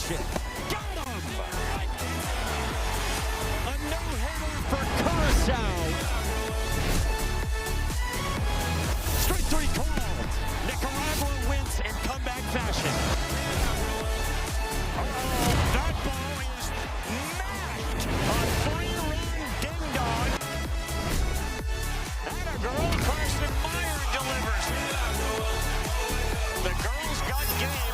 possession. Got him! A no-hitter for Curacao. Strike three called. Nicaragua wins in comeback fashion. That ball is mashed. A three-run ding-dong. And a girl, Carson Meyer delivers. The girls got game.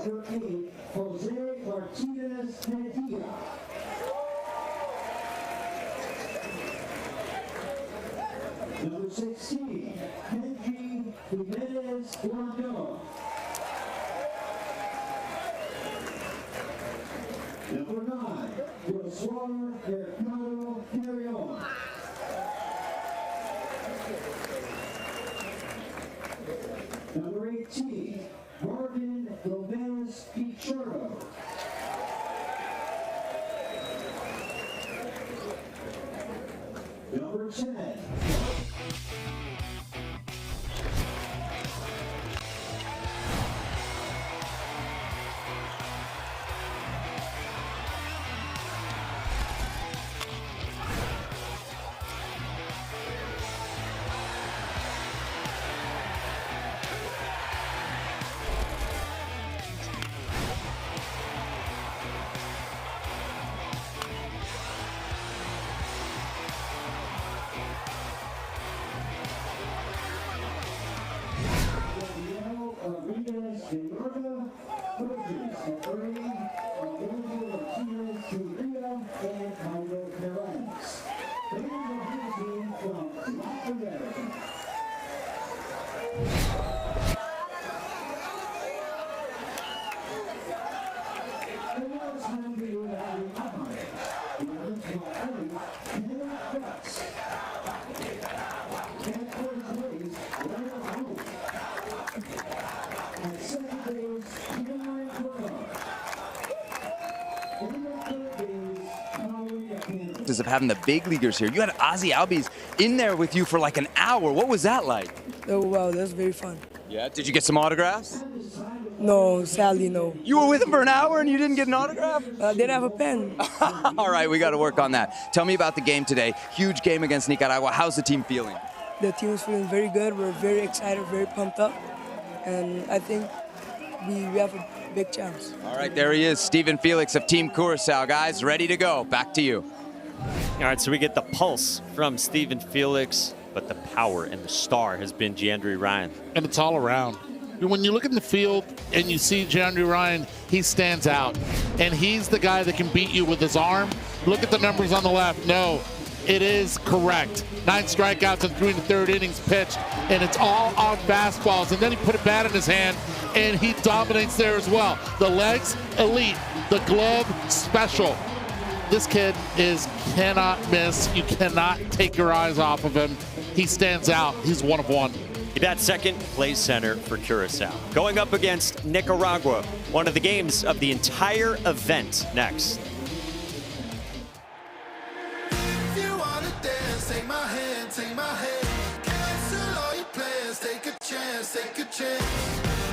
Number 8, Jose Martinez Padilla. Number 16, Henry Jimenez Blandon. Number 9, Josué Mercado Carrion. Number 18, Marvin Gomez Pichero. Number 10. Of having the big leaguers here. You had Ozzie Albies in there with you for like an hour. What was that like? Oh, wow, that was very fun. Yeah, did you get some autographs? No, sadly, no. You were with him for an hour and you didn't get an autograph? I didn't have a pen. All right, we got to work on that. Tell me about the game today. Huge game against Nicaragua. How's the team feeling? The team is feeling very good. We're very excited, very pumped up. And I think we have a big chance. All right, there he is, Stephen Felix of Team Curacao. Guys, ready to go. Back to you. All right, so we get the pulse from Stephen Felix, but the power and the star has been Jandry Ryan. And it's all around. When you look in the field and you see Jandry Ryan, he stands out. And he's the guy that can beat you with his arm. Look at the numbers on the left. No, it is correct. 9 strikeouts in 3 1/3 innings pitched, and it's all on fastballs. And then he put a bat in his hand, and he dominates there as well. The legs, elite. The glove, special. This kid cannot miss. You cannot take your eyes off of him. He stands out. He's one of one. He bats second, plays center for Curacao. Going up against Nicaragua, one of the games of the entire event next. If you wanna dance, take my hand, take my hand. Cancel all your plans, take a chance, take a chance.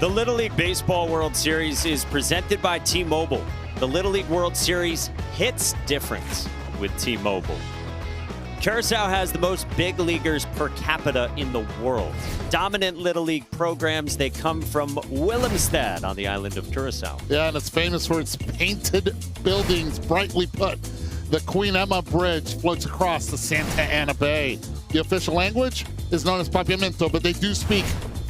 The Little League Baseball World Series is presented by T-Mobile. The Little League World Series hits different with T-Mobile. Curacao has the most big leaguers per capita in the world. Dominant Little League programs, they come from Willemstad on the island of Curacao. Yeah, and it's famous for its painted buildings, brightly put. The Queen Emma Bridge floats across the Santa Ana Bay. The official language is known as Papiamento, but they do speak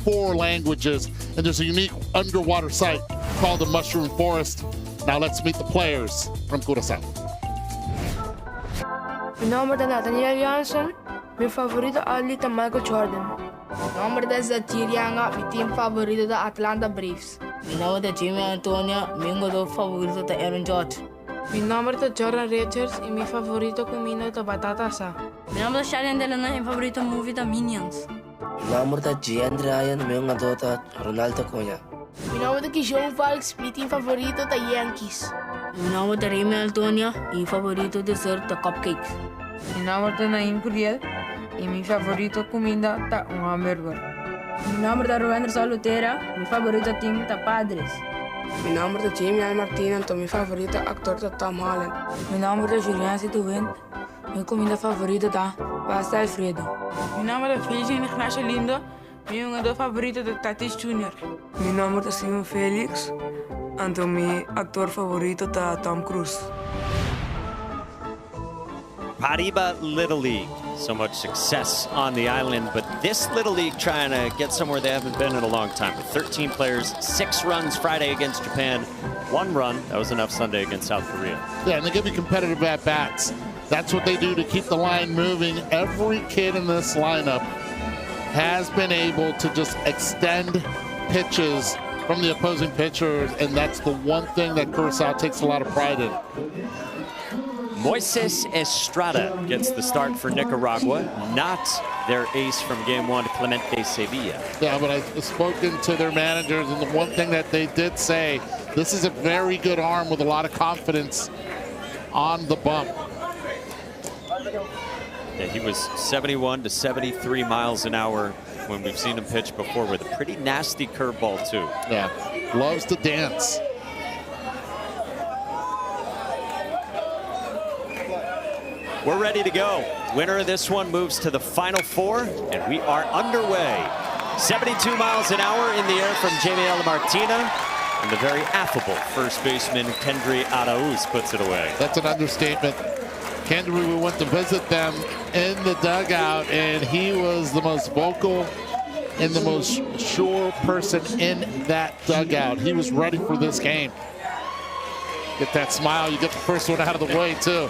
4 languages, and there's a unique underwater site called the Mushroom Forest. Now let's meet the players from Curacao. Mijn naam is Nathaniel Jansen. Mijn favoriete atleet is Michael Jordan. Mijn naam is Zatirianga. Mijn team favorito is de Atlanta Braves. Mijn naam is Jimmy Antonio. Mijn favorito is Aaron Judge. Mijn naam is Jordan Richards en mijn favoriete comida is Batatasa. Mijn naam is Sharon Delano. Mijn favoriete movie is Minions. Mijn naam is Gianni Ryan. Mijn naam is Ronaldo Cunha. Mijn naam is Kishoon Falks. Mijn team favorito is Yankees. Mijn naam is Remy Antonio. Mijn favoriete dessert is cupcakes. Mijn naam is Naim Curiel en mijn favoriete comida is een hamburger. Mijn naam is Ruben Salutera. Mijn favoriete team is Padres. Mijn naam is Jamie Martinez en mijn favoriete acteur is Tom Holland. Mijn naam is Julian Situwind. Mijn comida favorite is pasta Alfredo. Mijn naam is Felix Ignacio Lindo. Mijn favoriete is Tatis Jr. Mijn naam is Simon Felix en mijn acteur favorito is Tom Cruise. Paraiba Little League. So much success on the island, but this Little League trying to get somewhere they haven't been in a long time. With 13 players, 6 runs Friday against Japan, 1 run. That was enough Sunday against South Korea. Yeah, and they give you competitive at-bats. That's what they do to keep the line moving. Every kid in this lineup has been able to just extend pitches from the opposing pitchers, and that's the one thing that Curacao takes a lot of pride in. Moises Estrada gets the start for Nicaragua, not their ace from game 1, Clemente Sevilla. Yeah, but I've spoken to their managers, and the one thing that they did say, this is a very good arm with a lot of confidence on the bump. Yeah, he was 71 to 73 miles an hour when we've seen him pitch before with a pretty nasty curveball too. Yeah, loves to dance. We're ready to go. Winner of this one moves to the Final Four, and we are underway. 72 miles an hour in the air from Jamiel Martina, and the very affable first baseman Kendry Arauz puts it away. That's an understatement. Kendry, we went to visit them in the dugout, and he was the most vocal and the most sure person in that dugout. He was ready for this game. Get that smile, you get the first one out of the way too.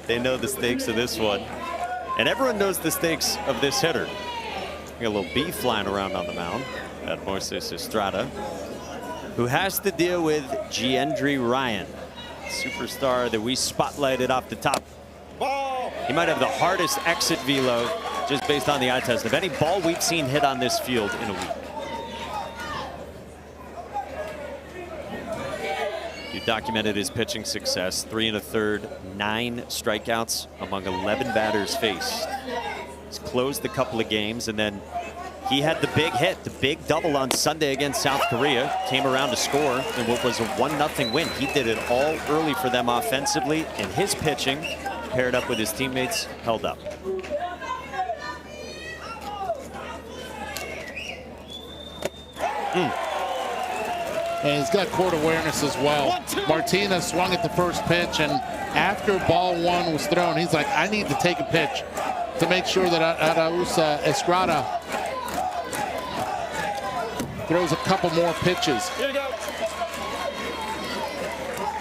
They know the stakes of this one. And everyone knows the stakes of this hitter. Got a little bee flying around on the mound at Moises Estrada, who has to deal with Gianni Ryan, superstar that we spotlighted off the top. He might have the hardest exit velo just based on the eye test of any ball we've seen hit on this field in a week. You documented his pitching success, 3 1/3, 9 strikeouts among 11 batters faced. He's closed a couple of games, and then he had the big hit, the big double on Sunday against South Korea. Came around to score in what was a 1-0 win. He did it all early for them offensively, and his pitching, paired up with his teammates, held up. And he's got court awareness as well. Martinez swung at the first pitch, and after ball 1 was thrown, he's like, I need to take a pitch to make sure that Arauz Estrada throws a couple more pitches.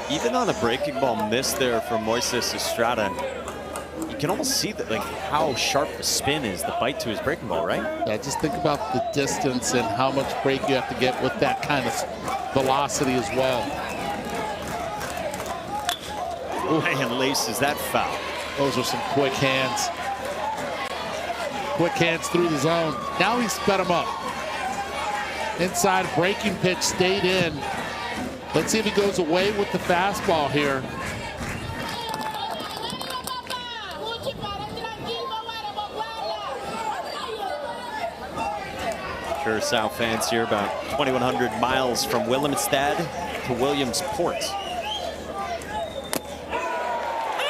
Even on a breaking ball miss there from Moises Estrada, you can almost see that, like, how sharp the spin is, the bite to his breaking ball, right? Yeah, just think about the distance and how much break you have to get with that kind of velocity as well. And laces that foul. Those are some quick hands. Quick hands through the zone. Now he sped him up. Inside breaking pitch stayed in. Let's see if he goes away with the fastball here. Curacao fans here about 2,100 miles from Willemstad to Williamsport.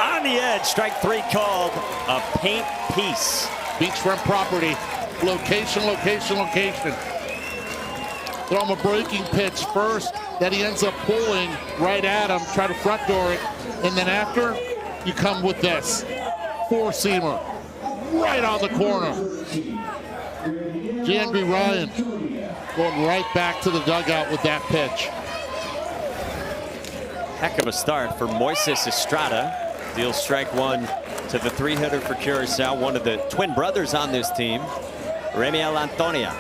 On the edge, strike 3 called. A paint piece. Beachfront property. Location, location, location. Throw him a breaking pitch first that he ends up pulling right at him, try to front door it, and then after, you come with this. Four-seamer right on the corner. Jandry Ryan going right back to the dugout with that pitch. Heck of a start for Moises Estrada. Deals strike 1 to the 3-hitter for Curacao, one of the twin brothers on this team, Remiel Antonia.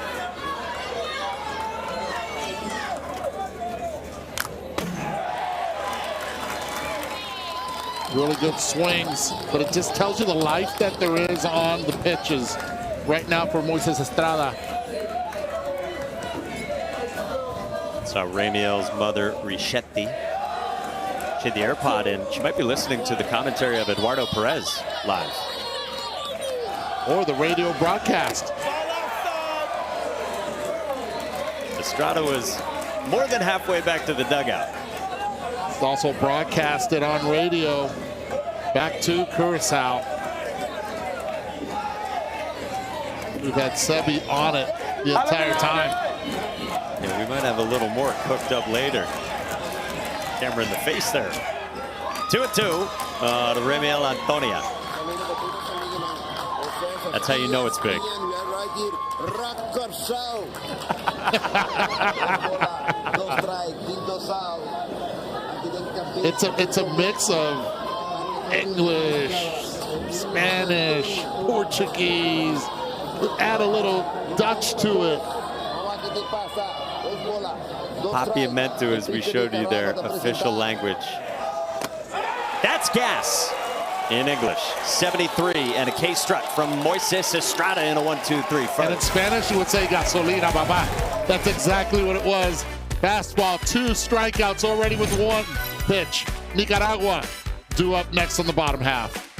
Really good swings, but it just tells you the life that there is on the pitches right now for Moises Estrada. Saw Remiel's mother, Richetti. She had the AirPod in. She might be listening to the commentary of Eduardo Perez live. Or the radio broadcast. Estrada was more than halfway back to the dugout. It's also broadcasted on radio back to Curacao. We've had Sebi on it the entire time. Yeah, we might have a little more cooked up later. Camera in the face there. 2-2 to Remiel Antonia. That's how you know it's big. It's a mix of English, Spanish, Portuguese. Add a little Dutch to it. Papiamento, as we showed you their official language. That's gas in English. 73 and a K strut from Moises Estrada in a 1-2-3 first. And in Spanish, you would say gasolina, baba. That's exactly what it was. Fastball, 2 strikeouts already with 1 pitch. Nicaragua due up next on the bottom half.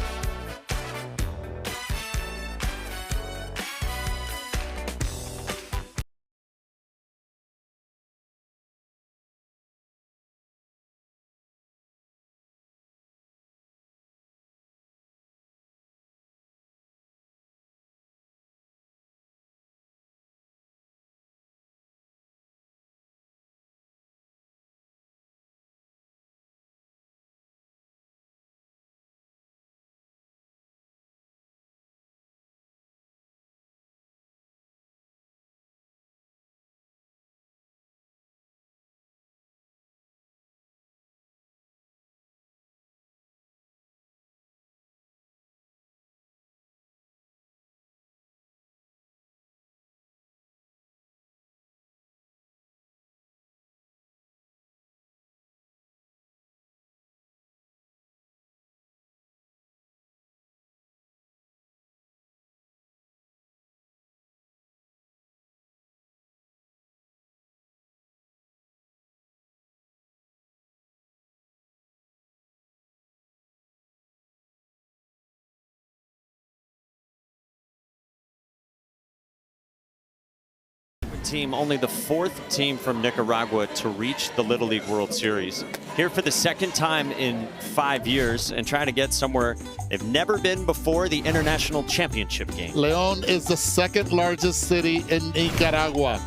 Team, only the 4th team from Nicaragua to reach the Little League World Series. Here for the 2nd time in 5 years and trying to get somewhere they've never been before, the International Championship game. León is the 2nd largest city in Nicaragua.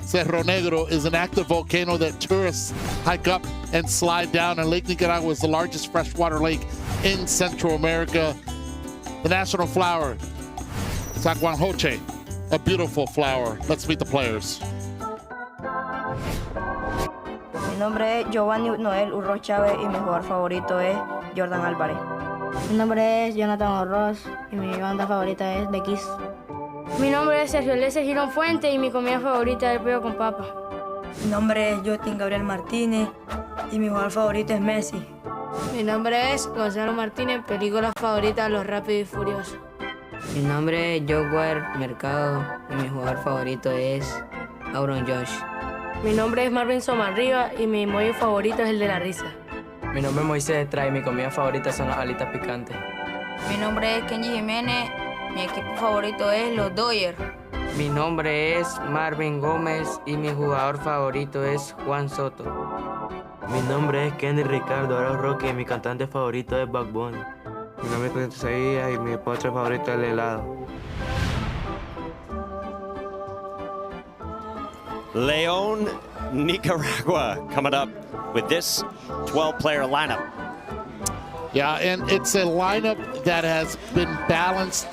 Cerro Negro is an active volcano that tourists hike up and slide down, and Lake Nicaragua is the largest freshwater lake in Central America. The national flower, Zaguanjoche, a beautiful flower. Let's meet the players. Mi nombre es Giovanni Noel Urro Chávez y mi jugador favorito es Jordan Álvarez. Mi nombre es Jonathan Orroz y mi banda favorita es The Kiss. Mi nombre es Sergio Lese Girón Fuente y mi comida favorita es el pollo con papa. Mi nombre es Justin Gabriel Martínez y mi jugador favorito es Messi. Mi nombre es Gonzalo Martínez, película favorita Los Rápidos y Furiosos. Mi nombre es Joguer Mercado y mi jugador favorito es Auron Josh. Mi nombre es Marvin Somarriba y mi mollo favorito es el de la risa. Mi nombre es Moisés Estrada y mi comida favorita son las alitas picantes. Mi nombre es Kenji Jiménez, mi equipo favorito es los Dodgers. Mi nombre es Marvin Gómez y mi jugador favorito es Juan Soto. Mi nombre es Kenny Ricardo Arau Roque y mi cantante favorito es Bad Bunny. Mi nombre es Clemente Isaías y mi postre favorito es el helado. León, Nicaragua coming up with this 12-player lineup. Yeah, and it's a lineup that has been balanced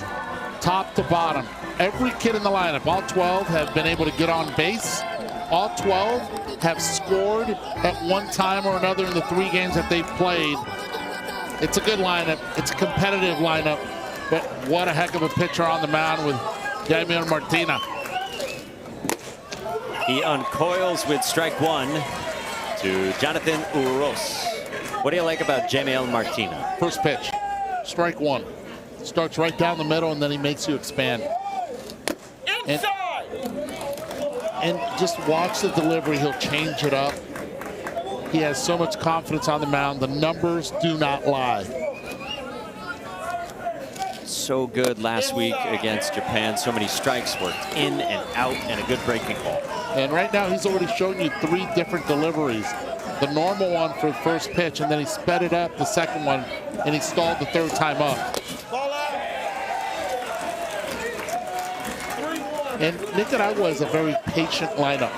top to bottom. Every kid in the lineup, all 12, have been able to get on base. All 12 have scored at one time or another in the 3 games that they've played. It's a good lineup. It's a competitive lineup. But what a heck of a pitcher on the mound with Jamiel Martina. He uncoils with strike 1 to Jonathan Uros. What do you like about Jamiel Martina? First pitch, strike 1. Starts right down the middle, and then he makes you expand. And just watch the delivery. He'll change it up. He has so much confidence on the mound. The numbers do not lie. So good last week against Japan. So many strikes worked in and out, and a good breaking ball. And right now, he's already shown you 3 different deliveries. The normal one for the first pitch, and then he sped it up the second one, and he stalled the 3rd time up. And Nicaragua is a very patient lineup.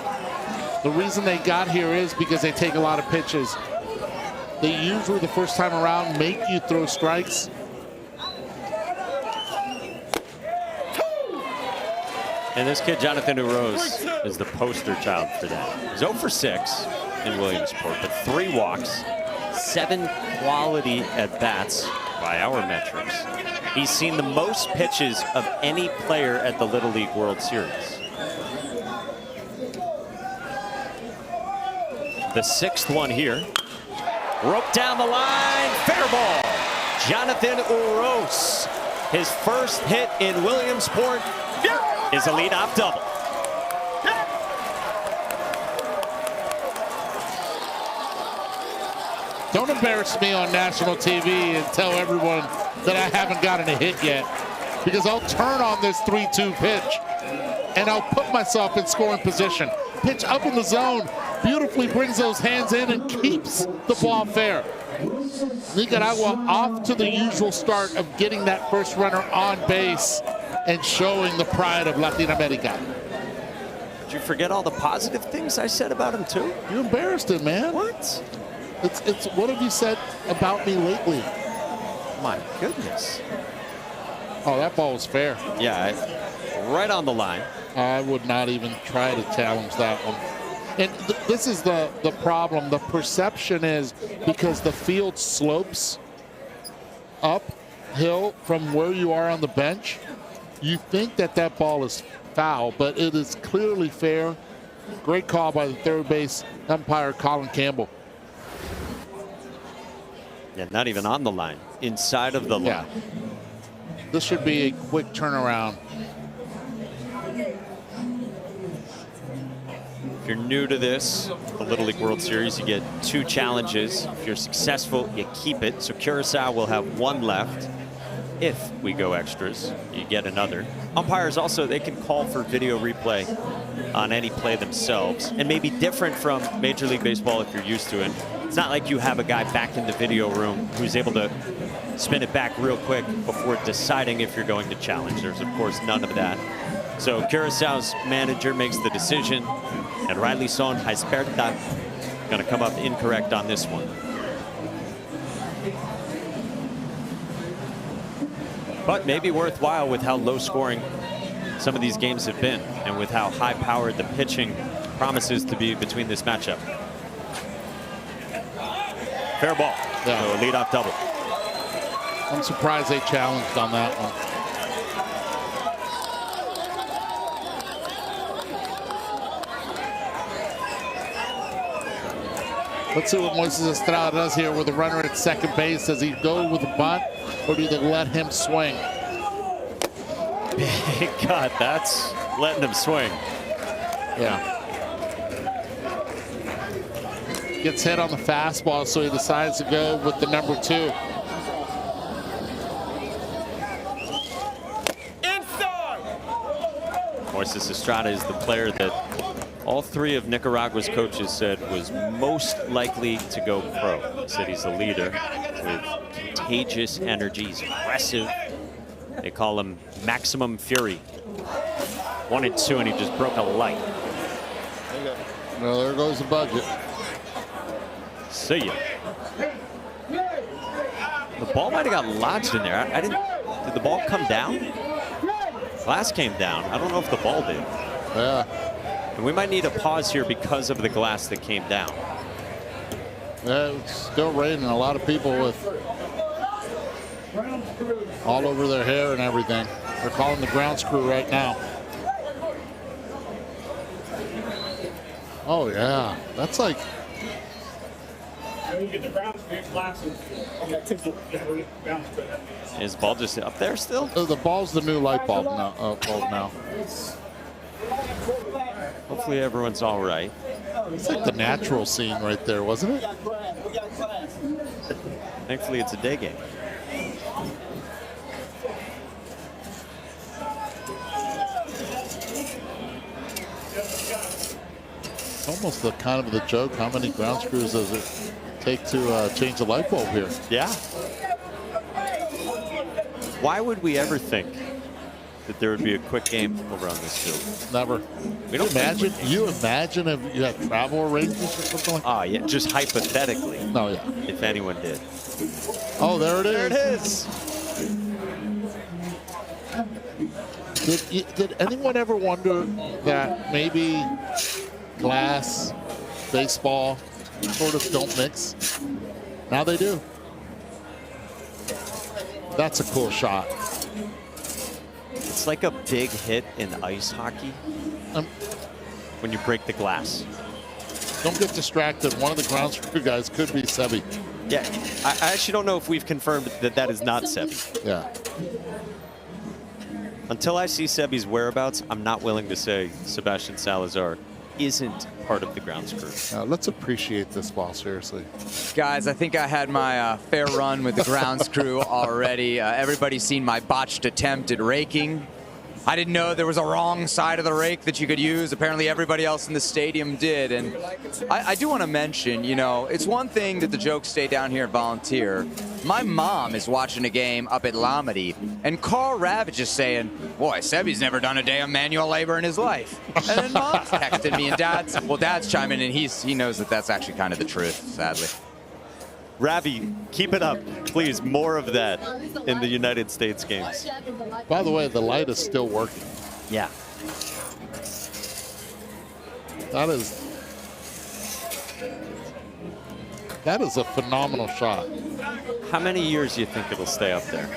The reason they got here is because they take a lot of pitches. They usually, the first time around, make you throw strikes. And this kid, Jonathan Uros, is the poster child for that. He's 0 for 6 in Williamsport, but 3 walks, 7 quality at-bats by our metrics. He's seen the most pitches of any player at the Little League World Series. The 6th one here. Roped down the line, fair ball. Jonathan Uros, his first hit in Williamsport is a leadoff double. Don't embarrass me on national TV and tell everyone that I haven't gotten a hit yet, because I'll turn on this 3-2 pitch and I'll put myself in scoring position. Pitch up in the zone, beautifully brings those hands in and keeps the ball fair. Nicaragua off to the usual start of getting that first runner on base and showing the pride of Latin America. Did you forget all the positive things I said about him too? You embarrassed him, man. What? It's what have you said about me lately? My goodness. Oh, that ball was fair. Yeah, right on the line. I would not even try to challenge that one. And this is the problem. The perception is because the field slopes uphill from where you are on the bench, you think that that ball is foul, but it is clearly fair. Great call by the 3rd base umpire, Colin Campbell. Yeah, not even on the line. Inside of the line. Yeah. This should be a quick turnaround. If you're new to this, the Little League World Series, you get 2 challenges. If you're successful, you keep it. So Curacao will have 1 left. If we go extras, you get another. Umpires also, they can call for video replay on any play themselves, and maybe different from Major League Baseball if you're used to it. It's not like you have a guy back in the video room who's able to spin it back real quick before deciding if you're going to challenge. There's, of course, none of that. So Curaçao's manager makes the decision, and Riley Son Haisperta going to come up incorrect on this one. But maybe worthwhile with how low scoring some of these games have been, and with how high powered the pitching promises to be between this matchup. Fair ball. Yeah. So a leadoff double. I'm surprised they challenged on that one. Let's see what Moises Estrada does here with a runner at second base. Does he go with the bunt, or do they let him swing? Big God, that's letting him swing. Yeah. Gets hit on the fastball, so he decides to go with the number 2. Moises Estrada is the player that all three of Nicaragua's coaches said was most likely to go pro. Said he's a leader with contagious energy. He's aggressive. They call him Maximum Fury. 1 and 2, and he just broke a light. Well, there goes the budget. See ya. The ball might have got lodged in there. I didn't. Did the ball come down? Glass came down. I don't know if the ball did. Yeah. And we might need a pause here because of the glass that came down. Yeah, it's still raining. A lot of people with all over their hair and everything. They're calling the grounds crew right now. Oh, yeah. That's like... Is the ball just up there still? The ball's the new light bulb now. Hopefully everyone's all right. It's like the natural scene right there, wasn't it? Thankfully, it's a day game. It's almost the kind of the joke. How many ground screws does it take to change the light bulb here? Yeah. Why would we ever think that there would be a quick game over on this field? Never. We don't imagine. You imagine if you had travel arrangements or something like that? Ah, yeah, just hypothetically. Oh, yeah. If anyone did. Oh, there it is. There it is. Did anyone ever wonder that maybe glass, baseball sort of don't mix? Now they do. That's a cool shot. It's like a big hit in ice hockey when you break the glass. Don't get distracted. One of the ground screw guys could be Sebi. Yeah, I actually don't know if we've confirmed that that is not Sebi. Yeah. Until I see Sebi's whereabouts, I'm not willing to say Sebastian Salazar isn't part of the ground screw. Now, let's appreciate this ball, seriously. Guys, I think I had my fair run with the grounds crew already. Everybody's seen my botched attempt at raking. I didn't know there was a wrong side of the rake that you could use. Apparently everybody else in the stadium did. And I do want to mention, you know, it's one thing that the jokes stay down here at Volunteer. My mom is watching a game up at Lamedy, and Carl Ravage is saying, boy, Sebi's never done a day of manual labor in his life. And then mom's texting me, and dad's chiming in, and he knows that that's actually kind of the truth, sadly. Ravi, keep it up, please. More of that in the United States games. By the way, the light is still working. Yeah. That is a phenomenal shot. How many years do you think it'll stay up there?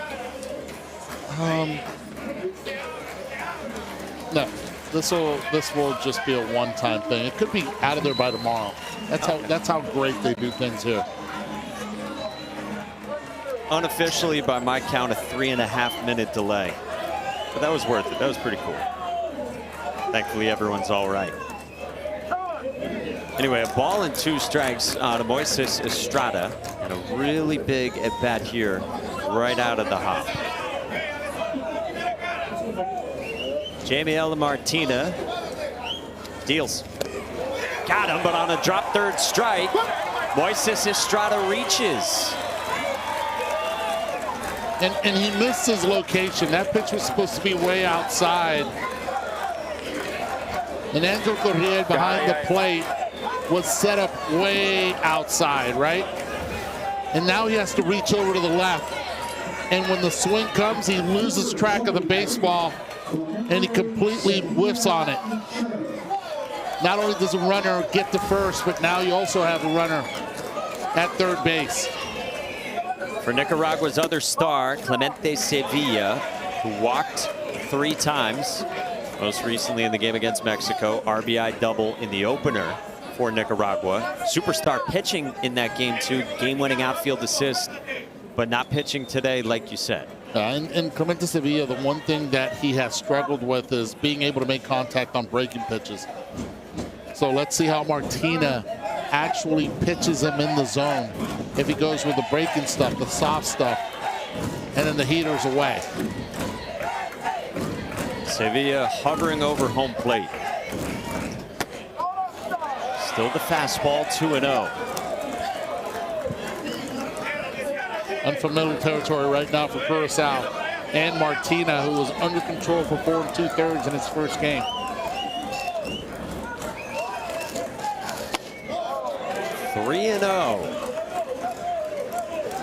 No, this will just be a one-time thing. It could be out of there by tomorrow. That's how great they do things here. Unofficially, by my count, a 3.5-minute delay. But that was worth it. That was pretty cool. Thankfully, everyone's all right. Anyway, a ball and 2 strikes to Moises Estrada, and a really big at-bat here right out of the hop. Jamiel Martina deals. Got him, but on a drop third strike, Moises Estrada reaches. And he missed his location. That pitch was supposed to be way outside. And Angel Correa behind the plate was set up way outside, right? And now he has to reach over to the left. And when the swing comes, he loses track of the baseball, and he completely whiffs on it. Not only does a runner get to first, but now you also have a runner at third base. For Nicaragua's other star, Clemente Sevilla, who walked 3 times, most recently in the game against Mexico, RBI double in the opener for Nicaragua. Superstar pitching in that game too, game-winning outfield assist, but not pitching today, like you said. And Clemente Sevilla, the one thing that he has struggled with is being able to make contact on breaking pitches. So let's see how Martina actually pitches him in the zone. If he goes with the breaking stuff, the soft stuff, and then the heaters away. Sevilla hovering over home plate. Still the fastball, 2-0. Unfamiliar territory right now for Curacao and Martina, who was under control for 4 2/3 in his first game. Three and 0.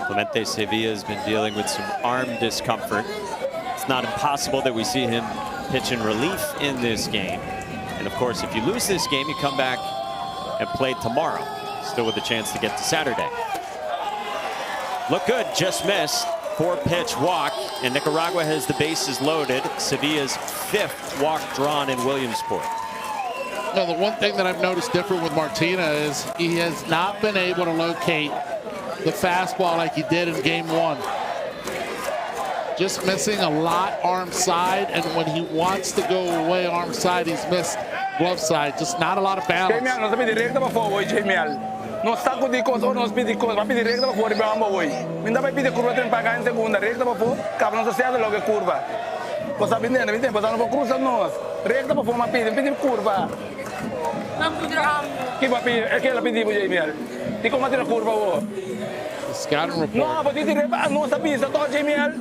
Clemente Sevilla has been dealing with some arm discomfort. It's not impossible that we see him pitch in relief in this game. And of course, if you lose this game, you come back and play tomorrow, still with a chance to get to Saturday. Look good, just missed. 4-pitch walk, and Nicaragua has the bases loaded. Sevilla's 5th walk drawn in Williamsport. Now, the one thing that I've noticed different with Martina is he has not been able to locate the fastball like he did in game 1. Just missing a lot arm side, and when he wants to go away arm side, he's missed glove side. Just not a lot of balance. Genial, non sape directa para fora, genial. Não está com dicos ou não se pede dicos, vai pedir recta para fora e para ambos hoje. Ainda vai pedir curva para cá em segunda, recta para fora, cabo não se acerta logo a curva. Você está vendendo, vem tempo, você não vai cruzar nós. Recta para fora, mas pedir curva. Não poderá. Que vai pedir, é que ela pediu, genial. Tem como tirar curva hoje. Scouting report. Não, vou te dizer, não sabia, só tô genial.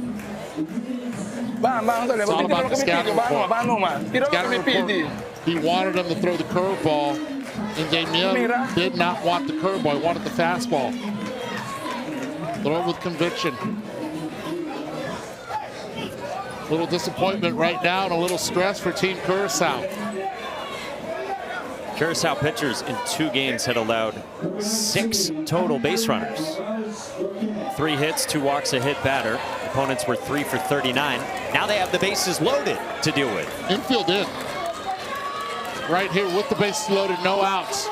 Vamos, It's all about the scouting report. Scouting report. He wanted him to throw the curveball, and Damiel did not want the curveball. He wanted the fastball. Throw it with conviction. A little disappointment right now and a little stress for Team Curacao. Curacao pitchers in 2 games had allowed 6 total base runners. 3 hits, 2 walks, a hit batter. Opponents were 3 for 39. Now they have the bases loaded to deal with. Infield in. Right here with the bases loaded, no outs.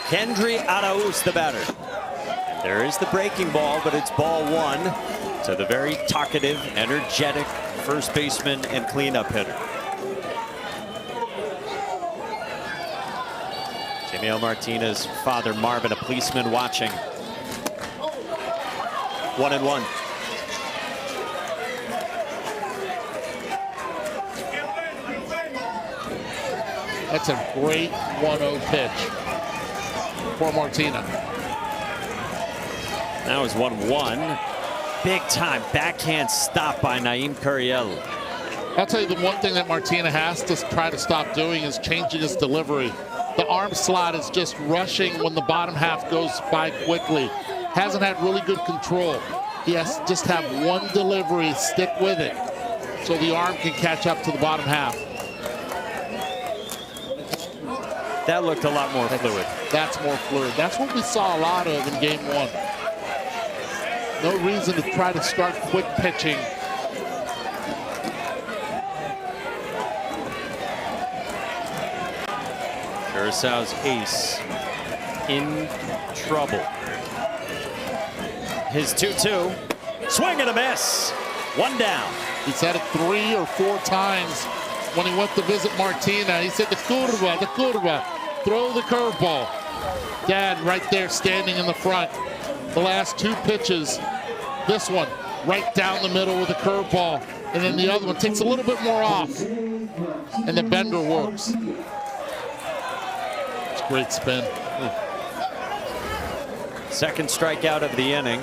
Kendry Arauz, the batter. And there is the breaking ball, but it's ball 1 to the very talkative, energetic first baseman and cleanup hitter. Jamiel Martinez's father, Marvin, a policeman watching. 1-1. That's a great 1-0 pitch for Martina. That was 1-1. Big time backhand stop by Naim Curiel. I'll tell you the one thing that Martina has to try to stop doing is changing his delivery. The arm slot is just rushing when the bottom half goes by quickly. Hasn't had really good control. He has to just have one delivery, stick with it, so the arm can catch up to the bottom half. That looked a lot more fluid. That's more fluid. That's what we saw a lot of in game 1. No reason to try to start quick pitching. Curaçao's ace in trouble. His 2-2. Swing and a miss. 1 down. He's had it 3 or 4 times when he went to visit Martina. He said, the curva, throw the curveball. Dad right there standing in the front. The last 2 pitches, this one right down the middle with a curveball. And then the other one takes a little bit more off. And the bender works. It's a great spin. Second strikeout of the inning.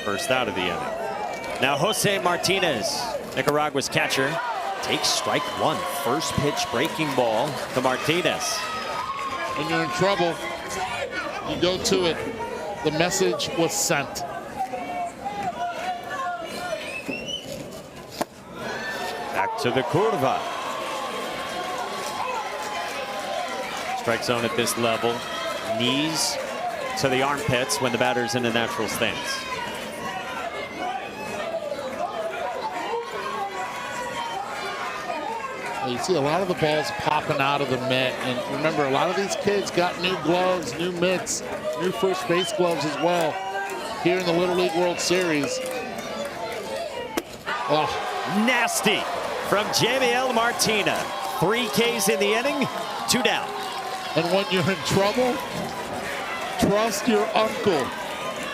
First out of the inning. Now Jose Martinez, Nicaragua's catcher, takes strike 1. First pitch breaking ball to Martinez. When you're in trouble, you go to it. The message was sent. Back to the curva. Strike zone at this level. Knees to the armpits when the batter's in a natural stance. You see a lot of the balls popping out of the mitt. And remember, a lot of these kids got new gloves, new mitts, new first base gloves as well here in the Little League World Series. Oh, nasty from Jamiel Martina. 3 Ks in the inning, 2 down. And when you're in trouble, trust your uncle,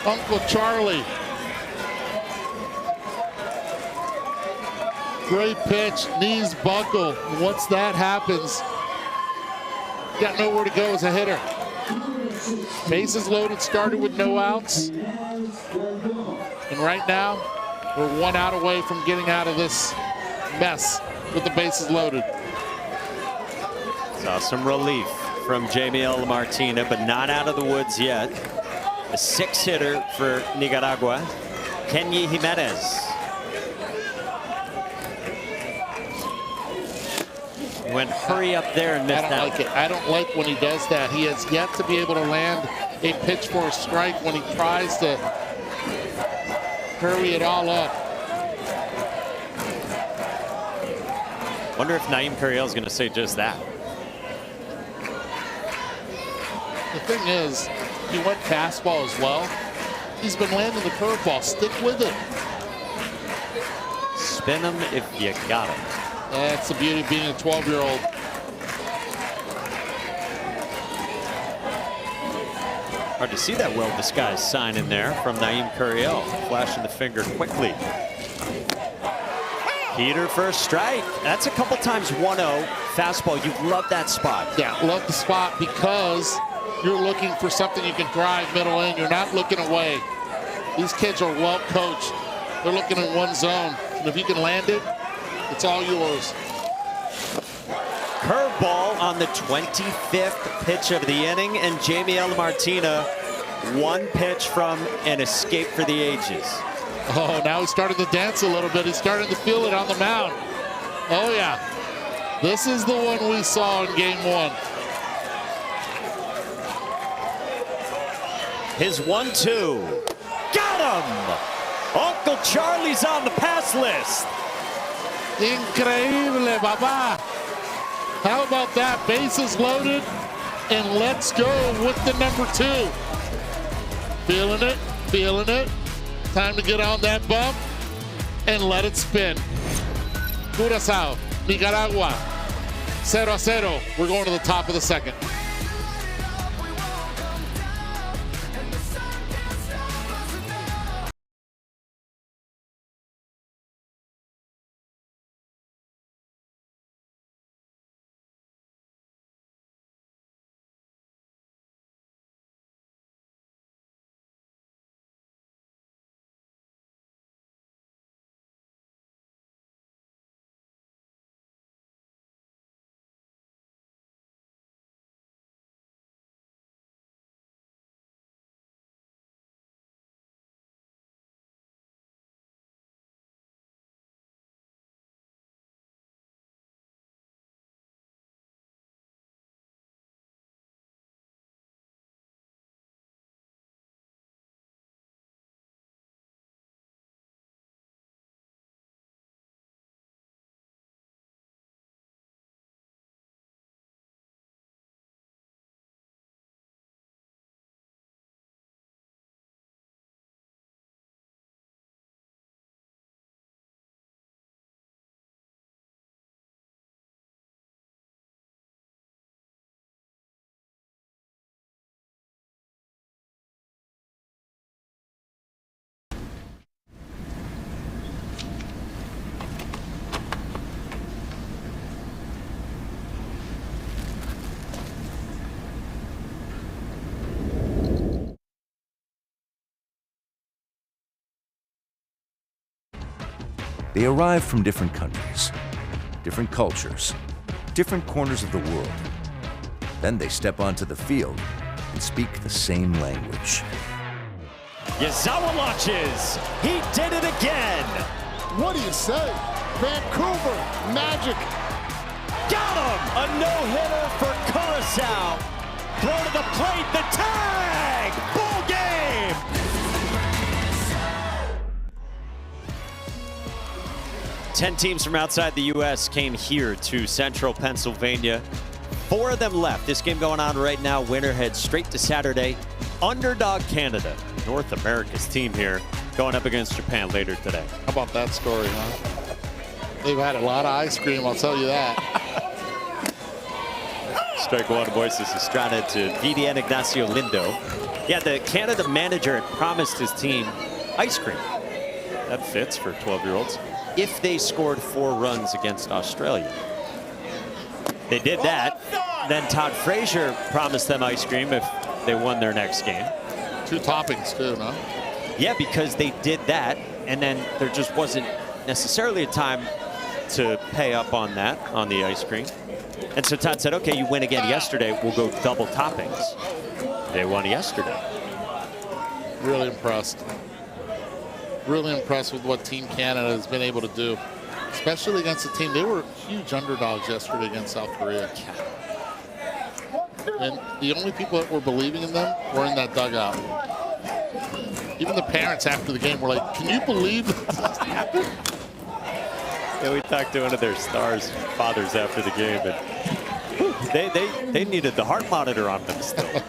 Uncle Charlie. Great pitch, knees buckle. Once that happens, got nowhere to go as a hitter. Bases loaded, started with no outs. And right now, we're 1 out away from getting out of this mess with the bases loaded. Saw some relief from Jamiel Martina, but not out of the woods yet. A 6-hitter for Nicaragua, Kenny Jimenez. Went hurry up there and missed I don't like it. I don't like when he does that. He has yet to be able to land a pitch for a strike when he tries to hurry it all up. Wonder if Naim Curiel is going to say just that. The thing is, he went fastball as well. He's been landing the curveball. Stick with it. Spin him if you got it. That's the beauty of being a 12-year-old. Hard to see that well-disguised sign in there from Naim Curiel, flashing the finger quickly. Heater for a strike. That's a couple times 1-0 fastball. You love that spot. Yeah, love the spot because you're looking for something you can drive middle in. You're not looking away. These kids are well coached. They're looking in one zone. And if you can land it, it's all yours. Curveball on the 25th pitch of the inning, and Jamiel Martina, 1 pitch from an escape for the ages. Oh, now he's starting to dance a little bit. He's starting to feel it on the mound. Oh, yeah. This is the one we saw in game 1. His 1-2. Got him! Uncle Charlie's on the pass list. Increíble, papá. How about that? Bases loaded, and let's go with the number 2. Feeling it, feeling it. Time to get on that bump and let it spin. Curaçao, Nicaragua, 0-0. We're going to the top of the second. They arrive from different countries, different cultures, different corners of the world. Then they step onto the field and speak the same language. Yazawa launches. He did it again. What do you say? Vancouver Magic. Got him. A no-hitter for Curaçao. Throw to the plate. The tag. Ball game. Ten teams from outside the U.S. came here to Central Pennsylvania. 4 of them left. This game going on right now. Winner heads straight to Saturday. Underdog Canada, North America's team here, going up against Japan later today. How about that story, huh? They've had a lot of ice cream, I'll tell you that. Strike one, Moises Estrada to Vivian Ignacio Lindo. Yeah, the Canada manager had promised his team ice cream. That fits for 12-year-olds. if they scored 4 runs against Australia. They did that. Then Todd Frazier promised them ice cream if they won their next game. 2 toppings too, no? Yeah, because they did that, and then there just wasn't necessarily a time to pay up on that, on the ice cream. And so Todd said, okay, you win again yesterday, we'll go double toppings. They won yesterday. Really impressed. Really impressed with what Team Canada has been able to do, especially against a team. They were huge underdogs yesterday against South Korea. And the only people that were believing in them were in that dugout. Even the parents after the game were like, can you believe this happened? Yeah, we talked to one of their stars' fathers after the game, and they needed the heart monitor on them still.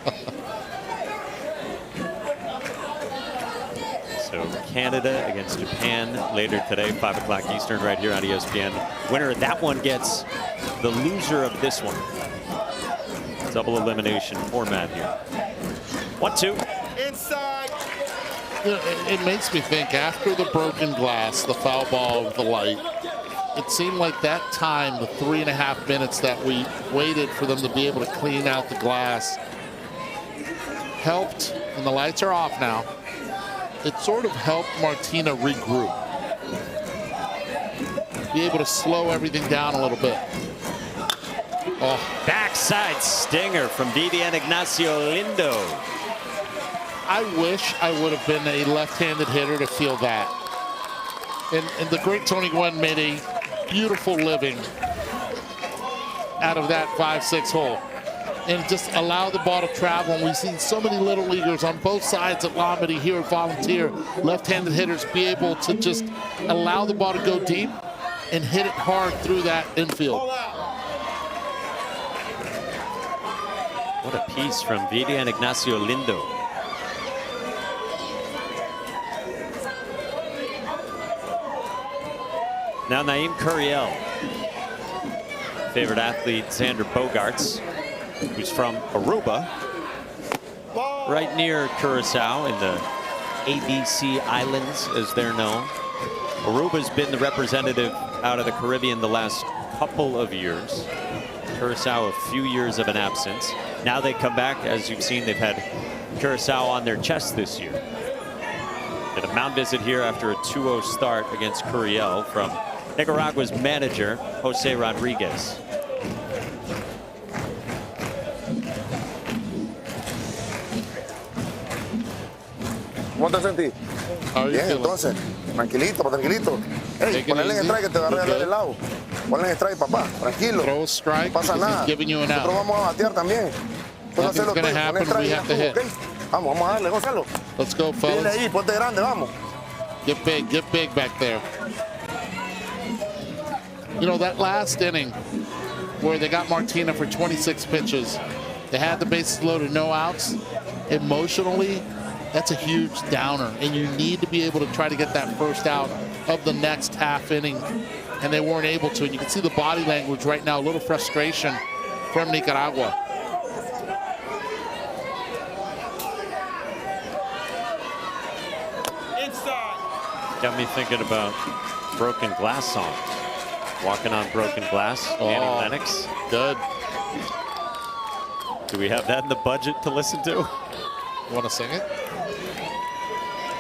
So Canada against Japan later today, 5 o'clock Eastern, right here on ESPN. Winner of that one gets the loser of this one. Double elimination format here. 1-2. Inside. You know, it makes me think, after the broken glass, the foul ball of the light, it seemed like that time, the 3.5 minutes that we waited for them to be able to clean out the glass, helped, and the lights are off now, it sort of helped Martina regroup. Be able to slow everything down a little bit. Oh. Backside stinger from Vivian Ignacio Lindo. I wish I would have been a left-handed hitter to feel that. And the great Tony Gwynn made a beautiful living out of that 5-6 hole. And just allow the ball to travel. And we've seen so many little leaguers on both sides at Lombardy here at Volunteer, left-handed hitters be able to just allow the ball to go deep and hit it hard through that infield. What a piece from Vivian Ignacio Lindo. Now Naeem Curiel. Favorite athlete Xander Bogaerts, who's from Aruba, right near Curacao in the ABC Islands, as they're known. Aruba's been the representative out of the Caribbean the last couple of years. Curacao, a few years of an absence. Now they come back. As you've seen, they've had Curacao on their chest this year. Did a mound visit here after a 2-0 start against Curiel from Nicaragua's manager, Jose Rodriguez. ¿Cómo te sentís? Bien, entonces, tranquilito, tranquilito. Hey, ponle en strike que te va a regalar el lado. Ponle en strike, papá, tranquilo. No pasa nada. Nosotros vamos a batear también. Entonces, hacerlo todo. Ponle strike, okay. Vamos a darle, Gonzalo. Let's go, fellas. Dile ahí, ponte grande, vamos. Get big back there. You know, that last inning where they got Martina for 26 pitches, they had the bases loaded, no outs. Emotionally, that's a huge downer, and you need to be able to try to get that first out of the next half inning, and they weren't able to. And you can see the body language right now, a little frustration from Nicaragua. Got me thinking about broken glass songs. Walking on Broken Glass, Annie Lennox. Good. Do we have that in the budget to listen to? You want to sing it?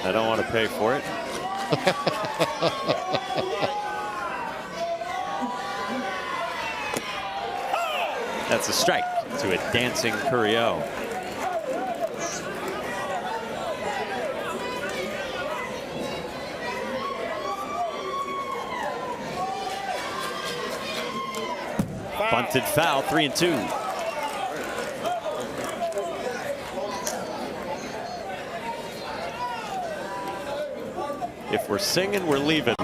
I don't want to pay for it. That's a strike to a dancing Curiel. Bunted foul, 3-2. If we're singing, we're leaving.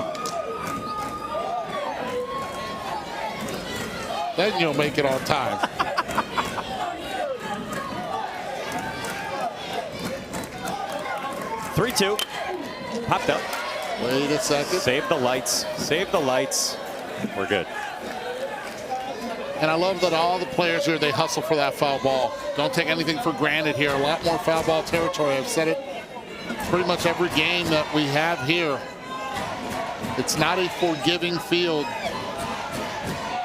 Then you'll make it on time. Three-two. Popped up. Wait a second. Save the lights. Save the lights. We're good. And I love that all the players here, they hustle for that foul ball. Don't take anything for granted here. A lot more foul ball territory. I've said it pretty much every game that we have here. It's not a forgiving field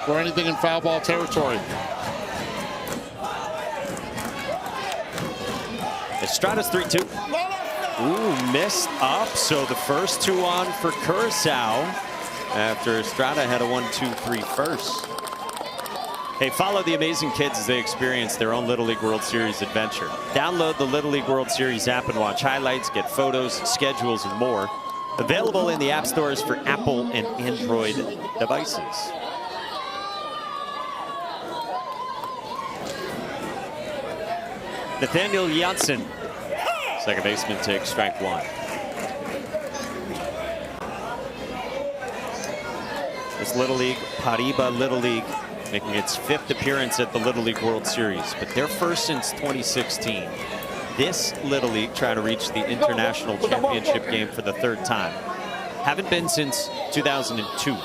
for anything in foul ball territory. Estrada's 3-2. Ooh, missed up. So the first two on for Curacao after Estrada had a 1-2-3 first. Hey, follow the amazing kids as they experience their own Little League World Series adventure. Download the Little League World Series app and watch highlights, get photos, schedules, and more. Available in the app stores for Apple and Android devices. Nathaniel Janssen, second baseman, takes strike one. This Little League, Paribas Little League, making its 5th appearance at the Little League World Series, but their first since 2016. This Little League trying to reach the International Championship game for the 3rd time. Haven't been since 2002.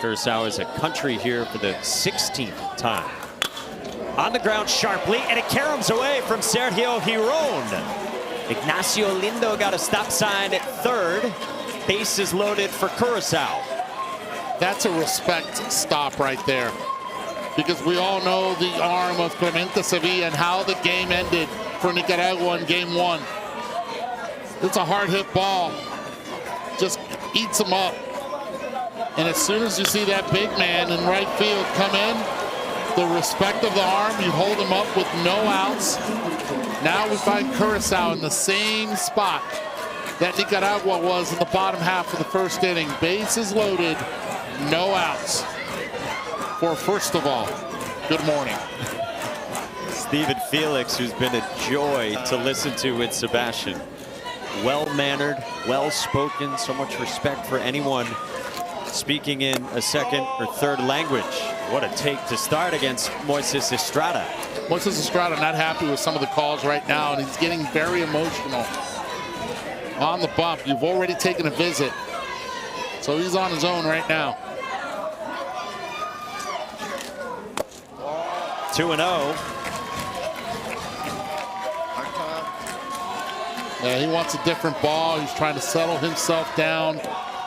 Curacao is a country here for the 16th time. On the ground sharply, and it caroms away from Sergio Giron. Ignacio Lindo got a stop sign at 3rd. Base is loaded for Curacao. That's a respect stop right there, because we all know the arm of Clemente Sevilla and how the game ended for Nicaragua in game 1. It's a hard hit ball, just eats him up. And as soon as you see that big man in right field come in, the respect of the arm, you hold him up with no outs. Now we find Curacao in the same spot that Nicaragua was in the bottom half of the first inning. Bases loaded, no outs. For first of all, good morning. Stephen Felix, who's been a joy to listen to with Sebastian. Well-mannered, well-spoken, so much respect for anyone speaking in a second or third language. What a take to start against Moises Estrada. Moises Estrada not happy with some of the calls right now, and he's getting very emotional. On the bump, you've already taken a visit, so he's on his own right now. 2-0. Yeah, he wants a different ball. He's trying to settle himself down,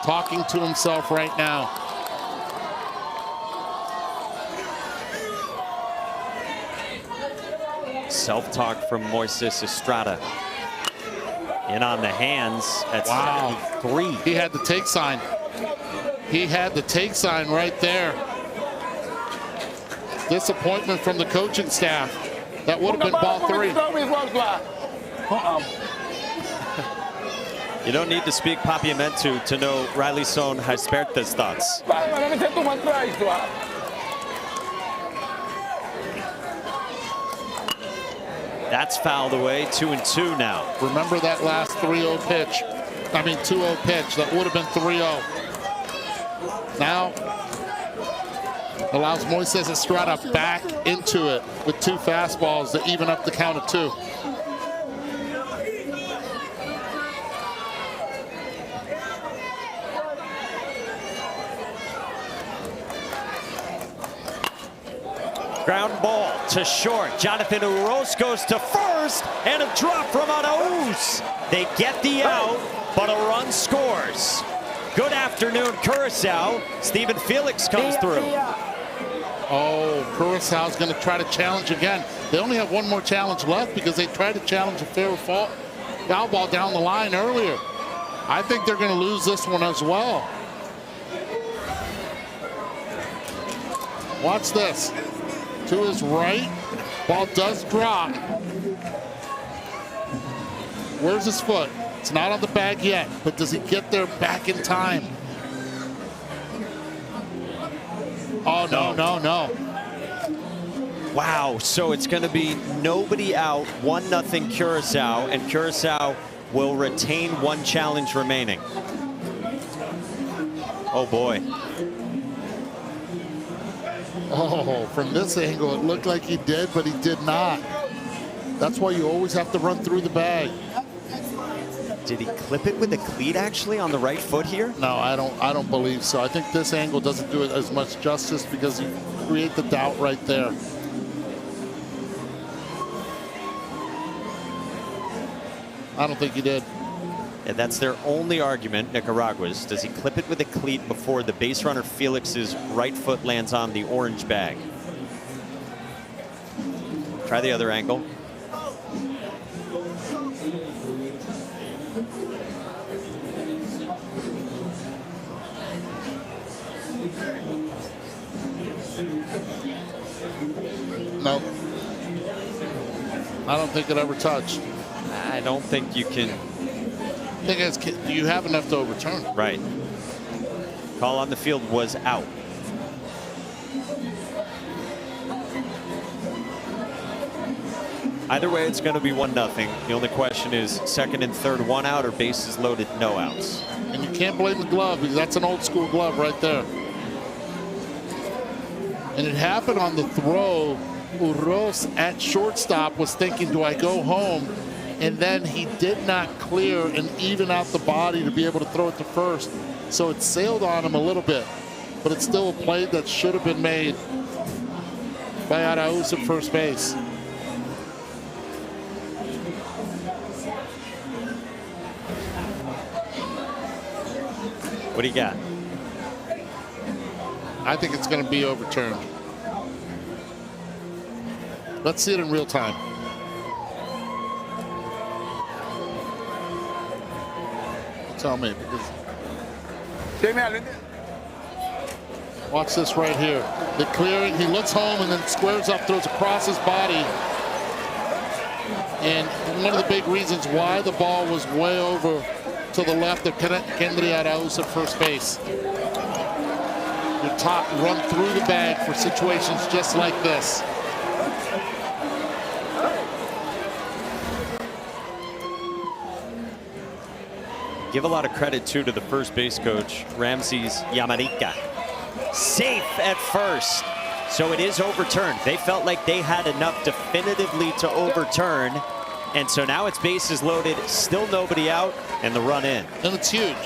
talking to himself right now. Self-talk from Moises Estrada. In on the hands at 73. He had the take sign. He had the take sign right there. Disappointment from the coaching staff. That would have been ball 3. You don't need to speak Papiamentu to know Riley Son Hesperta's thoughts. That's fouled away. 2-2 now. Remember that last 3-0 pitch. I mean 2-0 pitch. That would have been 3-0. Now allows Moises Estrada back into it with 2 fastballs to even up the count of 2. Ground ball to short. Jonathan Uros goes to first, and a drop from Arauz. They get the out, but a run scores. Good afternoon, Curacao. Stephen Felix comes through. Oh, Curacao's going to try to challenge again. They only have one more challenge left because they tried to challenge a fair foul ball down the line earlier. I think they're going to lose this one as well. Watch this. To his right, ball does drop. Where's his foot? It's not on the bag yet, but does he get there back in time? Oh, no. Wow, so it's going to be nobody out, 1-0 Curacao, and Curacao will retain 1 challenge remaining. Oh, boy. Oh, from this angle, it looked like he did, but he did not. That's why you always have to run through the bag. Did he clip it with a cleat actually on the right foot here? No, I don't believe so. I think this angle doesn't do it as much justice because you create the doubt right there. I don't think he did. And that's their only argument, Nicaragua's. Does he clip it with a cleat before the base runner Felix's right foot lands on the orange bag? Try the other angle. No. I don't think it ever touched. I don't think you can. Thing is, do you have enough to overturn it? Right. Call on the field was out. Either way, it's going to be 1-0. The only question is second and third, 1 out, or bases loaded, no outs. And you can't blame the glove because that's an old school glove right there. And it happened on the throw. Urroz at shortstop was thinking, do I go home? And then he did not clear and even out the body to be able to throw it to first. So it sailed on him a little bit, but it's still a play that should have been made by Arauz at first base. What do you got? I think it's going to be overturned. Let's see it in real time. Tell me, because watch this right here. The clearing, he looks home and then squares up, throws across his body. And one of the big reasons why the ball was way over to the left of Kendry Arauz at first base. Your top run through the bag for situations just like this. Give a lot of credit too to the first base coach, Ramses Yamarika. Safe at first, so it is overturned. They felt like they had enough definitively to overturn, and so now it's bases loaded, still nobody out, and the run in. And it's huge.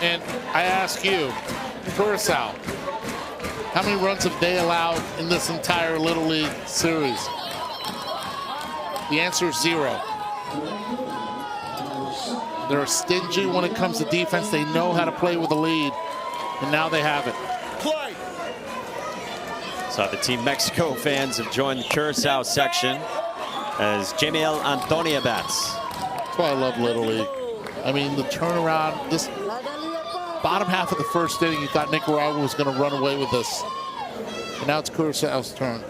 And I ask you, Curacao, how many runs have they allowed in this entire Little League series? The answer is 0. They're stingy when it comes to defense. They know how to play with a lead, and now they have it. Play. So the Team Mexico fans have joined the Curacao section as Jamiel Antonia bats. That's why I love Little League. I mean, the turnaround, this bottom half of the first inning, you thought Nicaragua was going to run away with this. And now it's Curacao's turn.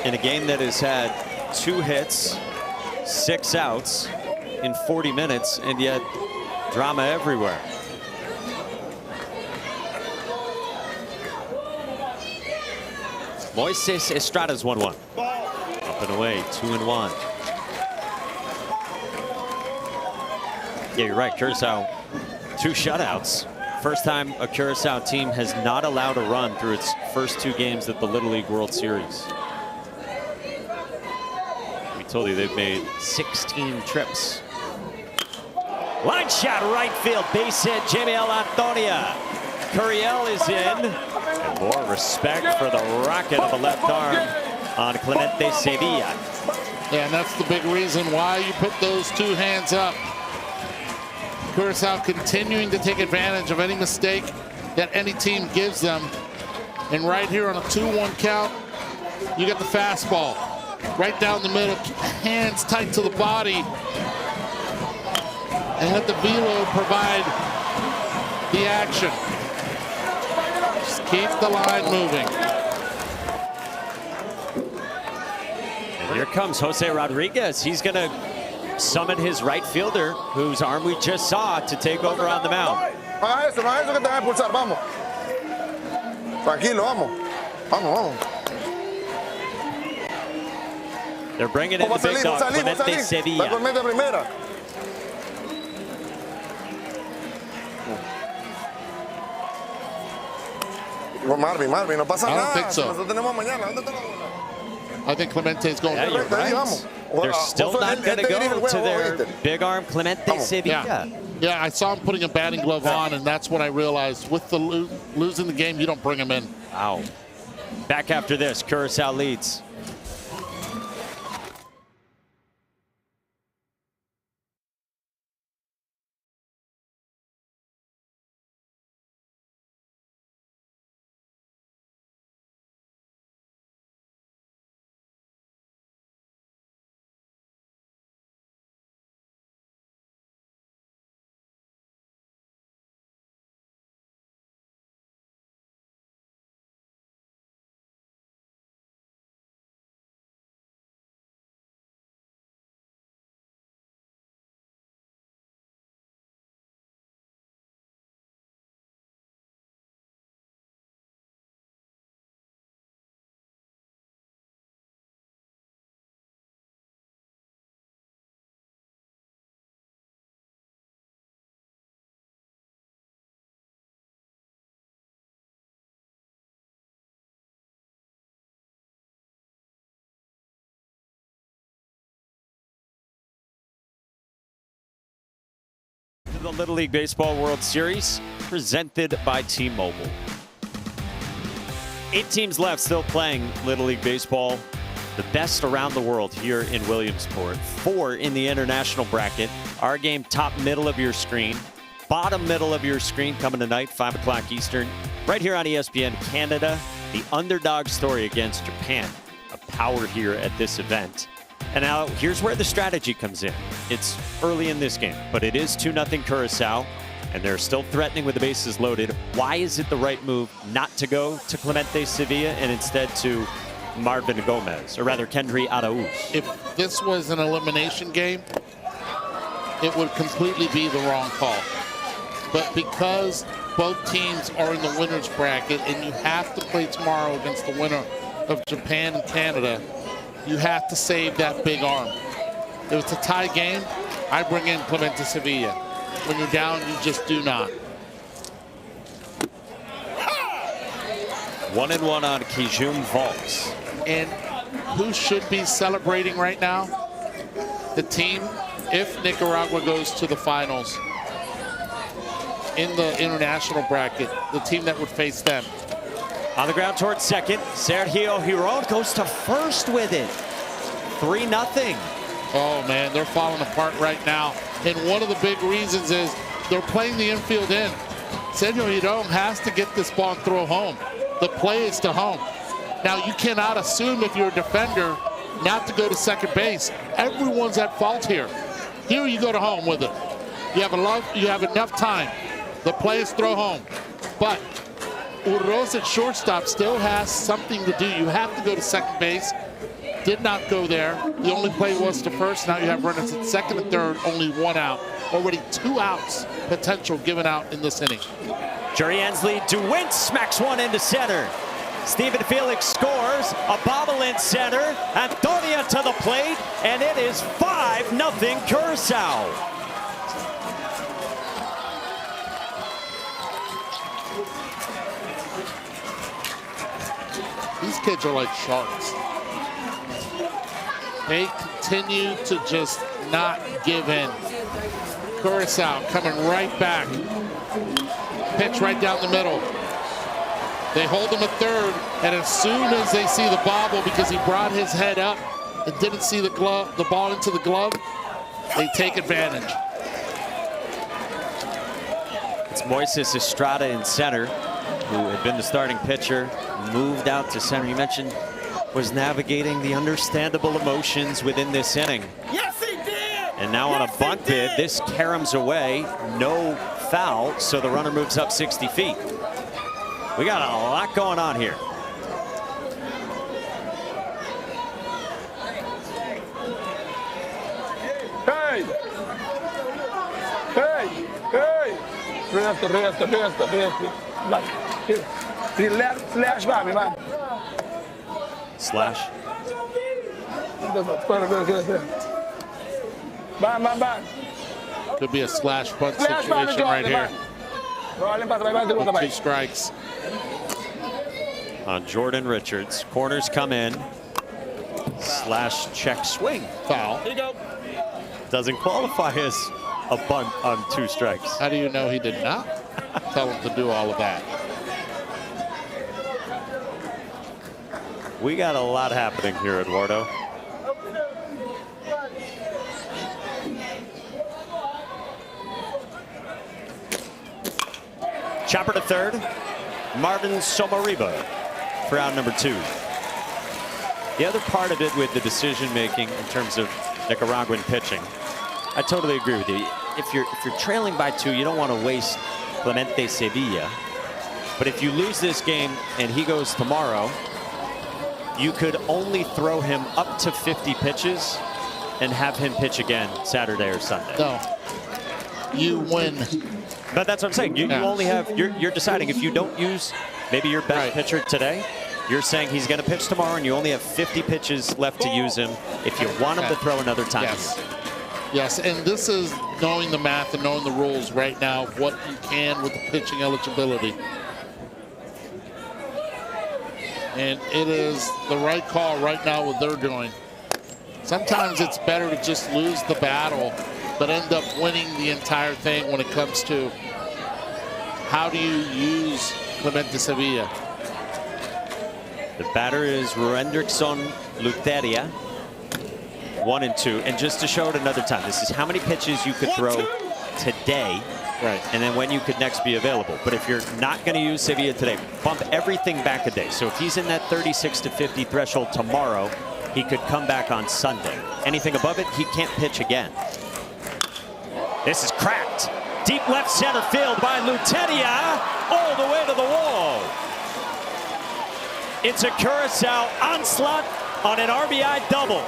In a game that has had 2 hits, 6 outs in 40 minutes, and yet drama everywhere. Moises Estrada's 1-1. Up and away, 2-1. Yeah, you're right, Curacao, 2 shutouts. First time a Curacao team has not allowed a run through its first 2 games at the Little League World Series. Told you they've made 16 trips. Line shot right field, base hit, Jamiel Antonia. Curiel is in. And more respect for the rocket of a left arm on Clemente Sevilla. Yeah, and that's the big reason why you put those 2 hands up. Curacao continuing to take advantage of any mistake that any team gives them. And right here on a 2-1 count, you get the fastball. Right down the middle, hands tight to the body, and let the velo provide the action. Just keep the line moving. And here comes Jose Rodriguez. He's going to summon his right fielder, whose arm we just saw, to take over on the mound. Haga eso que te van a expulsar, vamos. Tranquilo, vamos. Vamos, vamos. They're bringing in the big dog, Clemente Sevilla. Marvin, no pasa I don't nada. think so. Nosotros tenemos mañana. ¿Dónde está la bola? I think Clemente's going. Yeah, you're right. They're still not going to go to their big arm Clemente Sevilla. Yeah, I saw him putting a batting glove on, and that's when I realized with the losing the game, you don't bring him in. Wow. Back after this, Curacao leads. to the Little League Baseball World Series, presented by T-Mobile. 8 teams left still playing Little League Baseball. The best around the world here in Williamsport. 4 in the international bracket. Our game top middle of your screen. Bottom middle of your screen coming tonight, 5 o'clock Eastern. Right here on ESPN Canada, the underdog story against Japan. A power here at this event. And now here's where the strategy comes in. It's early in this game, but it is 2-0 Curacao, and they're still threatening with the bases loaded. Why is it the right move not to go to Clemente Sevilla and instead to Marvin Gomez, or rather Kendry Arauz? If this was an elimination game, it would completely be the wrong call. But because both teams are in the winner's bracket and you have to play tomorrow against the winner of Japan and Canada, you have to save that big arm. If it's a tie game, I bring in Clemente Sevilla. When you're down, you just do not. 1-1 on Kijum Volks. And who should be celebrating right now? The team, if Nicaragua goes to the finals in the international bracket, the team that would face them. On the ground towards second, Sergio Giron goes to first with it. 3-0. Oh man, they're falling apart right now. And one of the big reasons is they're playing the infield in. Sergio Giron has to get this ball and throw home. The play is to home. Now you cannot assume if you're a defender not to go to second base. Everyone's at fault here. Here you go to home with it. You have enough time. The play is throw home. But Urroz at shortstop still has something to do. You have to go to second base. Did not go there. The only play was to first. Now you have runners at second and third, only 1 out. Already 2 outs potential given out in this inning. Jerry Ensley, DeWint smacks one into center. Stephen Felix scores, a bobble in center, Antonia to the plate, and it is 5-0 Curacao. These kids are like sharks. They continue to just not give in. Curacao coming right back. Pitch right down the middle. They hold him at third, and as soon as they see the bobble, because he brought his head up and didn't see the ball into the glove, they take advantage. It's Moises Estrada in center, who had been the starting pitcher, moved out to center. You mentioned was navigating the understandable emotions within this inning. Yes, he did! And now on a bunt bid, this caroms away, no foul, so the runner moves up 60 feet. We got a lot going on here. Hey! Hey! Hey! Slash va, mi man. Slash. Bang. Could be a slash bunt situation right here. 2 strikes. On Jordan Richards. Corners come in. Slash check swing. Foul. Here you go. Doesn't qualify as a bunt on 2 strikes. How do you know he did not tell him to do all of that? We got a lot happening here, Eduardo. Chopper to third. Marvin Somariba for out number 2. The other part of it with the decision making in terms of Nicaraguan pitching, I totally agree with you. If you're trailing by 2, you don't want to waste Clemente Sevilla. But if you lose this game and he goes tomorrow, you could only throw him up to 50 pitches and have him pitch again Saturday or Sunday. No. You win. But that's what I'm saying. You only have, you're deciding if you don't use maybe your best pitcher today, you're saying he's going to pitch tomorrow and you only have 50 pitches left to use him if you want him to throw another time. Yes. Yes, and this is knowing the math and knowing the rules right now of what you can with the pitching eligibility. And it is the right call right now what they're doing. Sometimes it's better to just lose the battle but end up winning the entire thing when it comes to how do you use Clemente Sevilla. The batter is Ruendrickson Luteria. 1 and 2. And just to show it another time, this is how many pitches you could throw today. Right. And then when you could next be available. But if you're not going to use Sevilla today, bump everything back a day. So if he's in that 36 to 50 threshold tomorrow, he could come back on Sunday. Anything above it, he can't pitch again. This is cracked. Deep left center field by Luteria, all the way to the wall. It's a Curacao onslaught on an RBI double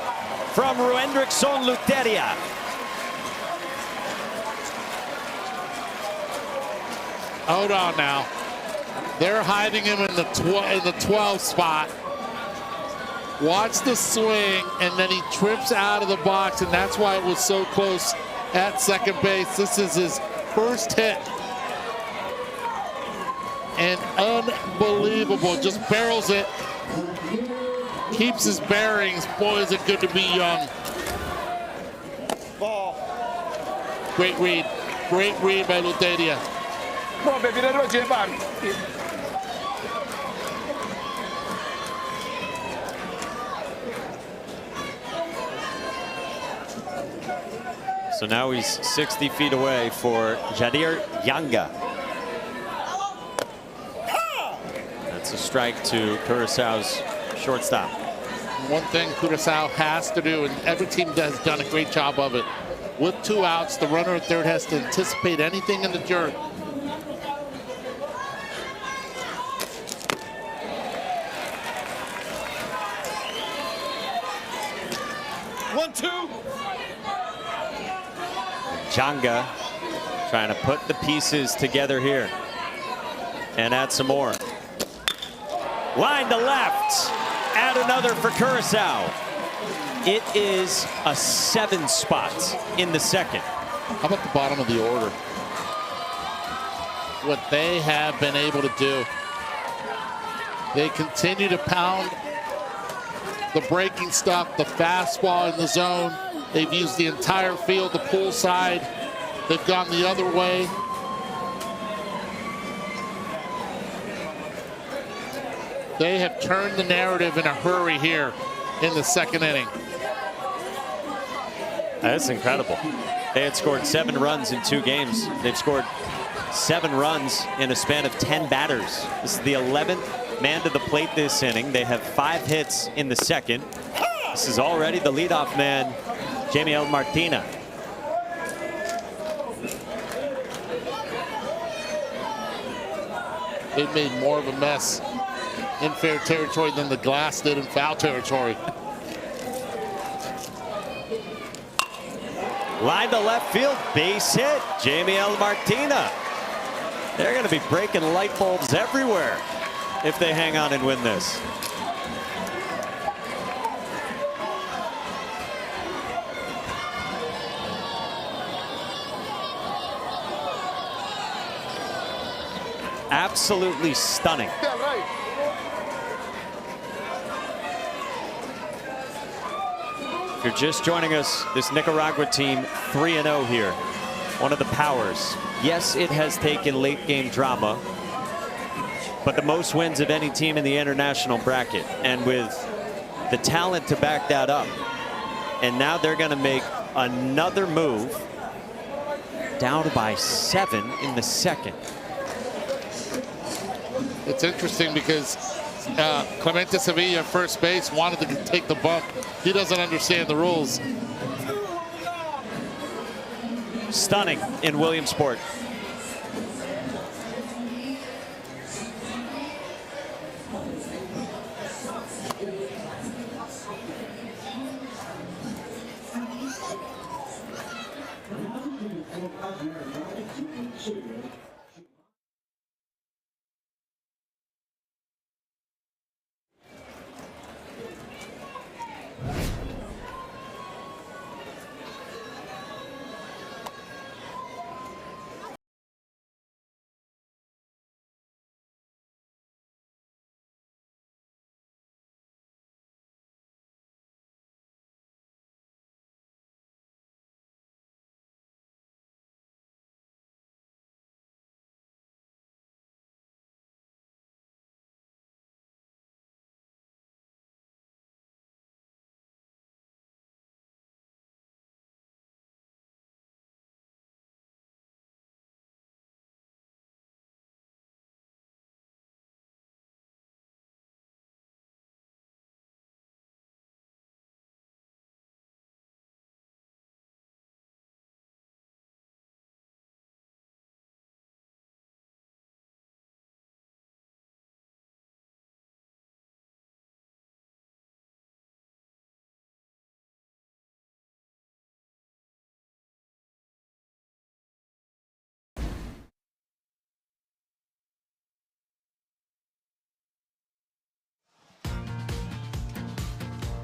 from Ruendrickson Luteria. Hold on now. They're hiding him in the 12 spot. Watch the swing, and then he trips out of the box, and that's why it was so close at second base. This is his first hit. And unbelievable, just barrels it. Keeps his bearings. Boy, is it good to be young. Ball. Great read by Luteria. Bom, bebida do dia, Bobby. So now he's 60 feet away for Jadir Yanga. That's a strike to Curaçao's shortstop. One thing Curaçao has to do, and every team has done a great job of it, with 2 outs, the runner at third has to anticipate anything in the dirt. One, two. Janga trying to put the pieces together here and add some more. Line to left. Add another for Curaçao. It is a 7 spot in the second. How about the bottom of the order? What they have been able to do. They continue to pound the breaking stuff, the fastball in the zone. They've used the entire field, the pull side. They've gone the other way. They have turned the narrative in a hurry here in the second inning. That's incredible. They had scored 7 runs in 2 games. They've scored 7 runs in a span of 10 batters. This is the 11th man to the plate this inning. They have 5 hits in the second. This is already the leadoff man, Jamiel Martina. They've made more of a mess in fair territory than the glass did in foul territory. Line to left field, base hit, Jamiel Martina. They're going to be breaking light bulbs everywhere if they hang on and win this. Absolutely stunning. If you're just joining us, this Nicaragua team 3-0 here. One of the powers. Yes, it has taken late game drama, but the most wins of any team in the international bracket. And with the talent to back that up. And now they're going to make another move. Down by 7 in the second. It's interesting because Clemente Sevilla, first base, wanted to take the bump. He doesn't understand the rules. Stunning in Williamsport.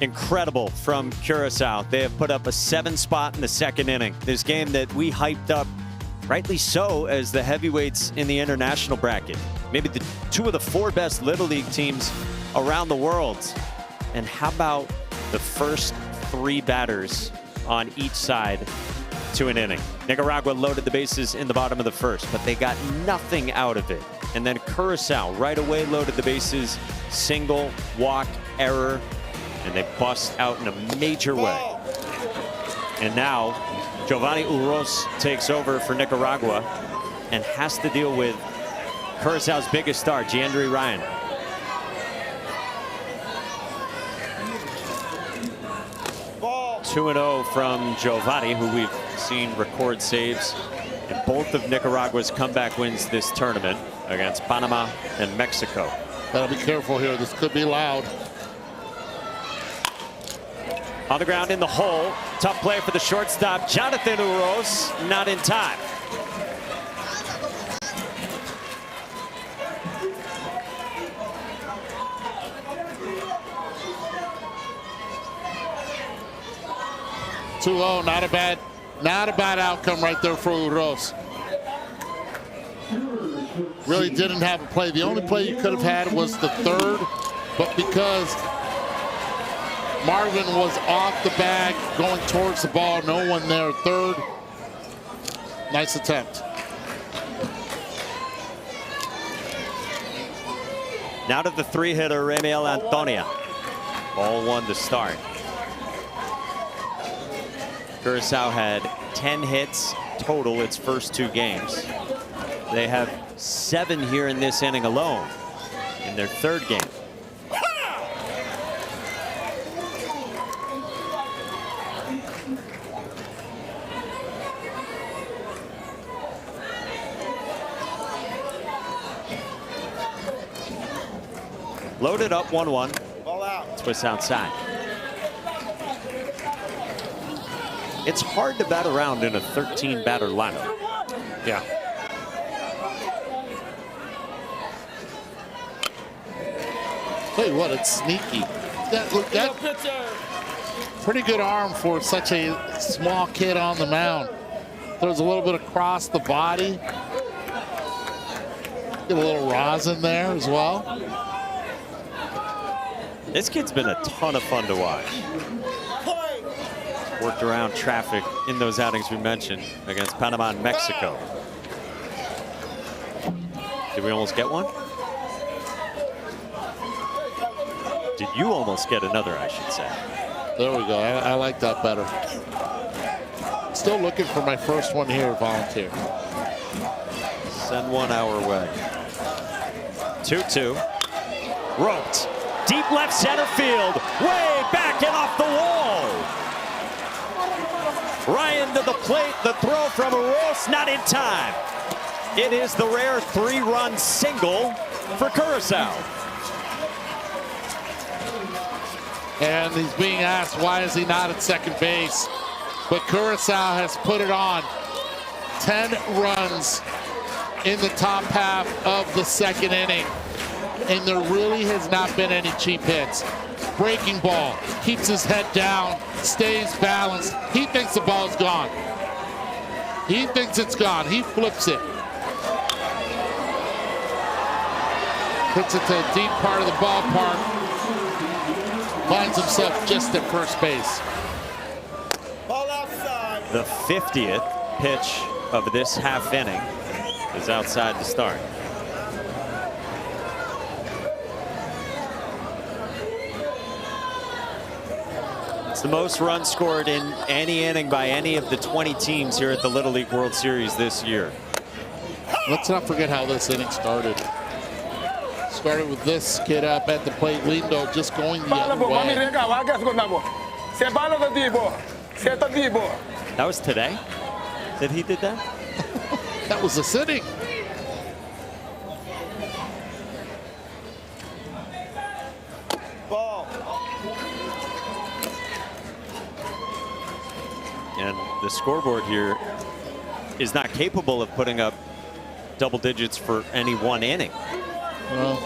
incredible from Curacao. They have put up a 7 spot in the second inning. This game that we hyped up, rightly so, as the heavyweights in the international bracket. Maybe the 2 of the 4 best Little League teams around the world. And how about the first 3 batters on each side to an inning? Nicaragua loaded the bases in the bottom of the first, but they got nothing out of it. And then Curacao right away loaded the bases, single, walk, error, and they bust out in a major way. And now Giovanni Uros takes over for Nicaragua and has to deal with Curaçao's biggest star, Giandry Ryan. Ball. 2-0 from Giovanni, who we've seen record saves in both of Nicaragua's comeback wins this tournament against Panama and Mexico. Gotta be careful here. This could be loud. On the ground in the hole. Tough play for the shortstop, Jonathan Uros, not in time. Not a bad outcome right there for Uros. Really didn't have a play. The only play you could have had was the third, but because Marvin was off the bag going towards the ball, no one there. Third, nice attempt. Now to the 3-hitter, Ramiel Antonia. Ball 1 to start. Curacao had 10 hits total its first 2 games. They have 7 here in this inning alone in their 3rd game. Loaded up 1-1. Ball out. Twist outside. It's hard to bat around in a 13-batter lineup. Yeah. Tell you what, it's sneaky. That pretty good arm for such a small kid on the mound. Throws a little bit across the body. Get a little rosin there as well. This kid's been a ton of fun to watch. Worked around traffic in those outings we mentioned against Panama and Mexico. Did we almost get one? Did you almost get another, I should say? There we go. I like that better. Still looking for my first one here, volunteer. Send one our way. 2-2. Roped. Deep left center field. Way back and off the wall. Ryan to the plate. The throw from Uros, not in time. It is the rare 3-run single for Curacao. And he's being asked why is he not at second base. But Curacao has put it on. 10 runs in the top half of the second inning. And there really has not been any cheap hits. Breaking ball, keeps his head down, stays balanced. He thinks the ball's gone. He thinks it's gone. He flips it. Puts it to a deep part of the ballpark. Finds himself just at first base. Ball outside. The 50th pitch of this half inning is outside to start. It's the most runs scored in any inning by any of the 20 teams here at the Little League World Series this year. Let's not forget how this inning started. Started with this kid up at the plate, Lindo just going the other way. That was today that he did that? That was the sitting. Ball. And the scoreboard here is not capable of putting up double digits for any one inning. Well,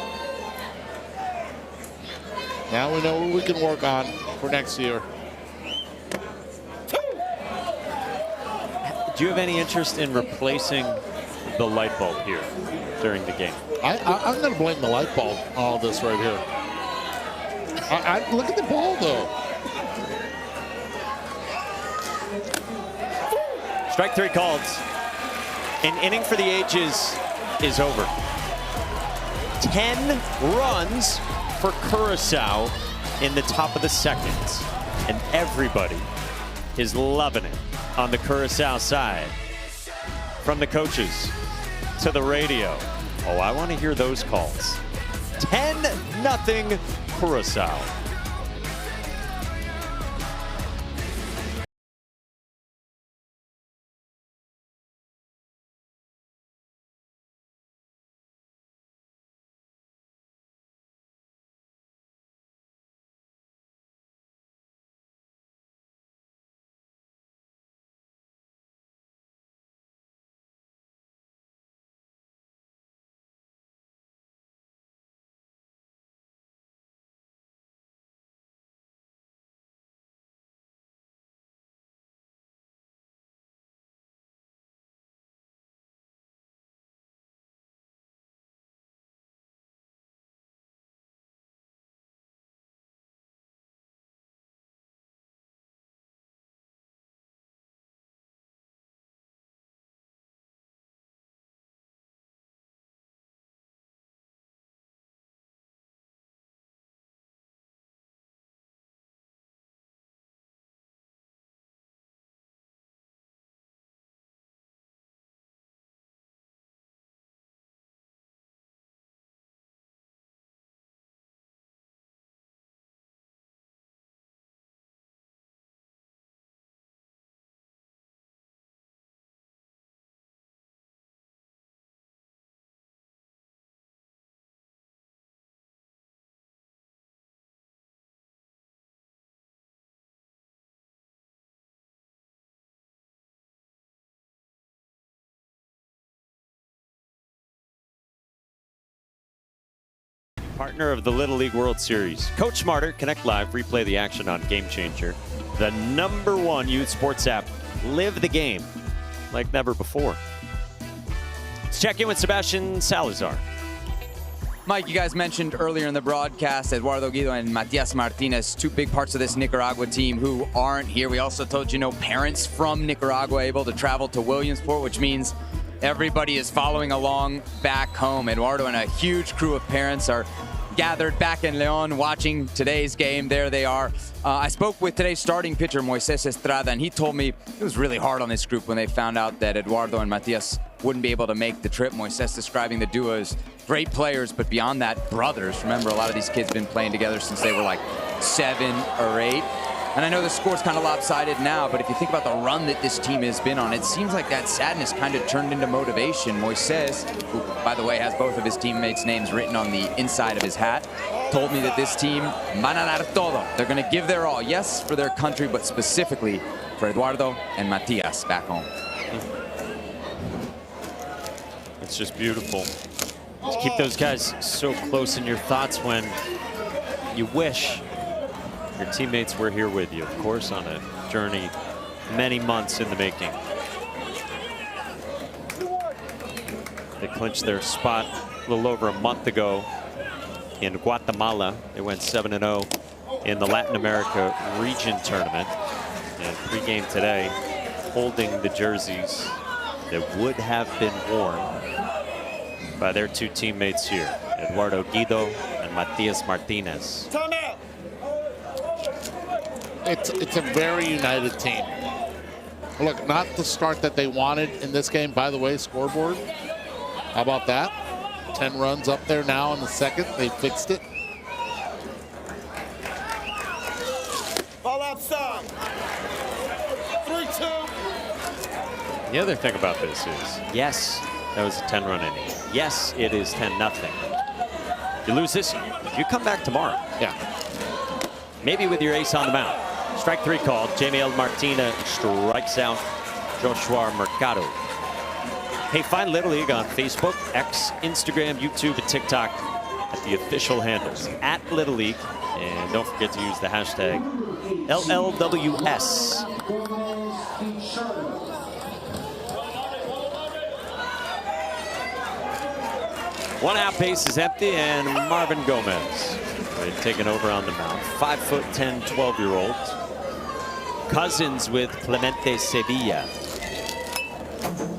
Now we know what we can work on for next year. Do you have any interest in replacing the light bulb here during the game? I'm going to blame the light bulb on all this right here. Look at the ball, though. Strike 3 called. An inning for the ages is over. 10 runs for Curacao in the top of the second. And everybody is loving it on the Curacao side. From the coaches to the radio. Oh, I want to hear those calls. 10-0 Curacao. Partner of the Little League World Series. Coach Smarter, Connect Live, replay the action on Game Changer. The #1 youth sports app. Live the game like never before. Let's check in with Sebastian Salazar. Mike, you guys mentioned earlier in the broadcast Eduardo Guido and Matias Martinez, two big parts of this Nicaragua team who aren't here. We also told you no parents from Nicaragua able to travel to Williamsport, which means everybody is following along back home. Eduardo and a huge crew of parents are gathered back in León watching today's game. There they are. I spoke with today's starting pitcher, Moises Estrada, and he told me it was really hard on this group when they found out that Eduardo and Matias wouldn't be able to make the trip. Moises describing the duo as great players, but beyond that, brothers. Remember, a lot of these kids have been playing together since they were like 7 or 8. And I know the score's kind of lopsided now, but if you think about the run that this team has been on, it seems like that sadness kind of turned into motivation. Moises, who, by the way, has both of his teammates' names written on the inside of his hat, told me that this team, van a dar todo. They're going to give their all, yes, for their country, but specifically for Eduardo and Matias back home. It's just beautiful to keep those guys so close in your thoughts when you wish your teammates were here with you, of course, on a journey many months in the making. They clinched their spot a little over a month ago in Guatemala. They went 7-0 in the Latin America region tournament. And pre-game today, holding the jerseys that would have been worn by their two teammates here, Eduardo Guido and Matias Martinez. It's a very united team. Look, not the start that they wanted in this game. By the way, scoreboard, how about that? 10 runs up there now in the second. They fixed it. Ball outside. 3-2. The other thing about this is, yes, that was a 10-run inning. Yes, it is 10-0. You lose this, you come back tomorrow. Yeah. Maybe with your ace on the mound. Strike 3 called. Jamiel Martinez strikes out Joshua Mercado. Hey, find Little League on Facebook, X, Instagram, YouTube, and TikTok at the official handles @Little League And don't forget to use the hashtag LLWS. One out base is empty, and Marvin Gomez taking over on the mound. 5'10", 12-year-old. Cousins with Clemente Sevilla.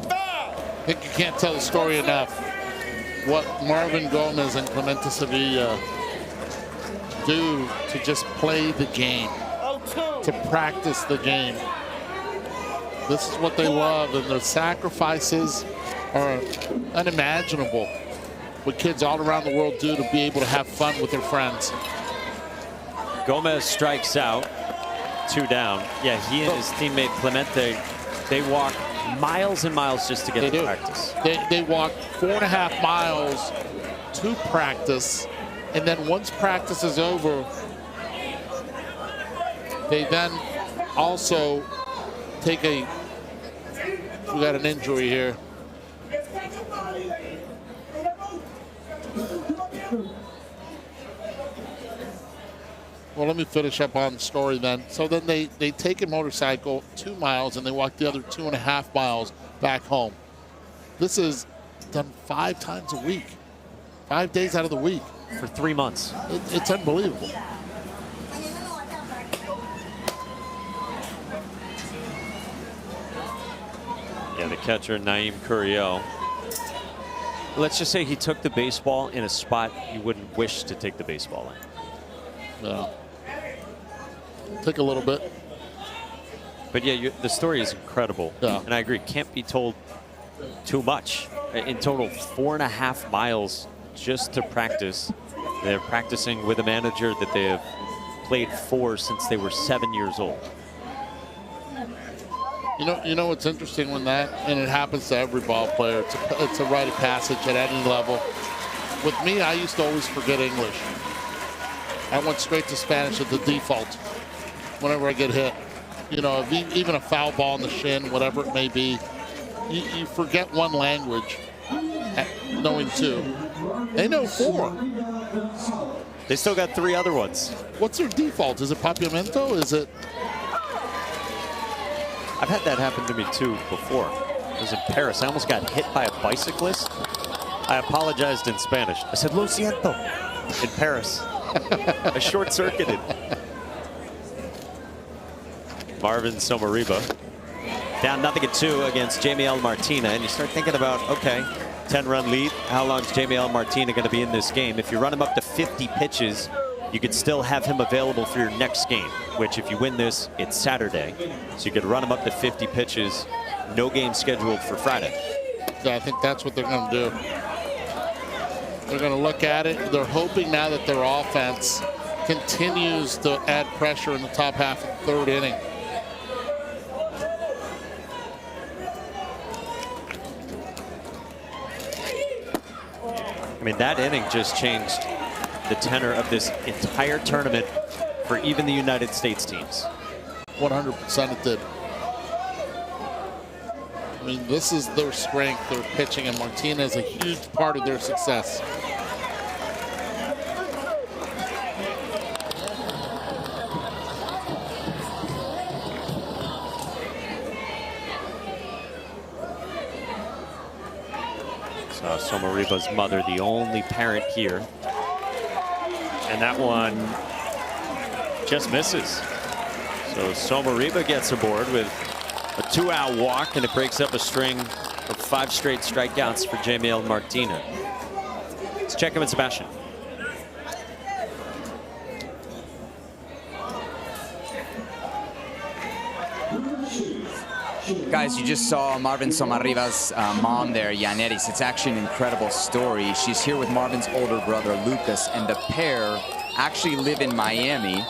I think you can't tell the story enough. What Marvin Gomez and Clemente Sevilla do to just play the game, to practice the game. This is what they love, and the sacrifices are unimaginable. What kids all around the world do to be able to have fun with their friends. Gomez strikes out, 2 down. Yeah, he and his teammate Clemente, they walk miles and miles just to get to practice. They walk 4.5 miles to practice, and then once practice is over, they then also take we got an injury here. Well, let me finish up on the story then. So then they take a motorcycle 2 miles and they walk the other 2.5 miles back home. This is done 5 times a week, 5 days out of the week. For 3 months. It's unbelievable. Yeah, the catcher, Naim Curiel. Let's just say he took the baseball in a spot you wouldn't wish to take the baseball in. Yeah. Take a little bit. But yeah, the story is incredible. Yeah. And I agree, can't be told too much. In total, 4.5 miles just to practice. They're practicing with a manager that they have played for since they were 7 years old. You know what's interesting when that, and it happens to every ball player, it's a rite of passage at any level. With me, I used to always forget English. I went straight to Spanish at the default whenever I get hit. You know, even a foul ball in the shin, whatever it may be, you forget one language knowing 2. They know 4. They still got 3 other ones. What's their default? Is it Papiamento? Is it? I've had that happen to me too before. I was in Paris. I almost got hit by a bicyclist. I apologized in Spanish. I said, "Lo siento," in Paris. I short-circuited. Marvin Somariba down 0-2 against Jamiel Martina, and you start thinking about, okay, 10-run lead. How long is Jamiel Martina going to be in this game? If you run him up to 50 pitches, you could still have him available for your next game, which if you win this, it's Saturday. So you could run him up to 50 pitches, no game scheduled for Friday. Yeah, I think that's what they're going to do. They're going to look at it. They're hoping now that their offense continues to add pressure in the top half of the 3rd inning. I mean, that inning just changed the tenor of this entire tournament for even the United States teams. 100% it did. I mean, this is their strength, their pitching, and Martina is a huge part of their success. So Somariba's mother, the only parent here. And that one just misses. So Somariba gets aboard with a 2-out walk, and it breaks up a string of 5 straight strikeouts for Jamiel Martina. Let's check him with Sebastian. Guys, you just saw Marvin Somariba's mom there, Yaneris. It's actually an incredible story. She's here with Marvin's older brother, Lucas, and the pair actually live in Miami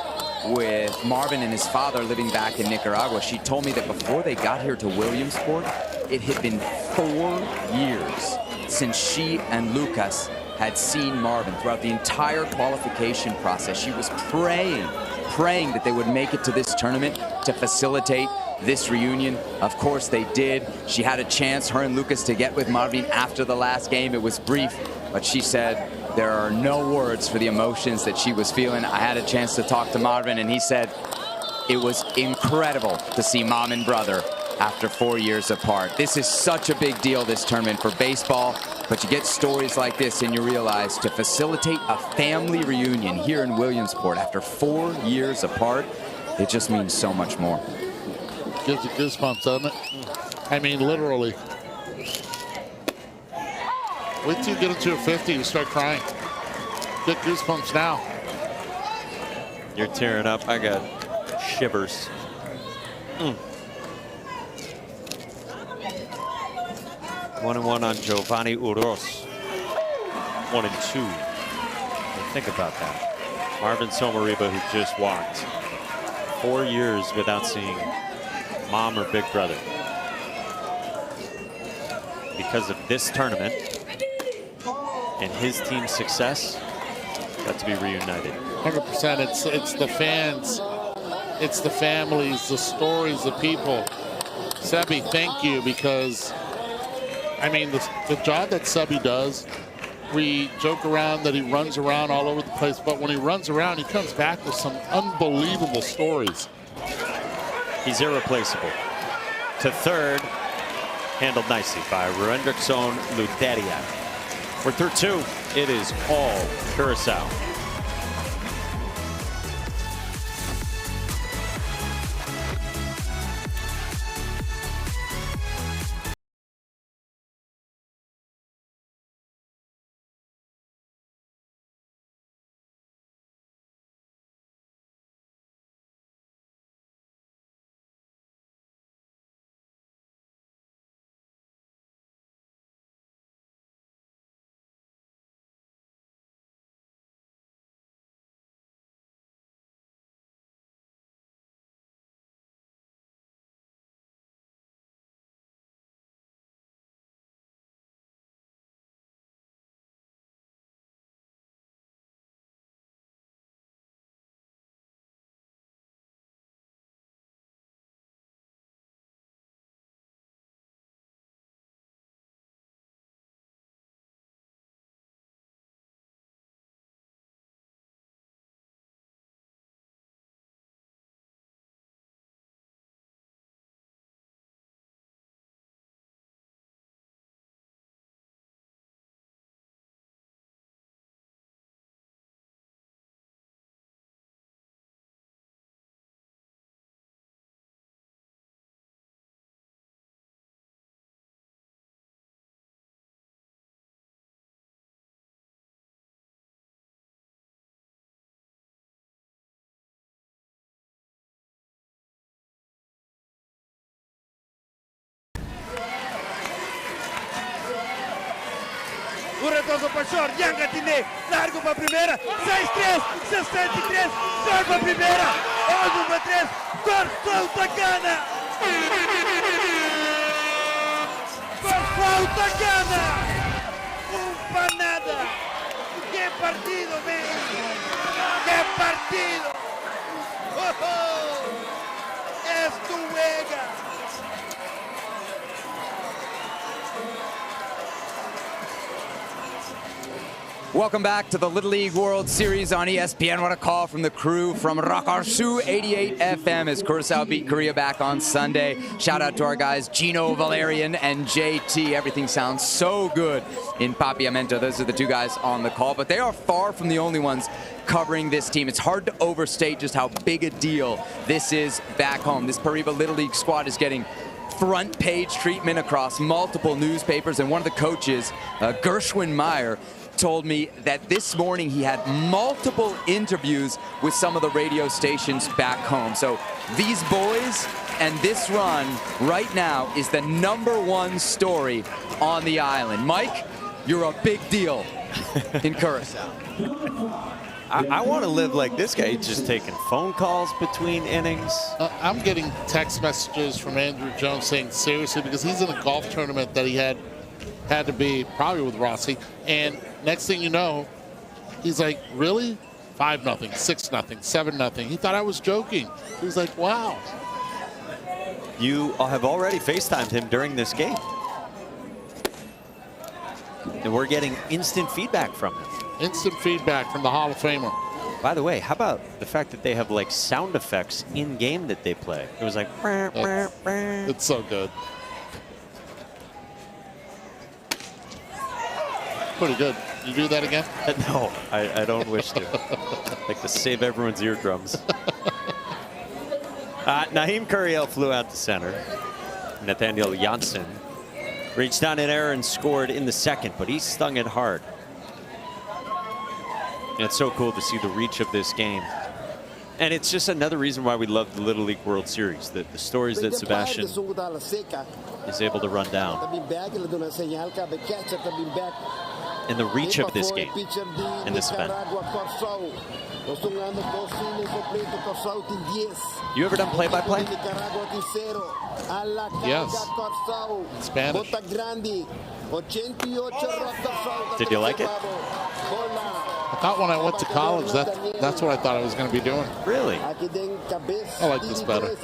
with Marvin and his father living back in Nicaragua. She told me that before they got here to Williamsport, it had been 4 years since she and Lucas had seen Marvin. Throughout the entire qualification process, she was praying that they would make it to this tournament to facilitate this reunion. Of course they did. She had a chance, her and Lucas, to get with Marvin after the last game. It was brief, but she said There are no words for the emotions that she was feeling. I had a chance to talk to Marvin, and he said it was incredible to see mom and brother after 4 years apart. This is such a big deal, this tournament, for baseball, but you get stories like this and you realize to facilitate a family reunion here in Williamsport after 4 years apart, it just means so much more. Gives you goosebumps, doesn't it? I mean, literally. Wait till you get into a 50, you start crying. Get goosebumps now. You're tearing up. I got shivers. 1-1 on Giovanni Uros. 1-2. Think about that. Marvin Somariba, who just walked 4 years without seeing mom or big brother. Because of this tournament and his team's success, got to be reunited. 100%. It's the fans, it's the families, the stories, the people. Sebi, thank you, because I mean the job that Sebi does, we joke around that he runs around all over the place, but when he runs around, he comes back with some unbelievable stories. He's irreplaceable. To third, handled nicely by Ruendrickson Luderia. For third two, it is all Curacao. O retorno para short, Young Atine, largo para a primeira, 6-3, 63, joga para a primeira, olho para 3, Corção Tacana! Corção Tacana! Para nada! Que partido, man! Que partido! Oh, oh. Es tu Vega! Welcome back to the Little League World Series on ESPN. What a call from the crew from Rakarsu 88 FM as Curacao beat Korea back on Sunday. Shout out to our guys Gino Valerian and JT. Everything sounds so good in Papiamento. Those are the two guys on the call, but they are far from the only ones covering this team. It's hard to overstate just how big a deal this is back home. This Pariba Little League squad is getting front page treatment across multiple newspapers, and one of the coaches, Gershwin Meyer, told me that this morning he had multiple interviews with some of the radio stations back home. So these boys and this run right now is the #1 story on the island. Mike, you're a big deal in Curacao. I want to live like this guy. He's just taking phone calls between innings. I'm getting text messages from Andrew Jones saying seriously, because he's in a golf tournament that he had to be probably with Rossi, and next thing you know, he's like, really? 5-0, 6-0, 7-0. He thought I was joking. He was like, wow. You have already FaceTimed him during this game. And we're getting instant feedback from him. Instant feedback from the Hall of Famer. By the way, how about the fact that they have like sound effects in game that they play? It was like, it's so good. Pretty good. You do that again? No, I don't wish to. Like to save everyone's eardrums. Naheem Kuriel flew out to center. Nathaniel Janssen reached down in air and scored in the second, but he stung it hard. And it's so cool to see the reach of this game. And it's just another reason why we love the Little League World Series, the stories that Sebastian is able to run down. And the reach of this game in this event. You ever done play-by-play? Yes. Spanish. Did you like it? I thought when I went to college, that's what I thought I was going to be doing. Really? I like this better.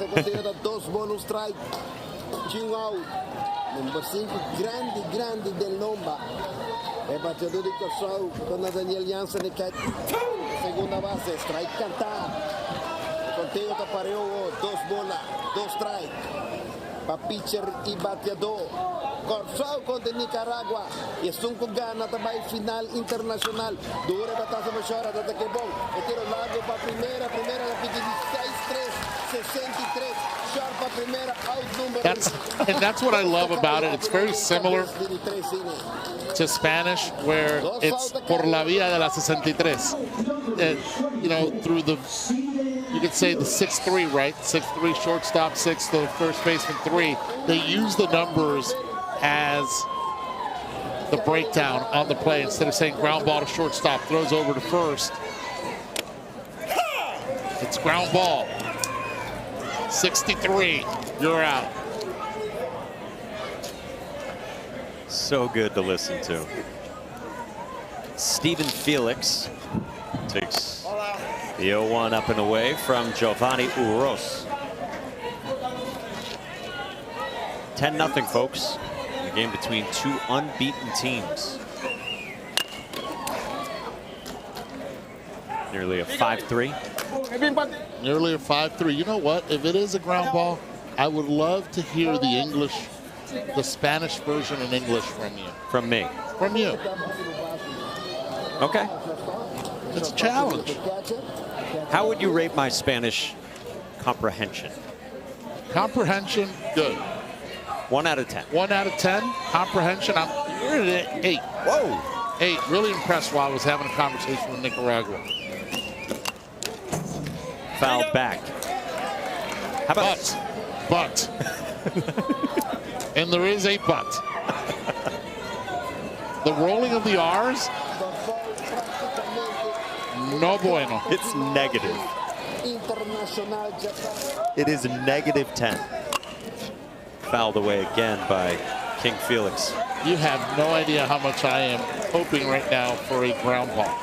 Number 5, grande del Lomba. E battedor di Corsau con Nathaniel Janssen e segunda base, strike cantar. Conteo Tapareo, 2 bola, 2 strike. Pa pitcher e bateador. Corsau contra Nicaragua. E sunco gana também final internacional. Dura batata machora, data que bom. E tiro largo para primeira da pique 16-3, 63. Sharp para primeira, out number. And that's what I love about it. It's very similar to Spanish, where it's por la vía de la 63. You know, through the, you could say the 6-3, right? 6-3 shortstop, 6 the first baseman, 3. They use the numbers as the breakdown on the play. Instead of saying ground ball to shortstop, throws over to first. It's ground ball. 63, you're out. So good to listen to. Stephen Felix takes the 0-1 up and away from Giovanni Uros. 10-0, folks. A game between 2 unbeaten teams. Nearly a 5-3. Nearly a 5-3. You know what? If it is a ground ball, I would love to hear the English, the Spanish version in English from you. From me. From you. Okay. It's a challenge. How would you rate my Spanish comprehension? Comprehension, good. 1 out of 10. 1 out of 10. Comprehension, you're at 8. Whoa. 8. Really impressed while I was having a conversation with Nicaragua. Fouled back. How about but. And there is a but. The rolling of the R's, no bueno. It's negative. It is negative 10. Fouled away again by King Felix. You have no idea how much I am hoping right now for a ground ball.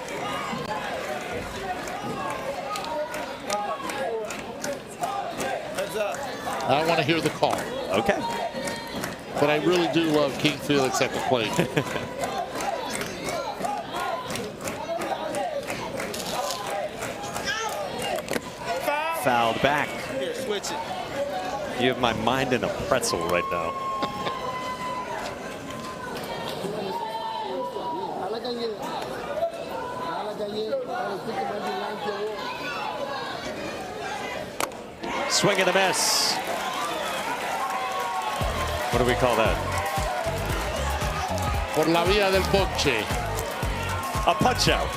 I want to hear the call. Okay. But I really do love King Felix at the plate. Fouled back. Here, switch it. You have my mind in a pretzel right now. Swing and a miss. What do we call that? Por la vía del ponche. A punch out.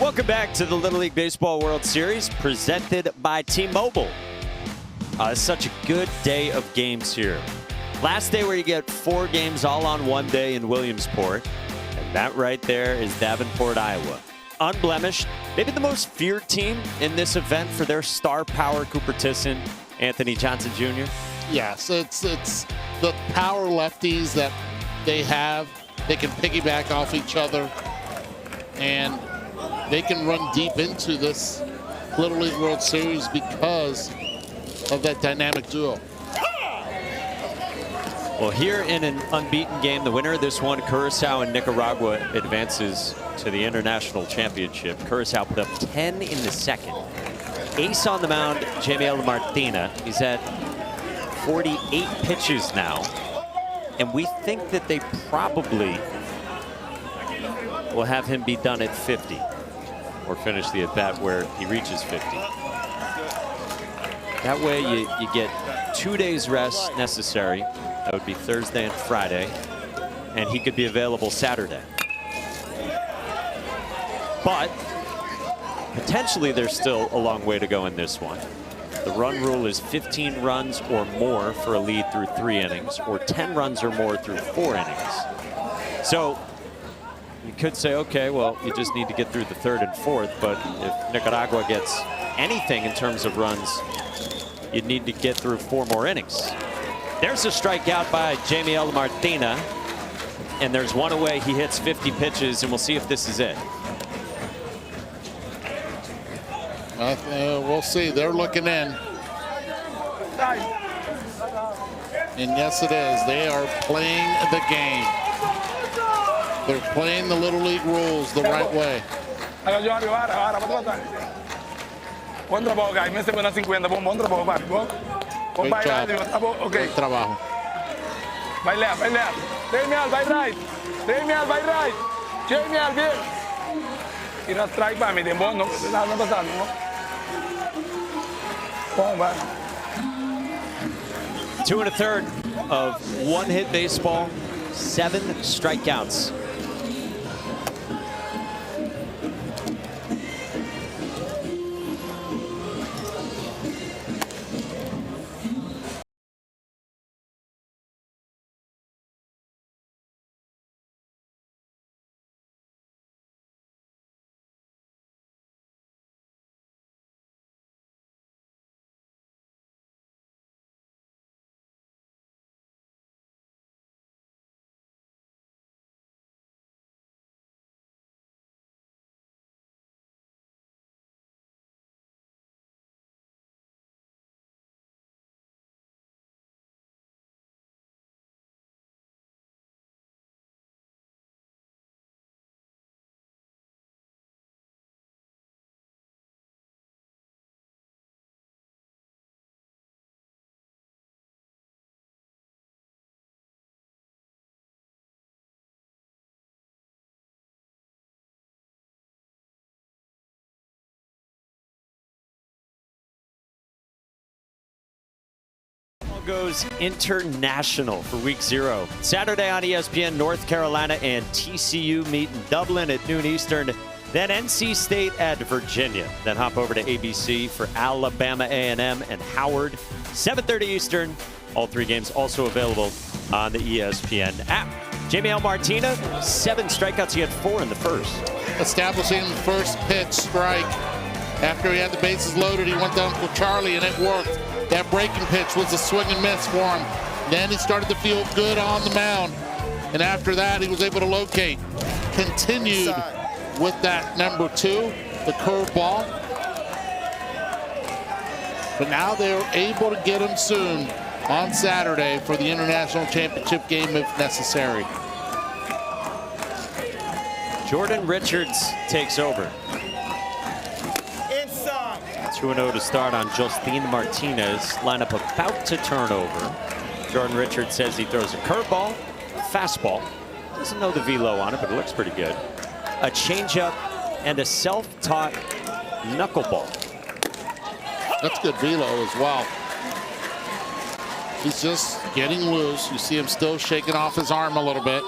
Welcome back to the Little League Baseball World Series presented by T-Mobile. It's such a good day of games here. Last day where you get 4 games all on one day in Williamsport. And that right there is Davenport, Iowa. Unblemished, maybe the most feared team in this event for their star power, Cooper Tisson, Anthony Johnson Jr. Yes, it's the power lefties that they have. They can piggyback off each other, and they can run deep into this Little League World Series because of that dynamic duo. Well, here in an unbeaten game, the winner of this one, Curacao and Nicaragua, advances to the International Championship. Curacao put up 10 in the second. Ace on the mound, Jamiel Martina. He's had 48 pitches now. And we think that they probably will have him be done at 50 or finish the at-bat where he reaches 50. That way you get 2 days rest necessary. That would be Thursday and Friday. And he could be available Saturday. But potentially there's still a long way to go in this one. The run rule is 15 runs or more for a lead through 3 innings, or 10 runs or more through 4 innings. So you could say, okay, well, you just need to get through the 3rd and 4th, but if Nicaragua gets anything in terms of runs, you'd need to get through 4 more innings. There's a strikeout by Jamiel Martina, and there's one away. He hits 50 pitches, and we'll see if this is it. We'll see. They're looking in. And yes, it is. They are playing the game. They're playing the Little League rules the right way. Buen trabajo, guys. Me se buena 50. Buen trabajo, papi. Great job. Okay. Great trabajo. By left, by left. Jamiel, by right. Jamiel, by right. Jamiel, bien. Tira strike para mí. No, no pasa, no. Bom, vai. 2 1/3 of one-hit baseball, 7 strikeouts. Goes international for week 0. Saturday on ESPN, North Carolina and TCU meet in Dublin at noon Eastern. Then NC State at Virginia. Then hop over to ABC for Alabama A&M and Howard. 7:30 Eastern. All 3 games also available on the ESPN app. Jamiel Martina, 7 strikeouts. He had 4 in the first. Establishing the first pitch strike. After he had the bases loaded, he went down for Charlie, and it worked. That breaking pitch was a swing and miss for him. Then he started to feel good on the mound. And after that, he was able to locate. Continued with that number 2, the curveball. But now they're able to get him soon on Saturday for the International Championship game if necessary. Jordan Richards takes over. 2-0 to start on Justine Martinez. Lineup about to turn over. Jordan Richards says he throws a curveball, a fastball. Doesn't know the velo on it, but it looks pretty good. A changeup and a self-taught knuckleball. That's good velo as well. He's just getting loose. You see him still shaking off his arm a little bit.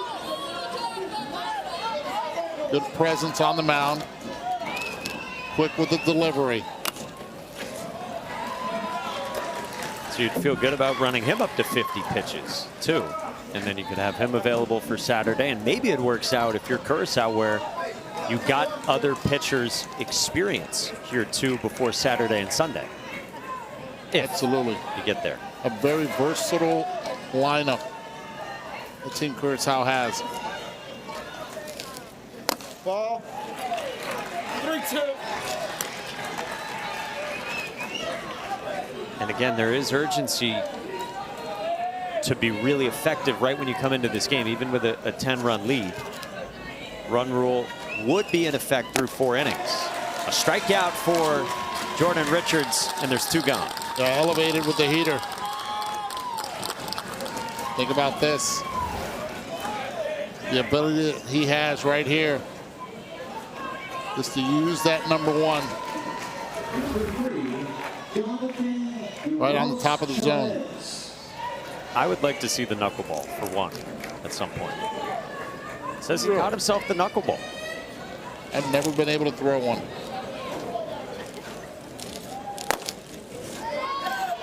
Good presence on the mound. quick with the delivery. So you'd feel good about running him up to 50 pitches, too. And then you could have him available for Saturday. And maybe it works out if you're Curacao, where you got other pitchers' experience here, too, before Saturday and Sunday. Absolutely. You get there. A very versatile lineup the Team Curacao has. Ball. 3-2. And again, there is urgency to be really effective right when you come into this game, even with a 10-run lead. Run rule would be in effect through 4 innings. A strikeout for Jordan Richards, and there's 2 gone. They're elevated with the heater. Think about this. The ability that he has right here is to use that number 1 right on the top of the zone. I would like to see the knuckleball for 1 at some point. Says he got himself the knuckleball. I've never been able to throw one.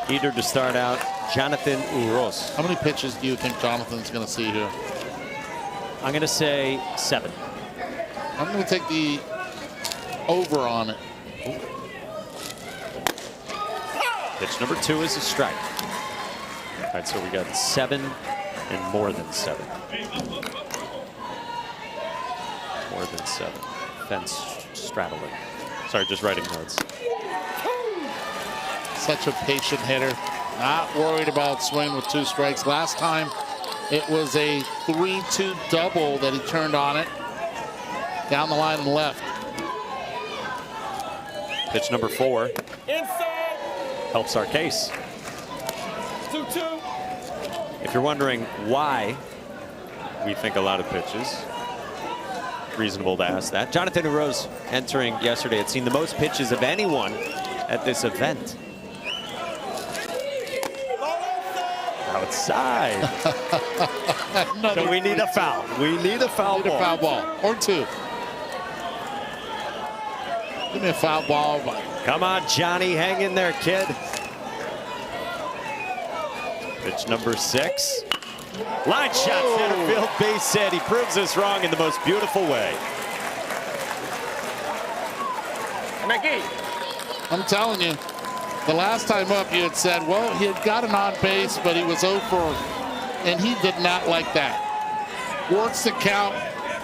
Heater to start out, Jonathan Uros. How many pitches do you think Jonathan's going to see here? I'm going to say 7. I'm going to take the over on it. Pitch number 2 is a strike. All right, so we got 7 and more than 7. More than 7. Fence straddling. Sorry, just writing notes. Such a patient hitter. Not worried about swinging with 2 strikes. Last time it was a 3-2 double that he turned on it. Down the line and left. Pitch number 4. Inside. Helps our case. 2-2. If you're wondering why we think a lot of pitches, reasonable to ask that. Jonathan Uros entering yesterday had seen the most pitches of anyone at this event. Outside. So we need a foul. We need a foul ball. A foul ball or 2. Give me a foul ball. Come on, Johnny, hang in there, kid. Pitch number 6. Line shot, center field, base hit. He proves us wrong in the most beautiful way. Mickey. I'm telling you, the last time up you had said, well, he had got an on base, but he was 0 for, and he did not like that. Works the count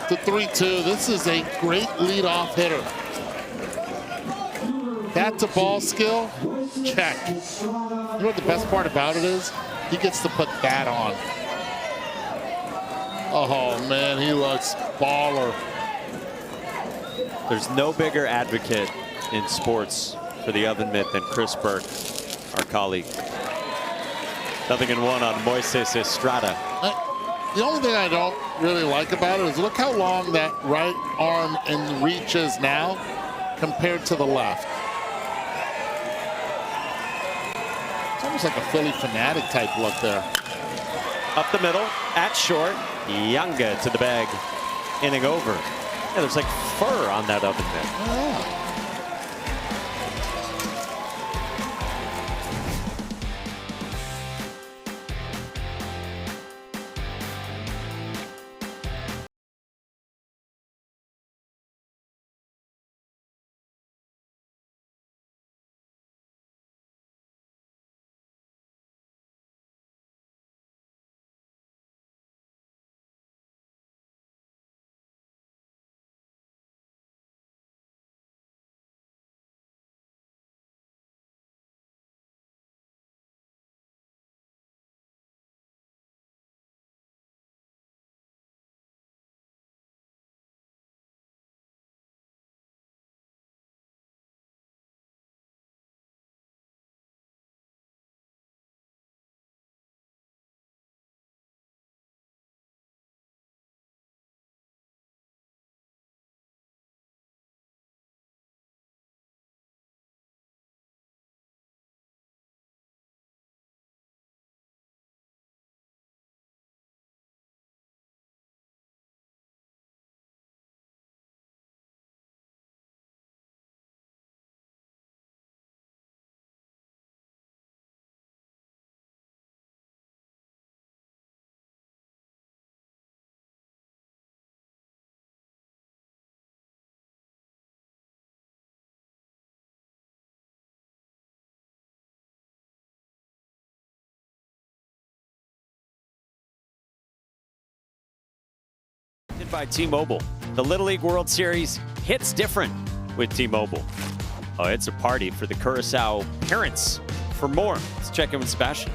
to 3-2. This is a great leadoff hitter. That's a ball skill. Check. You know what the best part about it is? He gets to put that on. Oh, man, he looks baller. There's no bigger advocate in sports for the oven mitt than Chris Burke, our colleague. 0-1 on Moises Estrada. The only thing I don't really like about it is look how long that right arm in reach is now compared to the left. It's almost like a Philly Fanatic type look there. Up the middle, at short, Yanga to the bag, inning over. Yeah, there's like fur on that oven mitt. Yeah. By T-Mobile. The Little League World Series hits different with T-Mobile. Oh, it's a party for the Curacao parents. For more, let's check in with Sebastian.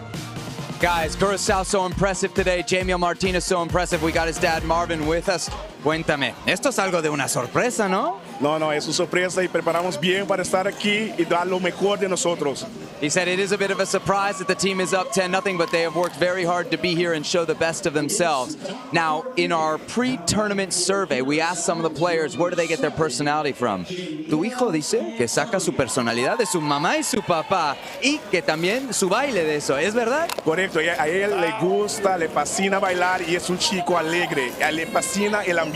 Guys, Curacao so impressive today. Jamiel Martinez so impressive. We got his dad Marvin with us. Cuéntame, esto es algo de una sorpresa, ¿no? No, es una sorpresa y preparamos bien para estar aquí y dar lo mejor de nosotros. He said it is a bit of a surprise that the team is up 10-0, but they have worked very hard to be here and show the best of themselves. Now, in our pre-tournament survey, we asked some of the players, where do they get their personality from? Tu hijo dice que saca su personalidad de su mamá y su papá y que también su baile de eso, ¿es verdad? Correcto, a él le gusta, le fascina bailar y es un chico alegre, le fascina el ambiente.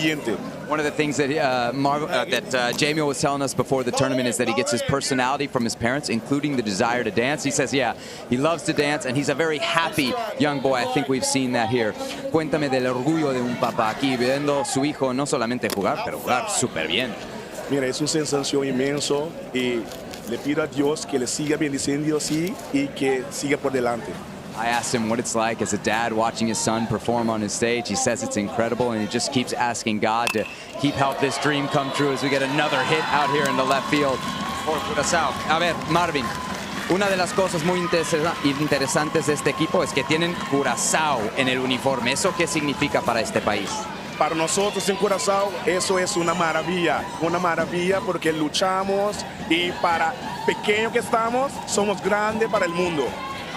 One of the things that Jamiel was telling us before the tournament is that he gets his personality from his parents, including the desire to dance. He says, yeah, he loves to dance, and he's a very happy young boy. I think we've seen that here. Cuéntame del orgullo de un papá aquí, viendo su hijo no solamente jugar, pero jugar súper bien. Mira, es una sensación inmenso y le pido a Dios que le siga bendiciendo así y que siga por delante. I asked him what it's like as a dad watching his son perform on his stage. He says it's incredible, and he just keeps asking God to help this dream come true as we get another hit out here in the left field for Curacao. A ver, Marvin, una de las cosas muy interesantes de este equipo es que tienen Curazao en el uniforme. ¿Eso qué significa para este país? Para nosotros en Curazao eso es una maravilla porque luchamos y para pequeño que estamos, somos grandes para el mundo.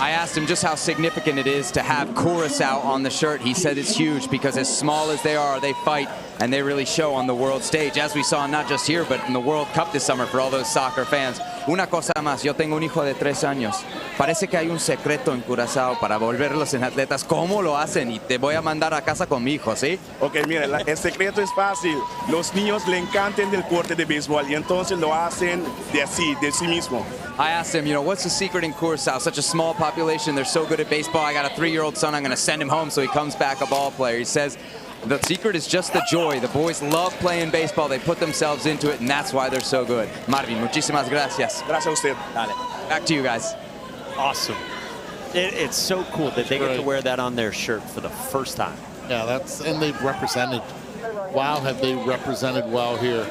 I asked him just how significant it is to have Curacao on the shirt. He said it's huge because as small as they are, they fight and they really show on the world stage, as we saw not just here, but in the World Cup this summer for all those soccer fans. Una cosa más, yo tengo un hijo de 3 años. Parece que hay un secreto en Curazao para volverlos en atletas. ¿Cómo lo hacen? Y te voy a mandar a casa con mi hijo, ¿sí? Ok, mira, el secreto es fácil. Los niños le encantan el deporte de béisbol y entonces lo hacen de sí mismo. I asked him, what's the secret in Curacao? Such a small population, they're so good at baseball. I got a 3-year-old son, I'm going to send him home so he comes back a ball player. He says the secret is just the joy. The boys love playing baseball. They put themselves into it, and that's why they're so good. Marvin, muchísimas gracias. Gracias a usted. Dale. Back to you guys. Awesome. It's so cool that they get to wear that on their shirt for the first time. Yeah, and they've represented. Wow, have they represented well here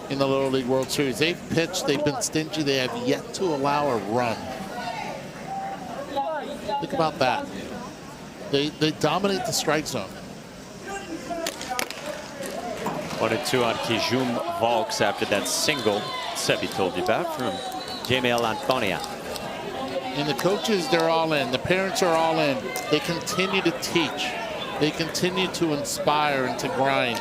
in the Little League World Series. They've pitched, they've been stingy, they have yet to allow a run. Think about that. They dominate the strike zone. 1-2 on Kijum Valks after that single Sebi told you about from Jamiel Antonia. And the coaches, they're all in. The parents are all in. They continue to teach. They continue to inspire and to grind.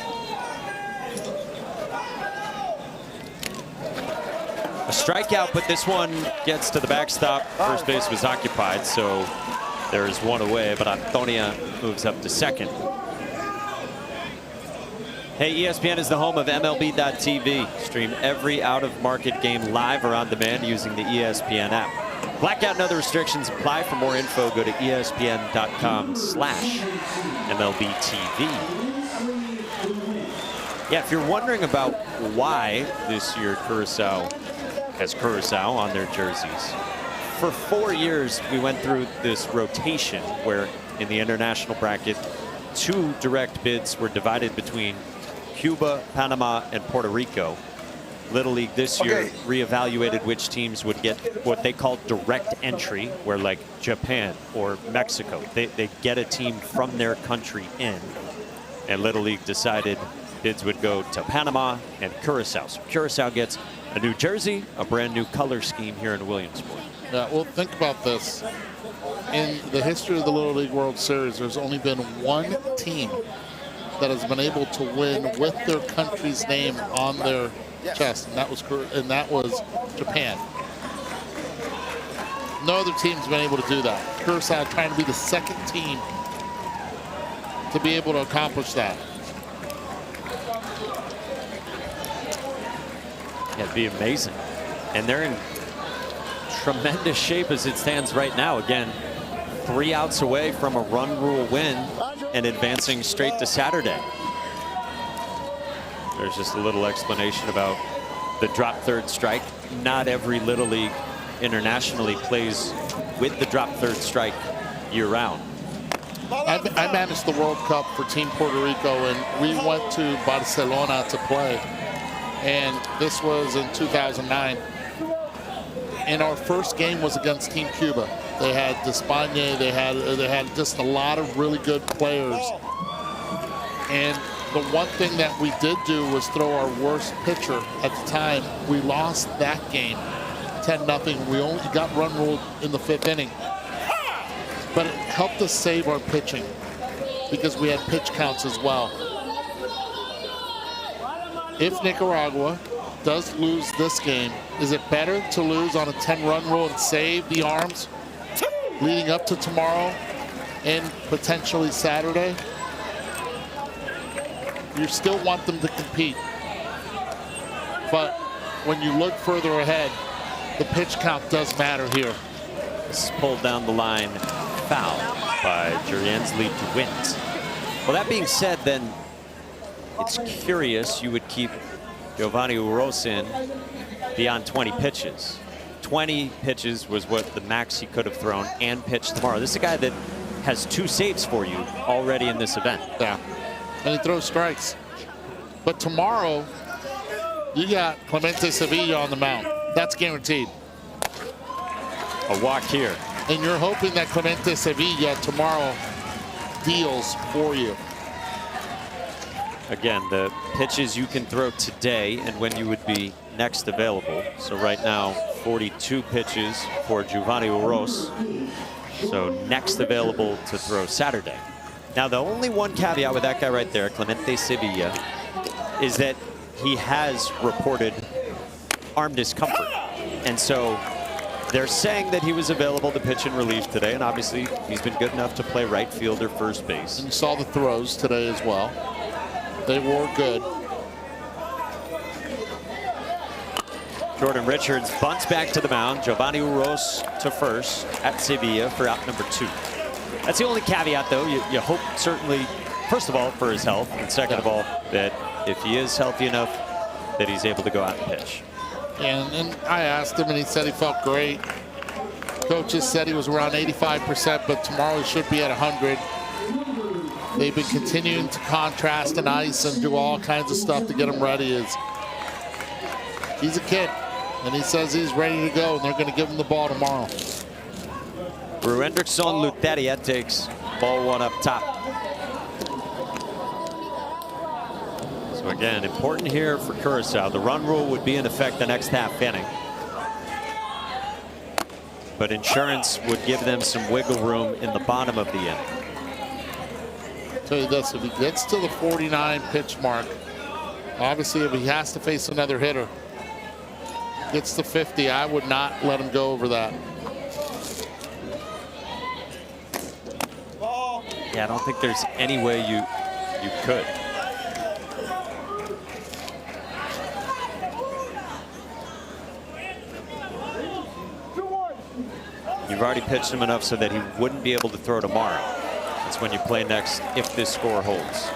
A strikeout, but this one gets to the backstop. First base was occupied, so there is one away, but Antonia moves up to second. Hey, ESPN is the home of MLB.tv. Stream every out-of-market game live or on demand using the ESPN app. Blackout and other restrictions apply. For more info, go to ESPN.com/MLBTV. Yeah, if you're wondering about why this year Curacao has Curacao on their jerseys, for 4 years we went through this rotation where in the international bracket 2 direct bids were divided between Cuba, Panama, and Puerto Rico. Little League this year reevaluated which teams would get what they call direct entry, where like Japan or Mexico, they get a team from their country in. And Little League decided bids would go to Panama and Curacao. So Curacao gets a new jersey, a brand new color scheme here in Williamsport. Yeah, well, think about this. In the history of the Little League World Series, there's only been one team that has been able to win with their country's name on their chest, and that was Japan. No other team's been able to do that. Curacao trying to be the second team to be able to accomplish that. Yeah, it'd be amazing. And they're in tremendous shape as it stands right now. Again, 3 outs away from a run rule win and advancing straight to Saturday. There's just a little explanation about the drop third strike. Not every Little League internationally plays with the drop third strike year round. I managed the World Cup for Team Puerto Rico, and we went to Barcelona to play. And this was in 2009. And our first game was against Team Cuba. They had Despagne, they had just a lot of really good players. And the one thing that we did do was throw our worst pitcher at the time. We lost that game 10-0. We only got run ruled in the 5th inning. But it helped us save our pitching because we had pitch counts as well. If Nicaragua does lose this game, is it better to lose on a 10-run rule and save the arms leading up to tomorrow and potentially Saturday? You still want them to compete. But when you look further ahead, the pitch count does matter here. This is pulled down the line, foul by Juriansly DeWint. Well, that being said, then it's curious you would keep Giovanni Uros in beyond 20 pitches. 20 pitches was what the max he could have thrown and pitched tomorrow. This is a guy that has 2 saves for you already in this event. Yeah, and he throws strikes. But tomorrow, you got Clemente Sevilla on the mound. That's guaranteed. A walk here. And you're hoping that Clemente Sevilla tomorrow deals for you. Again, the pitches you can throw today and when you would be next available. So right now, 42 pitches for Giovanni Uros. So next available to throw Saturday. Now, the only one caveat with that guy right there, Clemente Sevilla, is that he has reported arm discomfort. And so they're saying that he was available to pitch in relief today, and obviously he's been good enough to play right field or first base. And you saw the throws today as well. They were good. Jordan Richards bunts back to the mound. Giovanni Uros to first at Sevilla for out number 2. That's the only caveat, though. You hope certainly, first of all, for his health, and second of all, that if he is healthy enough, that he's able to go out and pitch. And I asked him, and he said he felt great. Coaches said he was around 85%, but tomorrow he should be at 100. They've been continuing to contrast and ice and do all kinds of stuff to get him ready. He's a kid, and he says he's ready to go, and they're going to give him the ball tomorrow. Ruendrickson Luteria takes ball 1 up top. So again, important here for Curacao. The run rule would be in effect the next half inning. But insurance would give them some wiggle room in the bottom of the inning. Tell you this, if he gets to the 49 pitch mark, obviously if he has to face another hitter, gets to 50, I would not let him go over that. Yeah, I don't think there's any way you could. You've already pitched him enough so that he wouldn't be able to throw tomorrow. That's when you play next if this score holds.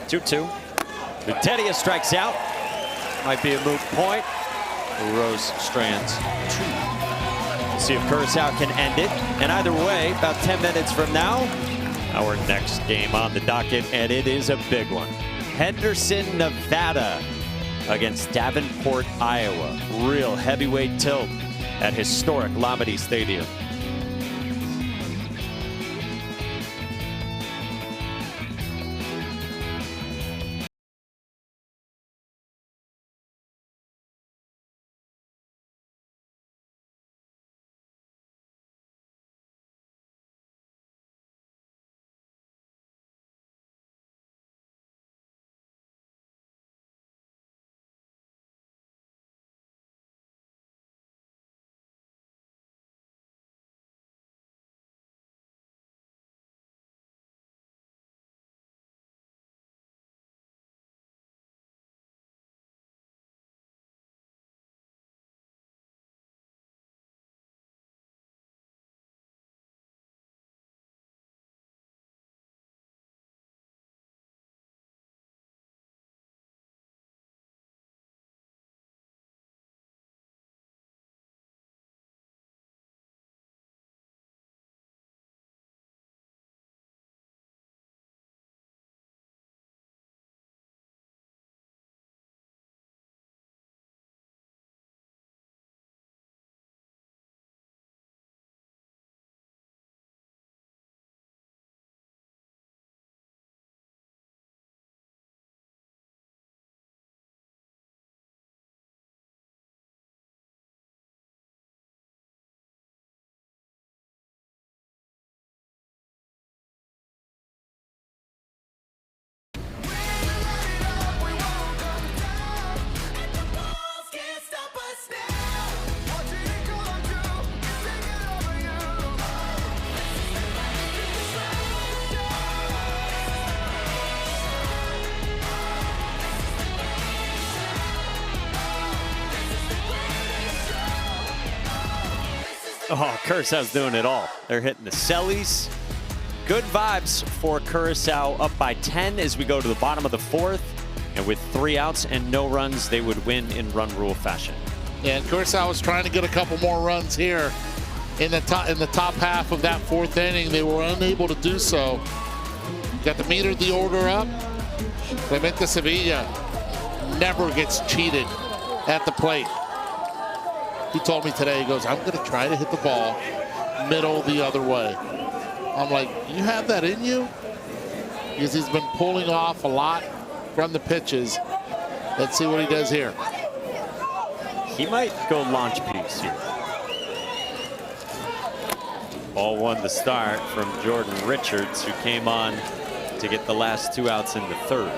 Two-two. Luteria strikes out. Might be a moot point. Rose strands 2. We'll see if Curacao can end it. And either way, about 10 minutes from now, our next game on the docket, and it is a big one. Henderson, Nevada against Davenport, Iowa. Real heavyweight tilt at historic Lamade Stadium. Oh, Curaçao's doing it all. They're hitting the cellies. Good vibes for Curaçao, up by 10 as we go to the bottom of the fourth. And with 3 outs and no runs, they would win in run rule fashion. Yeah, and Curaçao was trying to get a couple more runs here in the top half of that fourth inning. They were unable to do so. Got the meter of the order up. Clemente Sevilla never gets cheated at the plate. He told me today, he goes, I'm going to try to hit the ball middle the other way. I'm like, you have that in you? Because he's been pulling off a lot from the pitches. Let's see what he does here. He might go launch piece here. Ball 1 to start from Jordan Richards, who came on to get the last 2 outs in the third.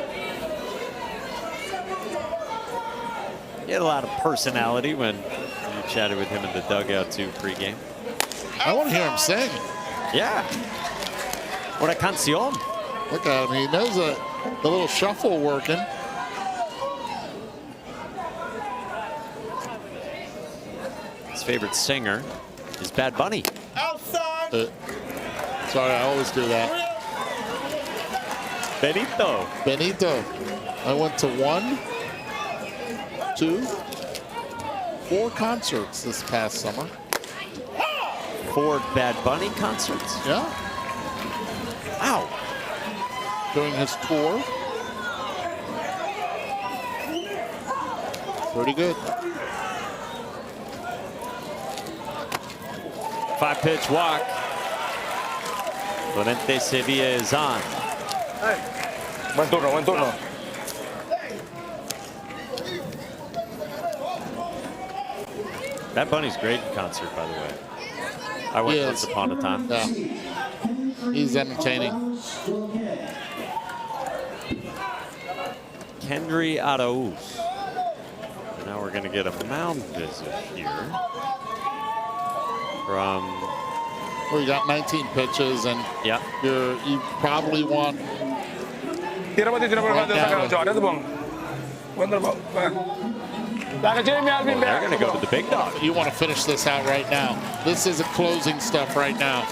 He had a lot of personality when you chatted with him in the dugout too pregame. I want to hear him sing. Yeah. What a canción. Look at him. He knows the little shuffle working. His favorite singer is Bad Bunny. Sorry, I always do that. Benito. Benito. I went to 1, 2, 4 concerts this past summer. 4 Bad Bunny concerts? Yeah. Wow. During his tour. Pretty good. 5-pitch walk. Clemente Sevilla is on. Buen turno, buen turno. Bad Bunny's great in concert, by the way. I went once upon a time. Yeah. He's entertaining. Kendry Arauz. And now we're going to get a mound visit here from. Well, you got 19 pitches, and yeah, you probably want. They're going to go to the big dog. You want to finish this out right now. This is a closing stuff right now.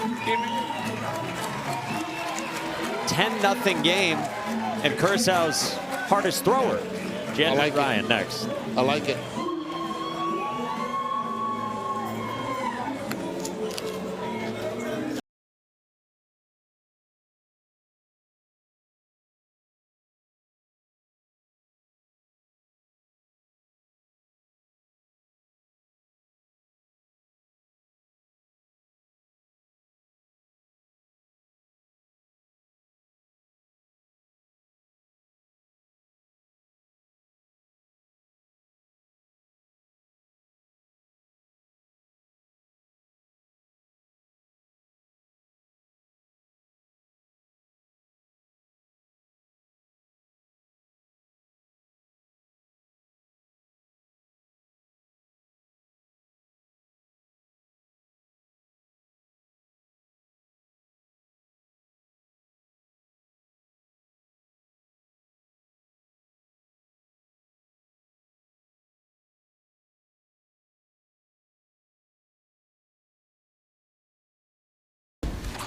10-0 game, and Curaçao's hardest thrower, Jandry Ryan, next. I like it.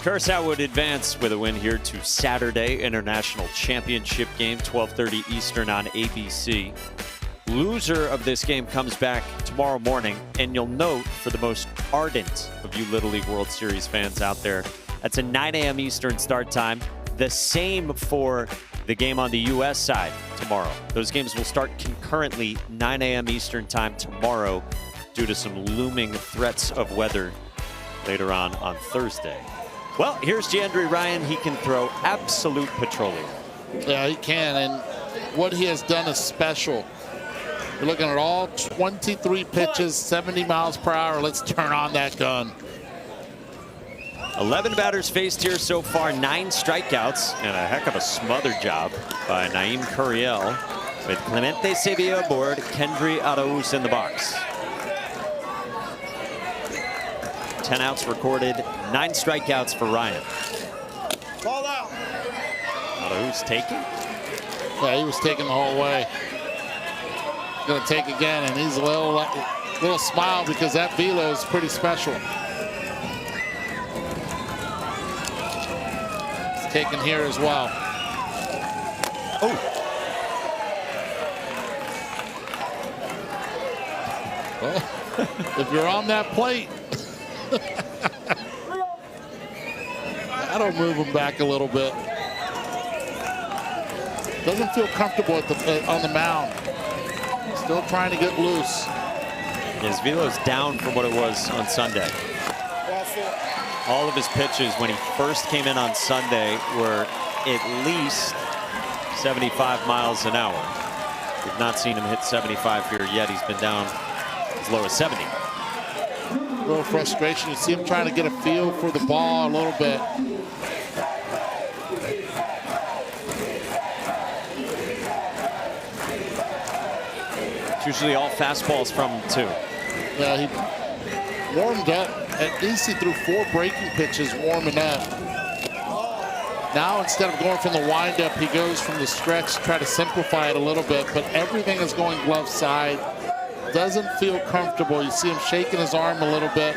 Curaçao would advance with a win here to Saturday International Championship game, 12:30 Eastern on ABC. Loser of this game comes back tomorrow morning, and you'll note, for the most ardent of you Little League World Series fans out there, that's a 9 a.m. Eastern start time. The same for the game on the U.S. side tomorrow. Those games will start concurrently 9 a.m. Eastern time tomorrow due to some looming threats of weather later on Thursday. Well, here's Jandry Ryan. He can throw absolute petroleum. Yeah, he can, and what he has done is special. You're looking at all 23 pitches, 70 miles per hour. Let's turn on that gun. 11 batters faced here so far, 9 strikeouts, and a heck of a smother job by Naim Curiel with Clemente Sevilla aboard, Kendry Arauz in the box. 10 outs recorded, 9 strikeouts for Ryan. Ball out. Arauz taking? Yeah, he was taking the whole way. Going to take again, and he's a little smile because that velo is pretty special. taken here as well. Oh. Well, if you're on that plate, that'll move him back a little bit. Doesn't feel comfortable on the mound. Still trying to get loose. His velo's down from what it was on Sunday. All of his pitches when he first came in on Sunday were at least 75 miles an hour. We've not seen him hit 75 here yet. He's been down as low as 70. A little frustration. You see him trying to get a feel for the ball a little bit. It's usually all fastballs from him, too. Yeah, he warmed up. At least he threw 4 breaking pitches warming up. Now, instead of going from the windup, he goes from the stretch, try to simplify it a little bit, but everything is going glove side. Doesn't feel comfortable. You see him shaking his arm a little bit.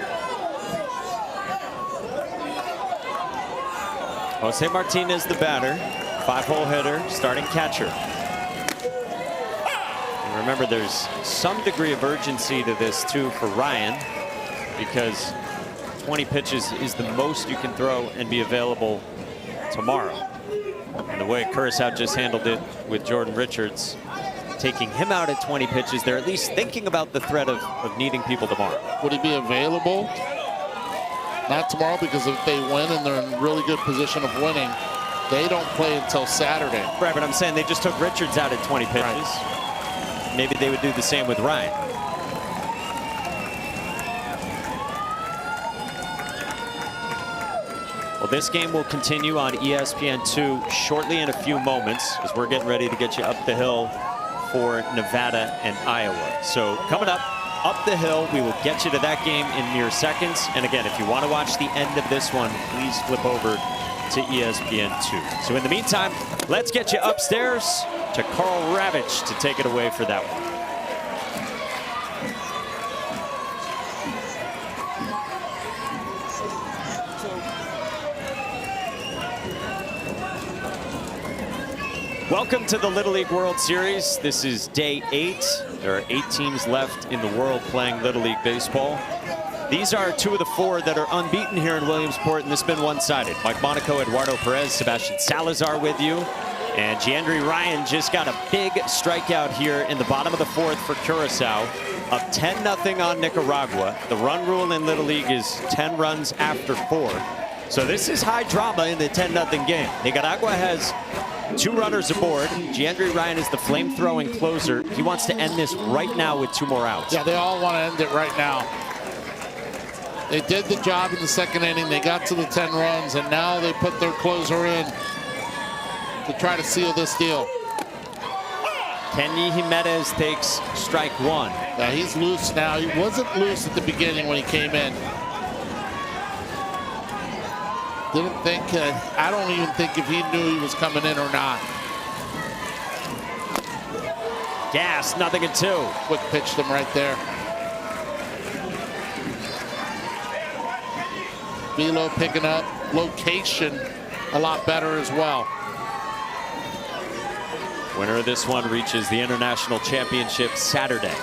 Jose Martinez, the batter, 5-hole hitter, starting catcher. And remember, there's some degree of urgency to this, too, for Ryan, because 20 pitches is the most you can throw and be available tomorrow. And the way Curaçao just handled it with Jordan Richards, taking him out at 20 pitches, they're at least thinking about the threat of needing people tomorrow. Would he be available? Not tomorrow, because if they win and they're in really good position of winning, they don't play until Saturday. Right, but I'm saying they just took Richards out at 20 pitches. Right. Maybe they would do the same with Ryan. Well, this game will continue on ESPN2 shortly in a few moments, as we're getting ready to get you up the hill for Nevada and Iowa. So coming up the hill, we will get you to that game in mere seconds. And again, if you want to watch the end of this one, please flip over to ESPN2. So in the meantime, let's get you upstairs to Karl Ravech to take it away for that one. Welcome to the Little League World Series. This is day 8. There are 8 teams left in the world playing Little League Baseball. These are 2 of the 4 that are unbeaten here in Williamsport, and this has been one-sided. Mike Monaco, Eduardo Perez, Sebastian Salazar with you. And Giandry Ryan just got a big strikeout here in the bottom of the 4th for Curaçao. Up 10-0 on Nicaragua. The run rule in Little League is 10 runs after 4. So this is high drama in the 10-0 game. Nicaragua has 2 runners aboard. Giandry Ryan is the flame-throwing closer. He wants to end this right now with 2 more outs. Yeah, they all want to end it right now. They did the job in the 2nd inning. They got to the 10 runs, and now they put their closer in to try to seal this deal. Kenny Jimenez takes strike 1. Yeah, he's loose now. He wasn't loose at the beginning when he came in. Didn't think, I don't even think if he knew he was coming in or not. Gas, 0-2. Quick pitched him right there. Velo picking up location a lot better as well. Winner of this one reaches the International Championship Saturday.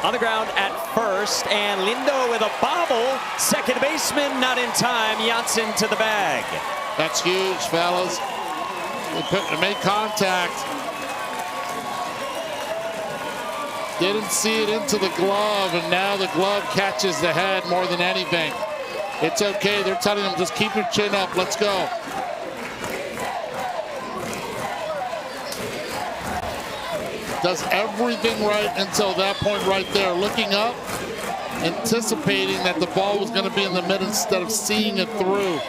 On the ground at first, and Lindo with a bobble. Second baseman not in time. Janssen to the bag. That's huge, fellas. They made contact. Didn't see it into the glove, and now the glove catches the head more than anything. It's okay. They're telling him, just keep your chin up. Let's go. Does everything right until that point right there. Looking up, anticipating that the ball was going to be in the middle instead of seeing it through.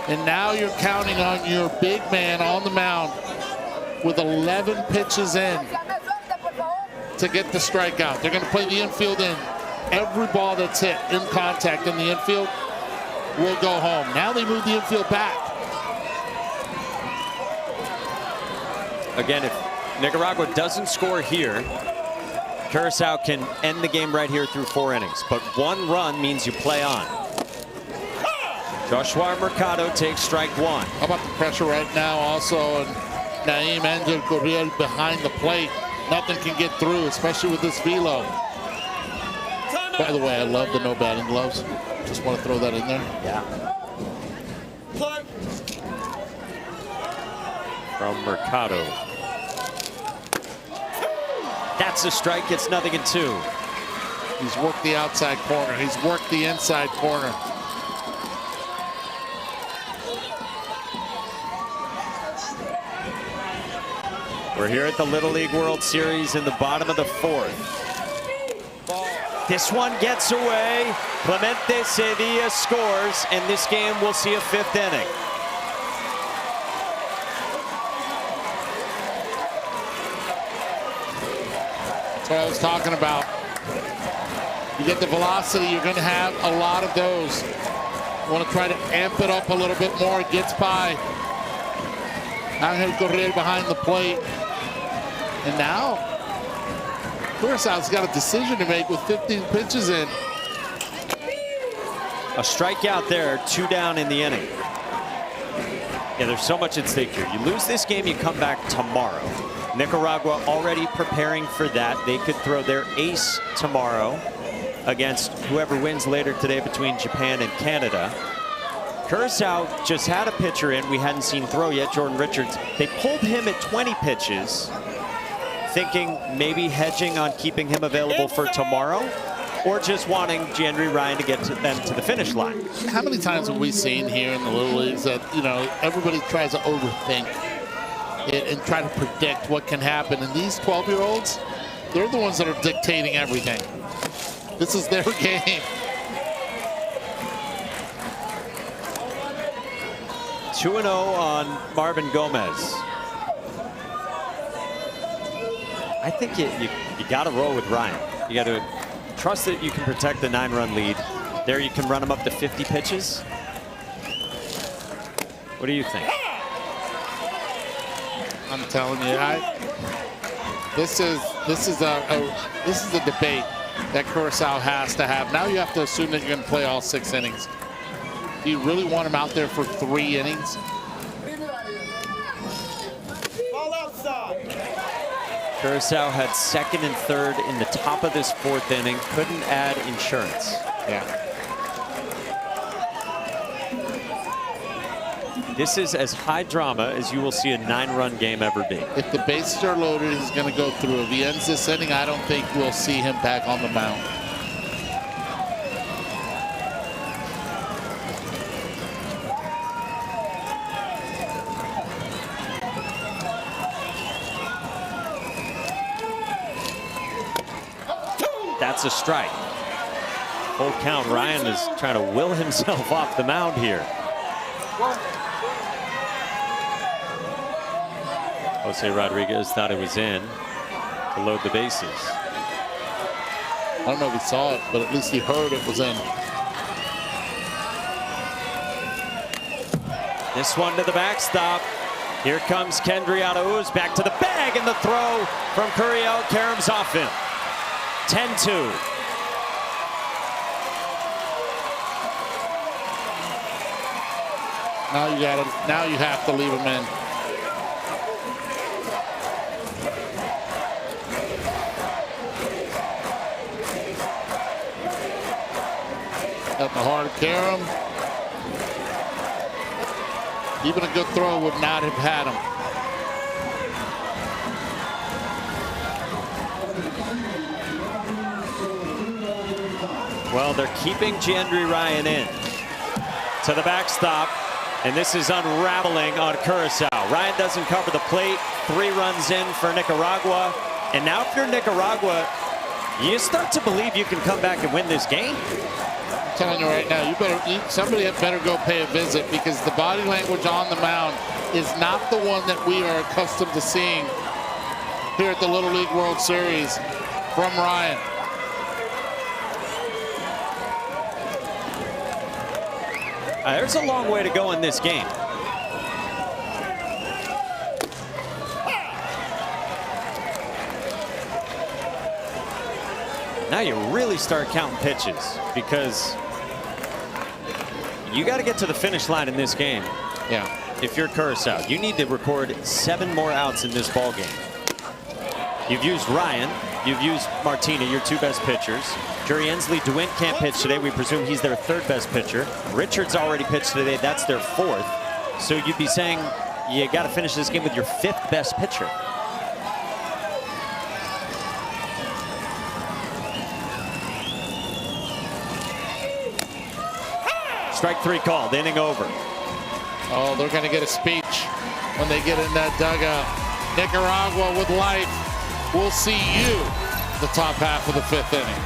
And now you're counting on your big man on the mound with 11 pitches in to get the strikeout. They're going to play the infield in. Every ball that's hit in contact in the infield will go home. Now they move the infield back. Again, if Nicaragua doesn't score here, Curaçao can end the game right here through 4 innings. But 1 run means you play on. Joshua Mercado takes strike one. How about the pressure right now also? And Naim Angel Gurriel behind the plate. Nothing can get through, especially with this velo. By the way, I love the no batting gloves. Just want to throw that in there. Yeah. From Mercado. That's a strike. It's 0-2. He's worked the outside corner. He's worked the inside corner. We're here at the Little League World Series in the bottom of the fourth. This one gets away. Clemente Sevilla scores, and this game will see a fifth inning. That's what I was talking about. You get the velocity, you're going to have a lot of those. You want to try to amp it up a little bit more. It gets by Angel Gurriel behind the plate. And now, Curaçao's got a decision to make with 15 pitches in. A strikeout there, 2 down in the inning. Yeah, there's so much at stake here. You lose this game, you come back tomorrow. Nicaragua already preparing for that. They could throw their ace tomorrow against whoever wins later today between Japan and Canada. Curaçao just had a pitcher in we hadn't seen throw yet, Jordan Richards. They pulled him at 20 pitches, thinking maybe hedging on keeping him available for tomorrow, or just wanting Jandry Ryan to get them to the finish line. How many times have we seen here in the Little Leagues that, you know, everybody tries to overthink it and try to predict what can happen? And these 12-year-olds, they're the ones that are dictating everything. This is their game. 2-0 on Marvin Gomez. I think you got to roll with Ryan. You got to trust that you can protect the 9-run lead. There you can run him up to 50 pitches. What do you think? I'm telling you, this is a debate that Curaçao has to have. Now you have to assume that you're going to play all 6 innings. Do you really want him out there for 3 innings? Curaçao had 2nd and 3rd in the top of this 4th inning. Couldn't add insurance. Yeah. This is as high drama as you will see a 9-run game ever be. If the bases are loaded, he's going to go through. If he ends this inning, I don't think we'll see him back on the mound. That's a strike. Full count. Ryan is trying to will himself off the mound here. Jose Rodriguez thought it was in to load the bases. I don't know if he saw it, but at least he heard it was in. This one to the backstop. Here comes Kendry Arauz back to the bag, and the throw from Curiel caroms off him. 10-2. Now you have to leave him in. At the heart of Karam. Even a good throw would not have had him. Well, they're keeping Jandry Ryan in to the backstop, and this is unraveling on Curaçao. Ryan doesn't cover the plate. 3 runs in for Nicaragua, and now if you're Nicaragua, you start to believe you can come back and win this game. I'm telling you right now, somebody had better go pay a visit, because the body language on the mound is not the one that we are accustomed to seeing here at the Little League World Series from Ryan. There's a long way to go in this game. Now you really start counting pitches, because You got to get to the finish line in this game. Yeah. If you're Curacao, you need to record 7 more outs in this ball game. You've used Ryan, you've used Martina, your 2 best pitchers. Jerry Ensley, DeWint can't pitch today. We presume he's their 3rd best pitcher. Richards already pitched today. That's their 4th. So you'd be saying you got to finish this game with your 5th best pitcher. Strike 3 called, inning over. Oh, they're going to get a speech when they get in that dugout. Nicaragua with life. We'll see you the top half of the 5th inning.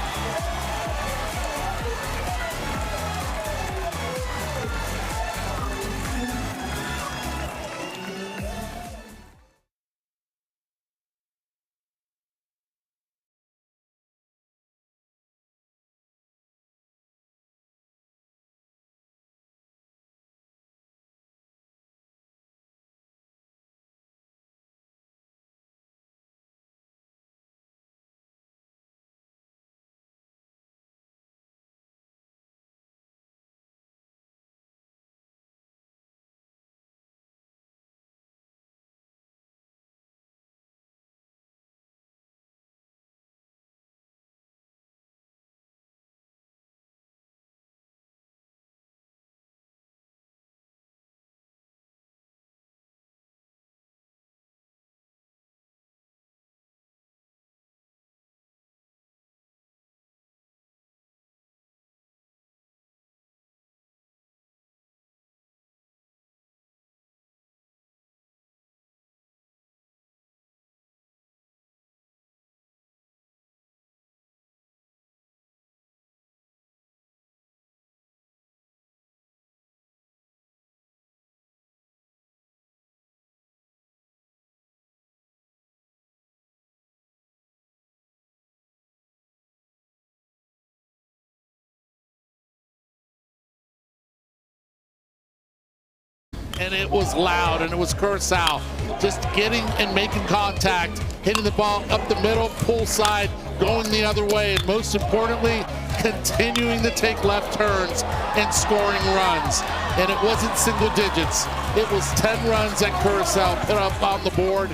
And it was loud, and it was Curacao just getting and making contact, hitting the ball up the middle, pull side, going the other way, and most importantly, continuing to take left turns and scoring runs. And it wasn't single digits. It was 10 runs that Curacao put up on the board,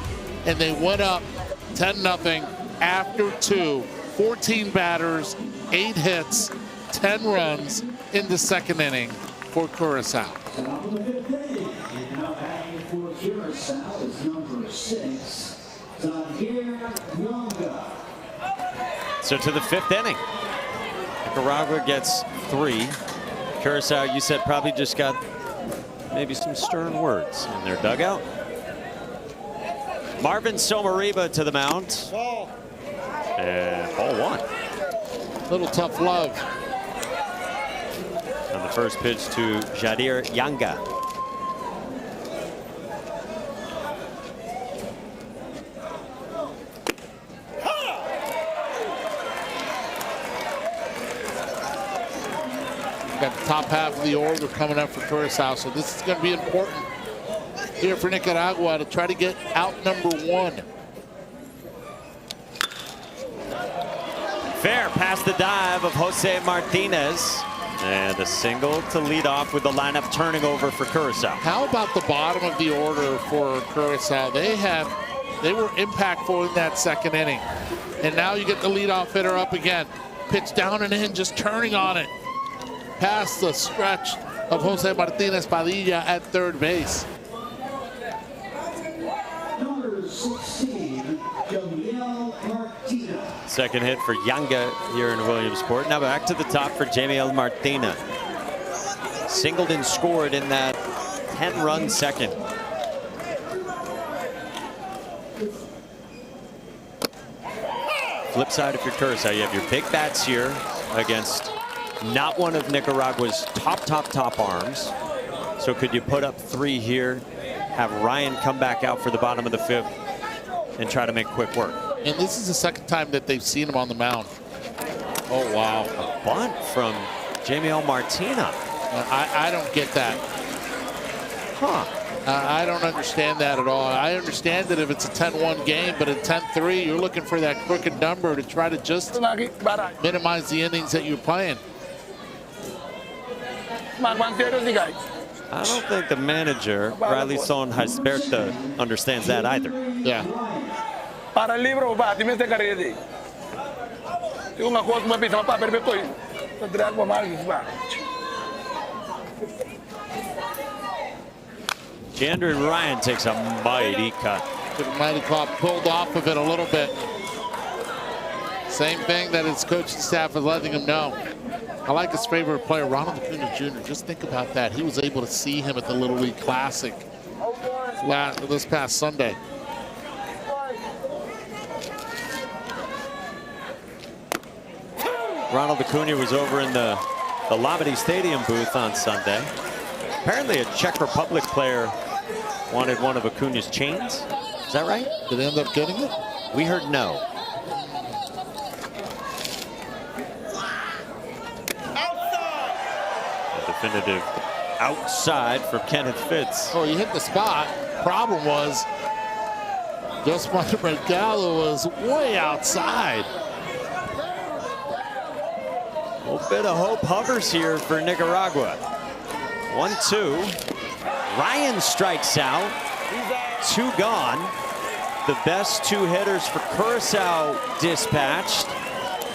and they went up 10-0 after 2. 14 batters, 8 hits, 10 runs in the 2nd inning for Curacao. Curacao is number 6, Zaguer Yonga. So to the 5th inning. Nicaragua gets 3. Curacao, you said, probably just got maybe some stern words in their dugout. Marvin Somariba to the mound. And ball 1. Little tough love. On the first pitch to Jadir Yanga. Got the top half of the order coming up for Curacao, so this is going to be important here for Nicaragua to try to get out number 1. Fair past the dive of Jose Martinez. And a single to lead off with the lineup turning over for Curacao. How about the bottom of the order for Curacao? They were impactful in that 2nd inning. And now you get the leadoff hitter up again. Pitch down and in, just turning on it. Past the stretch of Jose Martinez Padilla at 3rd base. Number 16, Jamiel Martina. Second hit for Yanga here in Williamsport. Now back to the top for Jamiel Martina. Singled and scored in that 10-run 2nd. Flip side, if you're Curacao, you have your big bats here against not one of Nicaragua's top arms. So could you put up 3 here, have Ryan come back out for the bottom of the 5th, and try to make quick work? And this is the 2nd time that they've seen him on the mound. Oh, wow. A bunt from Jamiel Martina. I don't get that. Huh. I don't understand that at all. I understand that if it's a 10-1 game, but at 10-3, you're looking for that crooked number to try to just minimize the innings that you're playing. I don't think the manager, Riley Son Hasberta, understands that either. Yeah. Para el libro, va, dime este carrete. Digo uma coisa, uma pizza, para perder coi. Para tirar uma margem, va. Jandry Ryan takes a mighty cut. Mighty cut, pulled off of it a little bit. Same thing that his coaching staff is letting him know. I like his favorite player, Ronald Acuna Jr. Just think about that. He was able to see him at the Little League Classic this past Sunday. Ronald Acuna was over in the Labadie Stadium booth on Sunday. Apparently a Czech Republic player wanted one of Acuna's chains. Is that right? Did they end up getting it? We heard no. A definitive outside for Kenneth Fitz. Oh, you hit the spot. Problem was, Josmar Mercado was way outside. A little bit of hope hovers here for Nicaragua. 1-2. Ryan strikes out. 2 gone. The best 2 hitters for Curacao dispatched.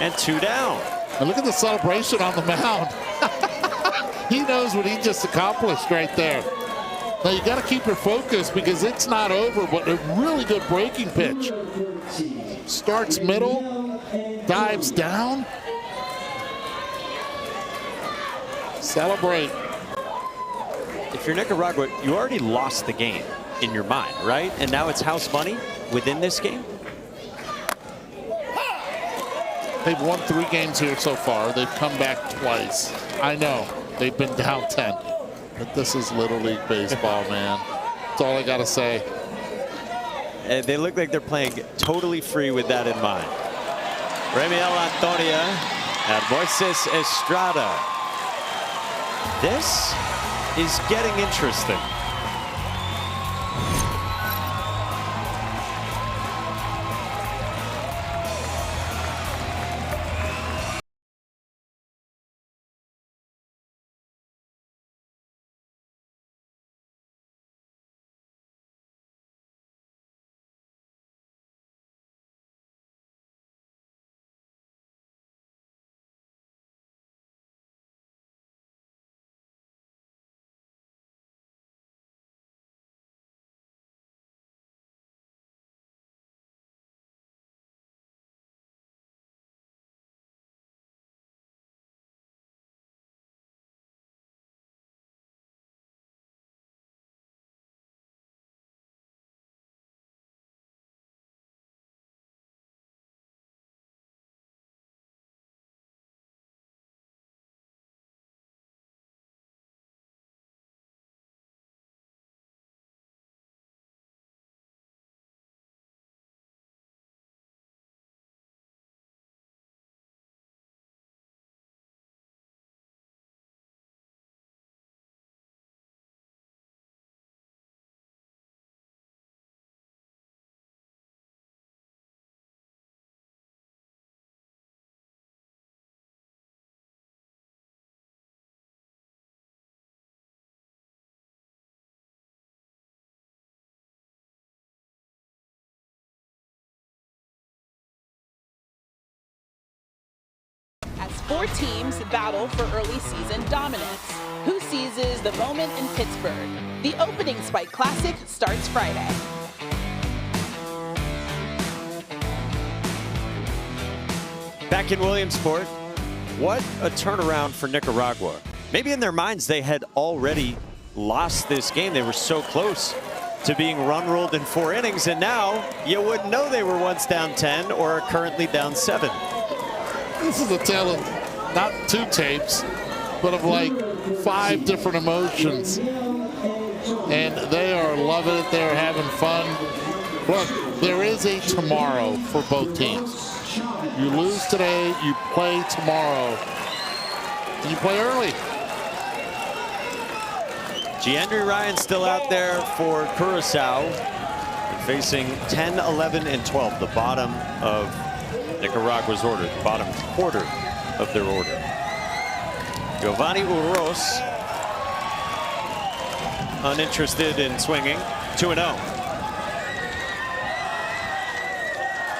And 2 down. And look at the celebration on the mound. He knows what he just accomplished right there. Now you got to keep your focus because it's not over, but a really good breaking pitch. Starts middle, dives down. Celebrate. If you're Nicaragua, you already lost the game in your mind, right? And now it's house money within this game? They've won 3 games here so far. They've come back twice. I know, they've been down 10. But this is Little League baseball, man. That's all I got to say. And they look like they're playing totally free with that in mind. Remiel Antonia and Moises Estrada. This is getting interesting. As 4 teams battle for early season dominance. Who seizes the moment in Pittsburgh? The opening Spike Classic starts Friday. Back in Williamsport, what a turnaround for Nicaragua. Maybe in their minds they had already lost this game. They were so close to being run-ruled in 4 innings, and now you wouldn't know they were once down 10 or are currently down 7. This is a tale of not 2 tapes, but of like 5 different emotions. And they are loving it. They're having fun. Look, there is a tomorrow for both teams. You lose today, you play tomorrow, and you play early. Jandry Ryan still out there for Curacao, facing 10, 11, and 12, the bottom of Nicaragua's order, the bottom quarter of their order. Giovanni Uros uninterested in swinging. 2-0.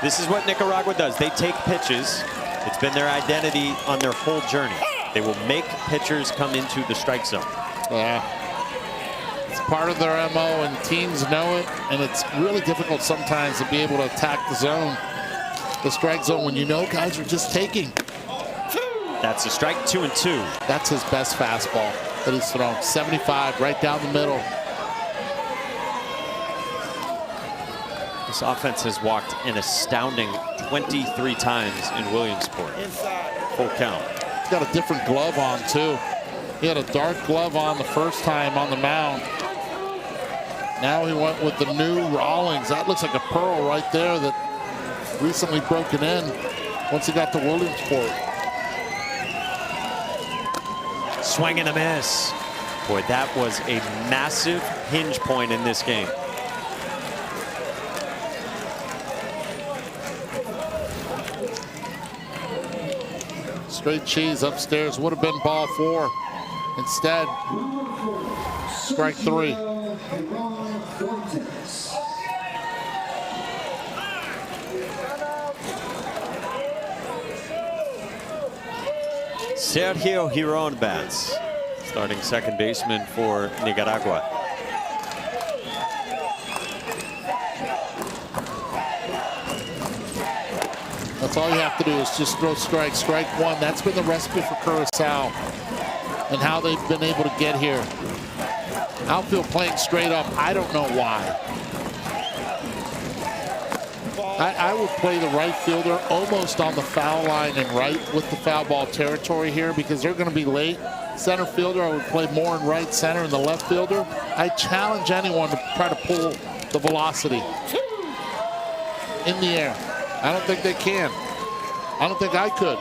This is what Nicaragua does. They take pitches. It's been their identity on their whole journey. They will make pitchers come into the strike zone. Yeah. It's part of their MO, and teams know it, and it's really difficult sometimes to be able to attack the strike zone, when you know guys are just taking. That's a strike, 2-2. That's his best fastball that he's thrown. 75 right down the middle. This offense has walked an astounding 23 times in Williamsport. Full count. He's got a different glove on, too. He had a dark glove on the first time on the mound. Now he went with the new Rawlings. That looks like a pearl right there that recently broken in once he got to Williamsport. Swing and a miss. Boy, that was a massive hinge point in this game. Straight cheese upstairs would have been ball 4. Instead, strike 3. Sergio Giron bats, starting second baseman for Nicaragua. That's all you have to do is just throw strike. Strike 1. That's been the recipe for Curacao and how they've been able to get here. Outfield playing straight up. I don't know why. I would play the right fielder almost on the foul line and right with the foul ball territory here, because they're going to be late. Center fielder, I would play more in right center, and the left fielder, I challenge anyone to try to pull the velocity in the air. I don't think they can. I don't think I could.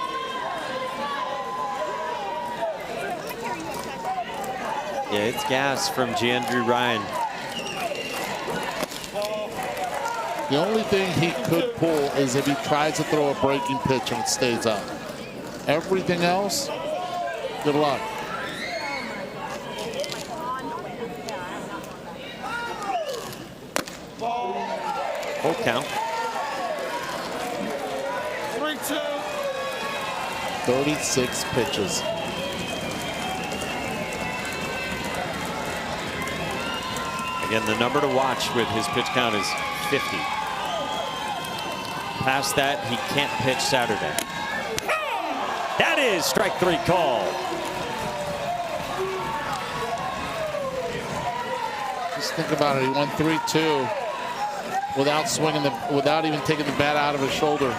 Yeah, it's gas from Giandry Ryan. The only thing he could pull is if he tries to throw a breaking pitch and it stays up. Everything else, good luck. Full count. 3-2. 36 pitches. Again, the number to watch with his pitch count is 50. Past that, he can't pitch Saturday. That is strike 3 call. Just think about it. He won 3-2 without even taking the bat out of his shoulder.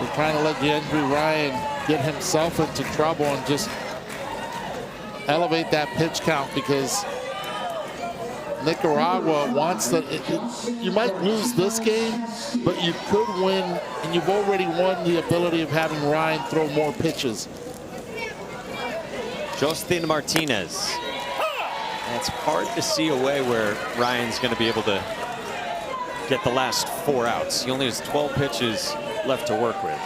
We're trying to let Giandry Ryan get himself into trouble and just elevate that pitch count, because Nicaragua wants that. You might lose this game, but you could win, and you've already won the ability of having Ryan throw more pitches. Justin Martinez. It's hard to see a way where Ryan's going to be able to get the last 4 outs. He only has 12 pitches left to work with.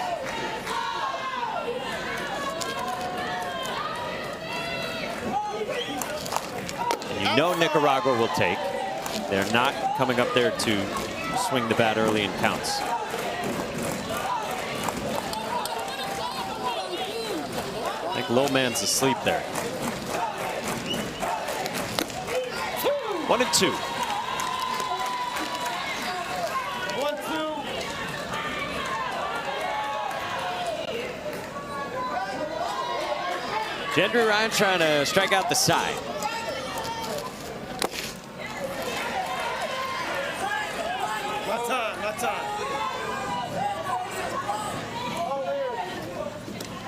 And you know Nicaragua will take. They're not coming up there to swing the bat early in counts. I think Low Man's asleep there. 1-2. 1-2. Giandry Ryan trying to strike out the side. Not time, not time.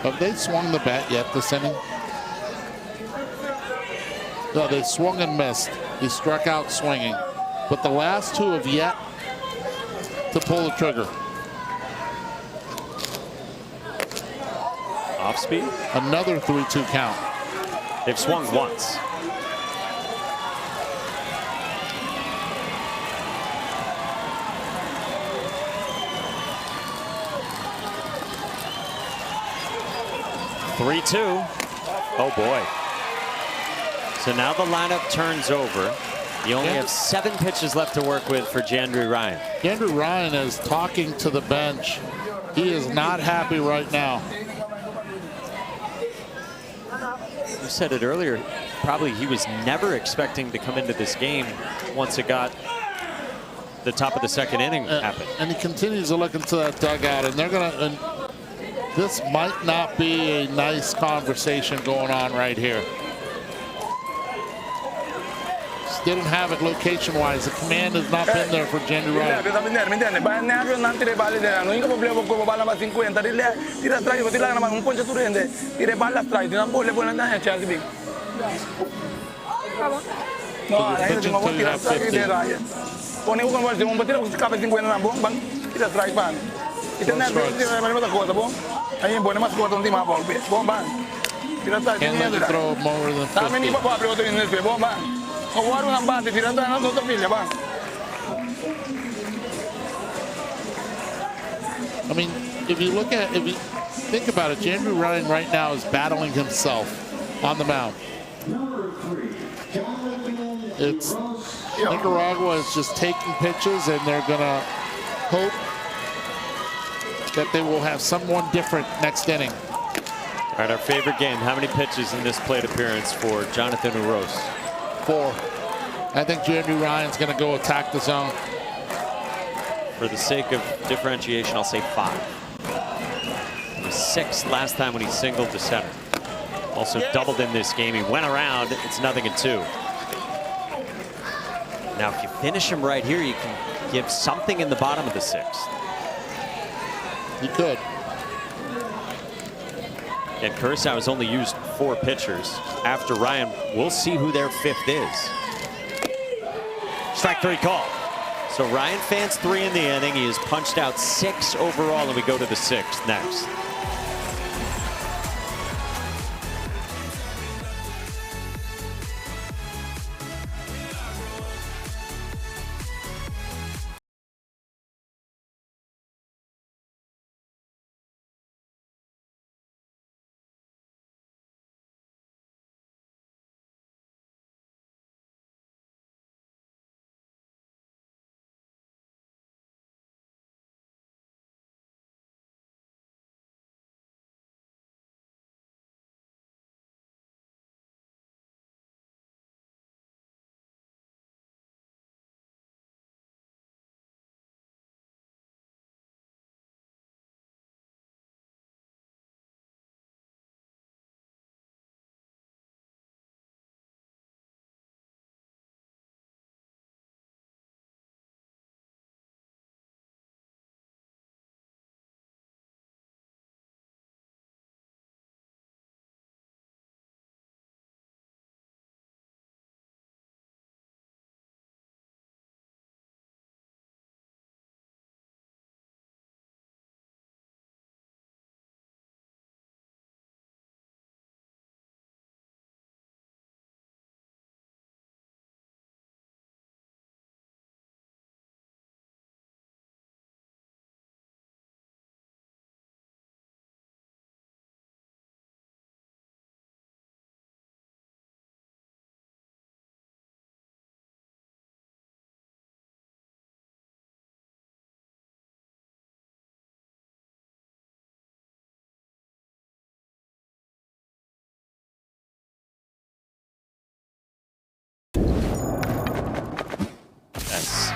Have they swung the bat yet this inning? No, they swung and missed. He struck out swinging. But the last 2 have yet to pull the trigger. Off speed. Another 3-2 count. They've swung once. So now the lineup turns over. You only have 7 pitches left to work with for Jandry Ryan. Jandry Ryan is talking to the bench. He is not happy right now. You said it earlier, probably he was never expecting to come into this game once it got the top of the second inning happen. And he continues to look into that dugout, and they're going to, this might not be a nice conversation going on right here. Just didn't have it location-wise. The command has not been there for Jandry Ryan. Pone uno un battere con scappa 50 na bom bang tira strike ban. Ito na tira na mata cosa bom. Ayun pone mas corto hindi mabol bom bang. Tira strike. Can't throw more than 50. Tama ni pa pa abre otro in el bom bang. O waro ng bate tira na otro pilya bang. I mean, if you think about it, Jandry Ryan right now is battling himself on the mound. It's Nicaragua is just taking pitches, and they're going to hope that they will have someone different next inning. All right, our favorite game. How many pitches in this plate appearance for Jonathan Uros? 4. I think Jandry Ryan's going to go attack the zone. For the sake of differentiation, I'll say 5. He was 6 last time when he singled to center. Also doubled in this game. He went around. It's 0-2. Now, if you finish him right here, you can give something in the bottom of the 6th. You could. And Curacao has only used 4 pitchers. After Ryan, we'll see who their 5th is. Strike 3 call. So Ryan fans 3 in the inning. He has punched out 6 overall, and we go to the 6th next.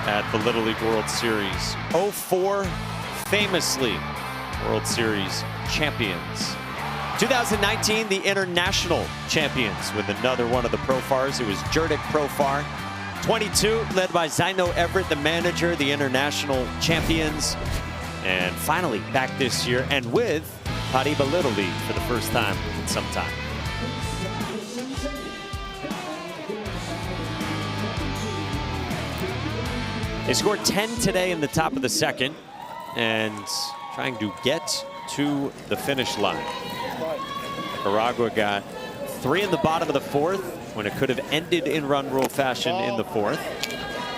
At the Little League World Series. 04, famously World Series champions. 2019, the international champions with another one of the Profars. It was Jurdic Profar. 22, led by Zino Everett, the manager, the international champions. And finally, back this year and with Paribas Little League for the first time in some time. They scored 10 today in the top of the 2nd and trying to get to the finish line. Nicaragua got 3 in the bottom of the 4th when it could have ended in run rule fashion in the 4th.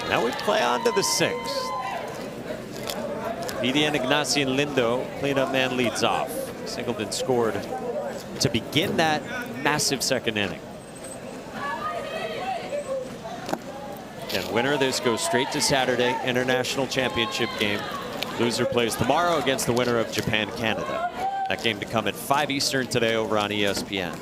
Now we play on to the 6th. Vivian Ignacian Lindo, cleanup man, leads off. Singleton scored to begin that massive 2nd inning. And winner of this goes straight to Saturday International Championship game. Loser plays tomorrow against the winner of Japan-Canada. That game to come at 5 Eastern today over on ESPN.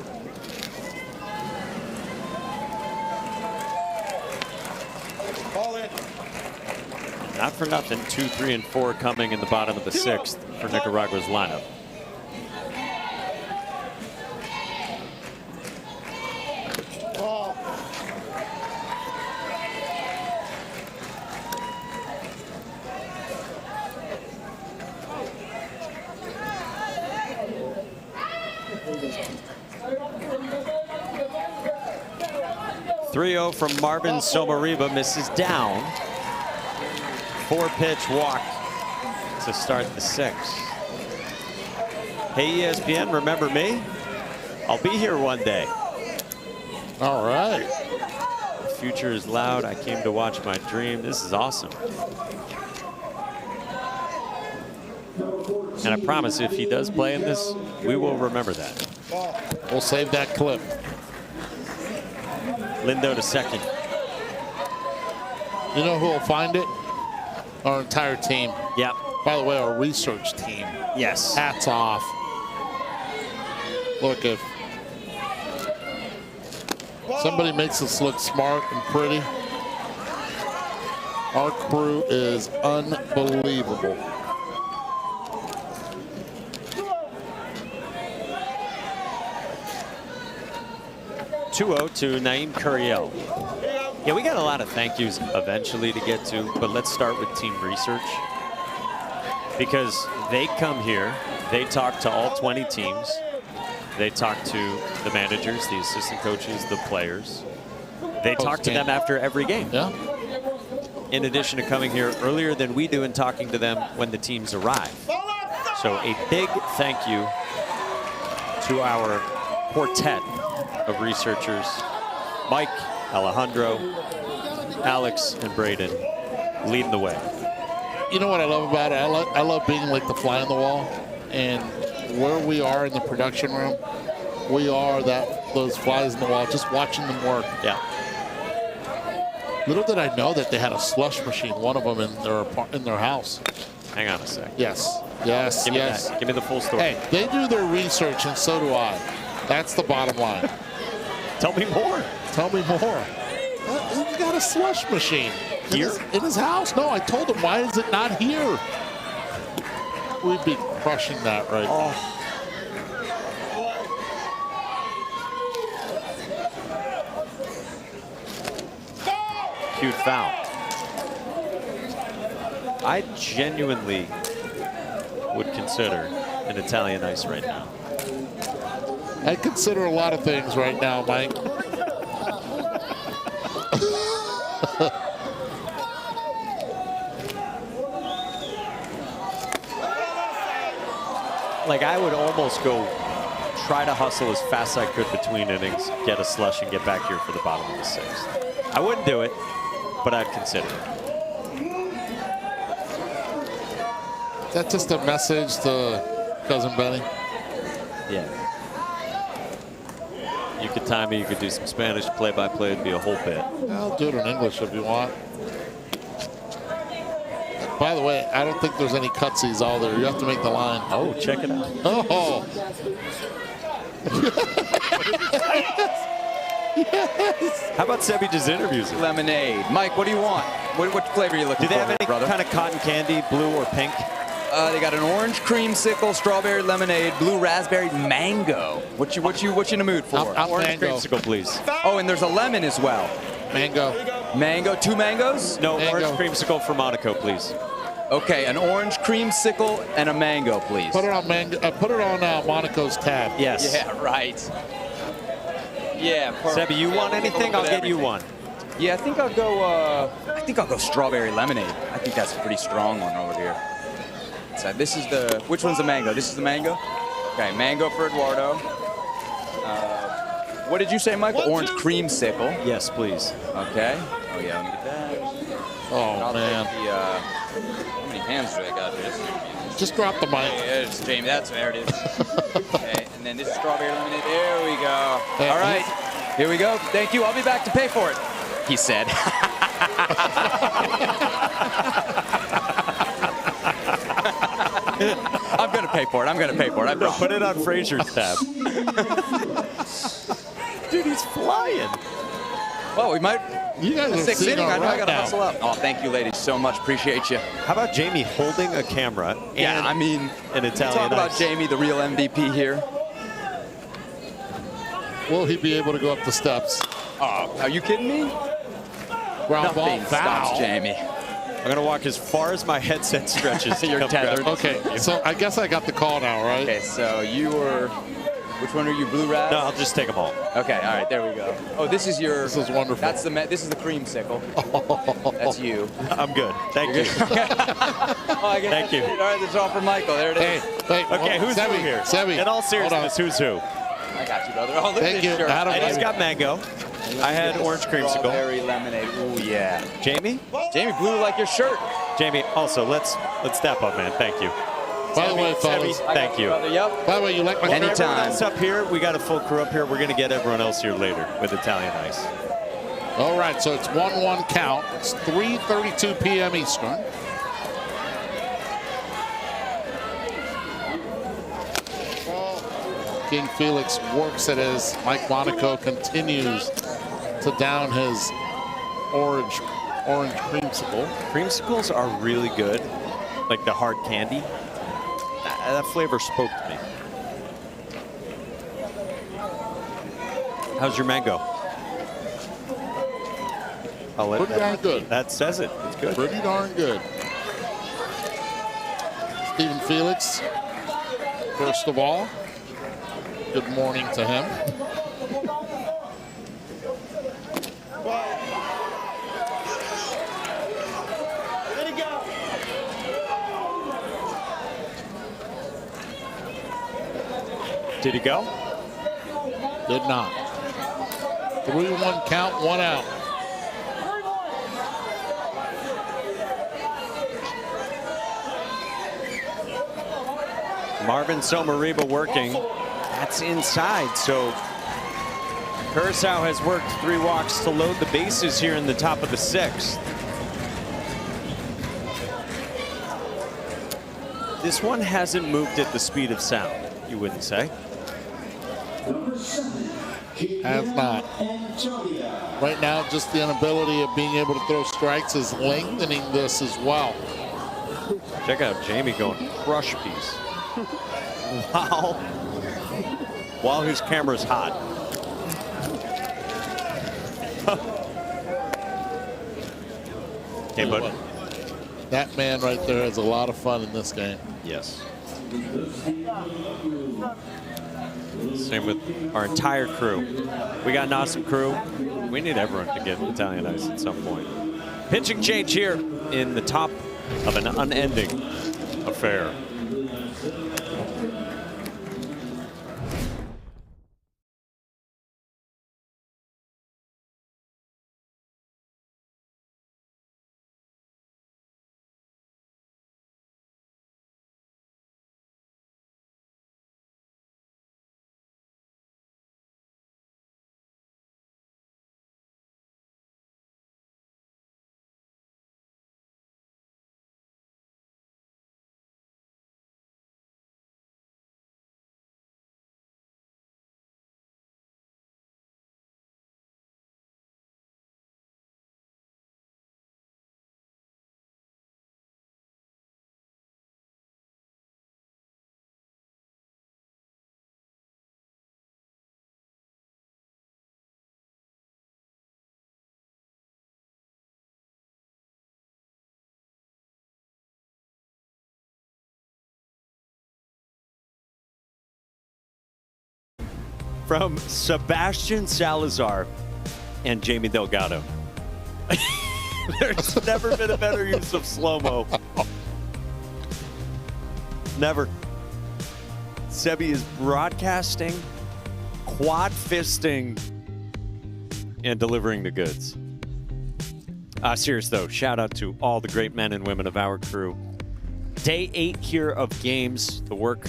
Not for nothing, 2, 3, and 4 coming in the bottom of the 6th for Nicaragua's lineup. .30 from Marvin Somariba, misses down. 4-pitch walk to start the 6th. Hey ESPN, remember me? I'll be here one day. All right. The future is loud. I came to watch my dream. This is awesome. And I promise if he does play in this, we will remember that. We'll save that clip. Lindo to second. You know who will find it? Our entire team. Yeah. By the way, our research team. Yes. Hats off. Look, if somebody makes us look smart and pretty, our crew is unbelievable. .20 to Naim Curiel. Yeah, we got a lot of thank yous eventually to get to, but let's start with team research. Because they come here, they talk to all 20 teams, they talk to the managers, the assistant coaches, the players. They talk to them after every game. Yeah. In addition to coming here earlier than we do and talking to them when the teams arrive. So a big thank you to our quartet of researchers, Mike, Alejandro, Alex, and Braden leading the way. You know what I love about it? I love being like the fly on the wall, and where we are in the production room, we are those flies in the wall, just watching them work. Yeah. Little did I know that they had a slush machine, one of them in their house. Hang on a sec. Yes. Give me the full story. Hey, they do their research, and so do I. That's the bottom line. Tell me more. Tell me more. He's got a slush machine. Here? In his house. No, I told him, why is it not here? We'd be crushing that right now. Cute foul. I genuinely would consider an Italian ice right now. I consider a lot of things right now, Mike. Like, I would almost go try to hustle as fast as I could between innings, get a slush, and get back here for the bottom of the 6th. I wouldn't do it, but I'd consider it. Is that just a message to Cousin Benny? Yeah. You could time me, you could do some Spanish play-by-play, it'd be a whole bit. I'll do it in English if you want. By the way, I don't think there's any cutsies all there. You have to make the line. Oh, check it out. Oh. Yes. How about Sebi just interviews it? Lemonade. Mike, what do you want? What flavor are you looking for? Do they have any brother? kind of cotton candy, blue or pink? They got an orange creamsicle, strawberry lemonade, blue raspberry, mango. What you in the mood for? I'm orange mango. creamsicle, please. Oh, and there's a lemon as well. Mango. Mango, 2 mangoes? No, mango. orange creamsicle for Monaco, please. Okay, an orange creamsicle and a mango, please. Put it on Monaco's tab. Yes. Yeah, right. Yeah. Sebi, you want anything? I'll get you one. Yeah, I think I'll go strawberry lemonade. I think that's a pretty strong one over here. So this is which one's the mango? This is the mango? Okay, mango for Eduardo. What did you say, Michael? Orange creamsicle. Yes, please. Okay. Oh, yeah, let me get that. Oh, man. How many hands do I got here? Just drop the mic. Yeah, it's Jamie. There it is. Okay, and then this is strawberry lemonade. There we go. All right. Here we go. Thank you. I'll be back to pay for it, he said. I'm going to pay for it. I'm going to pay for it. I promise. Put it on Frazier's tab. Dude, he's flying. Well, we might. You guys are Sixth seeing inning. I know I right got to now. hustle up. Oh, thank you, ladies, so much. Appreciate you. How about Jamie holding a camera? Yeah, and I mean, an Italian talk about ice? Jamie, the real MVP here. Will he be able to go up the steps? Oh, are you kidding me? Ground ball, Nothing stops foul. Jamie. I'm going to walk as far as my headset stretches. to You're come grab tethered. it. Okay, so I guess I got the call now, right? Okay, so you were. Which one are you, Blue Raz? No, I'll just take them all. Okay, all right, there we go. Oh, this is your. This is wonderful. This is the creamsicle. That's you. I'm good. Thank you. Oh, I guess Thank you. All right, this is all for Michael. There it Hey, is. hey, Okay, who's Sebi, who here? Sebi, In all hold seriousness, who's who? I got you, brother. Oh, look Thank at this you. shirt. Adam, Eddie's got mango. I had orange creamsicle. Strawberry lemonade. Ooh, yeah. Jamie? Jamie, blue like your shirt. Jamie, also, let's step up, man. Thank you. By the way, fellas, I got Thank you. brother. Yep. by the way, you like my Everyone Anytime. else up here, we got a full crew up here. We're going to get everyone else here later with Italian ice. All right, so it's 1-1 count. It's 3:32 p.m. Eastern. King Felix works at his. Mike Monaco continues to down his orange creamsicle. Creamsicles are really good, like the hard candy. That flavor spoke to me. How's your mango? I'll let Pretty darn good. That says it. It's good. Pretty darn good. Stephen Felix, first of all, good morning to him. Did he go? Did not. 3-1 count, 1 out. Marvin Somariba working. That's inside. So Curacao has worked 3 walks to load the bases here in the top of the 6th. This one hasn't moved at the speed of sound, you wouldn't say? Has not. Right now, just the inability of being able to throw strikes is lengthening this as well. Check out Jamie going crush piece. Wow. While his camera's hot. Okay, but That man right there has a lot of fun in this game. yes. Same with our entire crew. We got an awesome crew. We need everyone to get Italian ice at some point. Pitching change here in the top of an unending affair. From Sebastian Salazar and Jamie Delgado. There's never been a better use of slow-mo. Never. Sebi is broadcasting, quad-fisting, and delivering the goods. Serious though, shout out to all the great men and women of our crew. Day 8 here of games. The work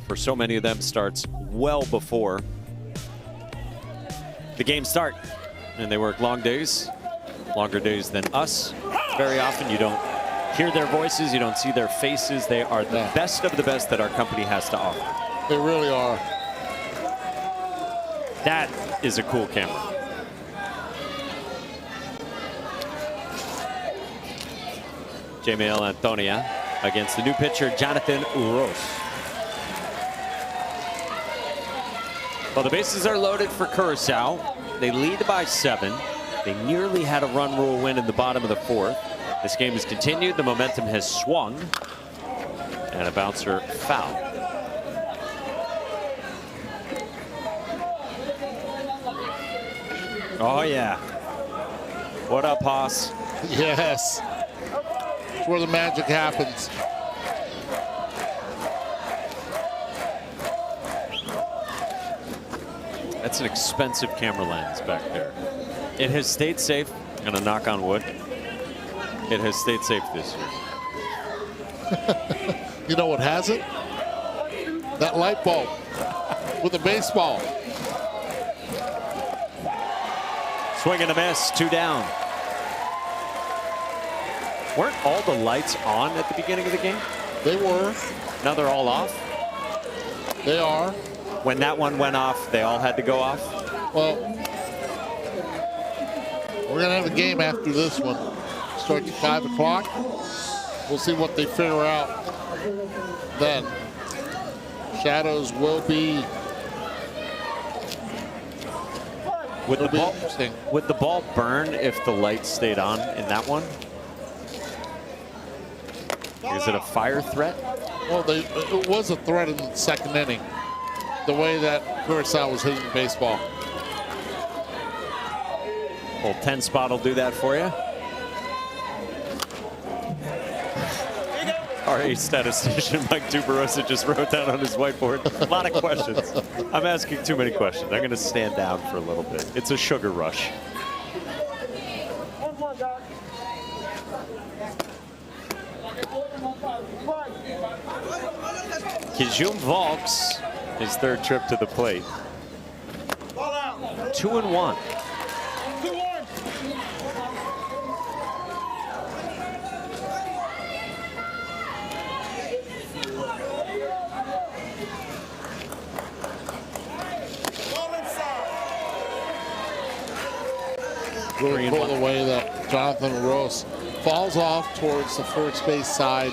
for so many of them starts well before the games start, and they work long days longer days than us. Very often you don't hear their voices, you don't see their faces. They are the best of the best that our company has to offer. They really are. That is a cool camera. Jamiel Antonia against the new pitcher, Jonathan Uros. Well, the bases are loaded for Curacao. They lead by 7. They nearly had a run rule win in the bottom of the 4th. This game has continued. The momentum has swung. And a bouncer foul. Oh, yeah. What up, Haas? Yes. It's where the magic happens. That's an expensive camera lens back there. It has stayed safe. I'm going to knock on wood. It has stayed safe this year. You know what hasn't? That light bulb with a baseball. Swing and a miss, 2 down. Weren't all the lights on at the beginning of the game? They were. Now they're all off? They are. When that one went off, they all had to go off? Well, we're going to have a game after this one. Starts at 5 o'clock. We'll see what they figure out then. Shadows will be. Would the ball burn if the lights stayed on in that one? Is it a fire threat? Well, it was a threat in the second inning. The way that Curacao was hitting the baseball. Well, 10 spot will do that for you. Our statistician Mike Tuberosa just wrote down on his whiteboard a lot of questions. I'm asking too many questions. I'm going to stand down for a little bit. It's a sugar rush. Kijum Volks, his 3rd trip to the plate. 2-1. Really cool the way that Jonathan Ross falls off towards the first base side,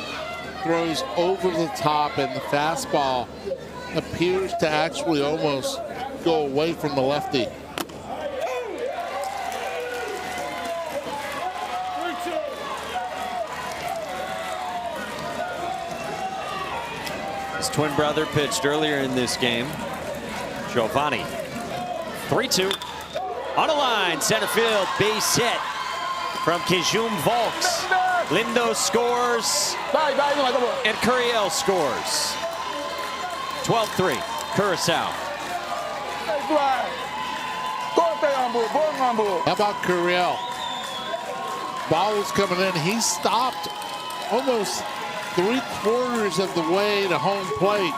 throws over the top, and the fastball appears to actually almost go away from the lefty. His twin brother pitched earlier in this game. Giovanni. 3-2. On a line, center field, base hit from Kijum Volks. Lindo scores, and Curiel scores. 12-3, Curacao. How about Curiel? Ball was coming in. He stopped almost 3/4 of the way to home plate.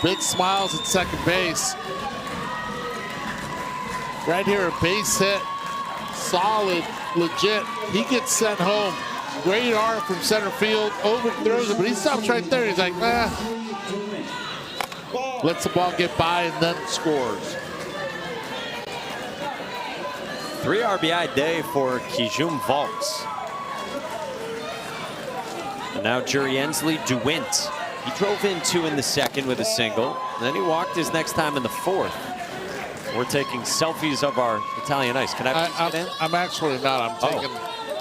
Big smiles at second base. Right here, a base hit, solid, legit. He gets sent home. Great arm from center field, overthrows it, but he stops right there. He's like, lets the ball get by and then scores. 3 RBI day for Kijum Volks. And now Juriensley DeWint. He drove in 2 in the 2nd with a single, and then he walked his next time in the 4th. We're taking selfies of our Italian ice. Can I please get in? I'm actually not. I'm taking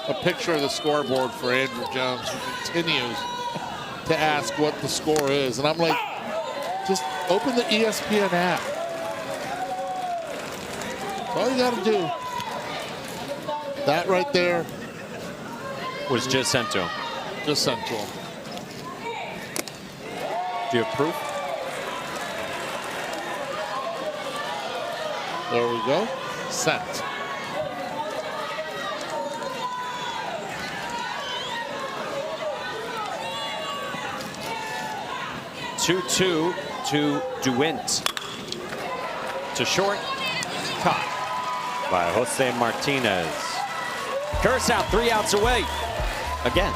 a picture of the scoreboard for Andrew Jones, who continues to ask what the score is. And I'm like, just open the ESPN app. That's all you got to do. That right there was just sent to him. Just sent to him. Do you have proof? There we go. Sent. Two-two to DeWint. To short. Caught. by Jose Martinez. Curacao 3 outs away again.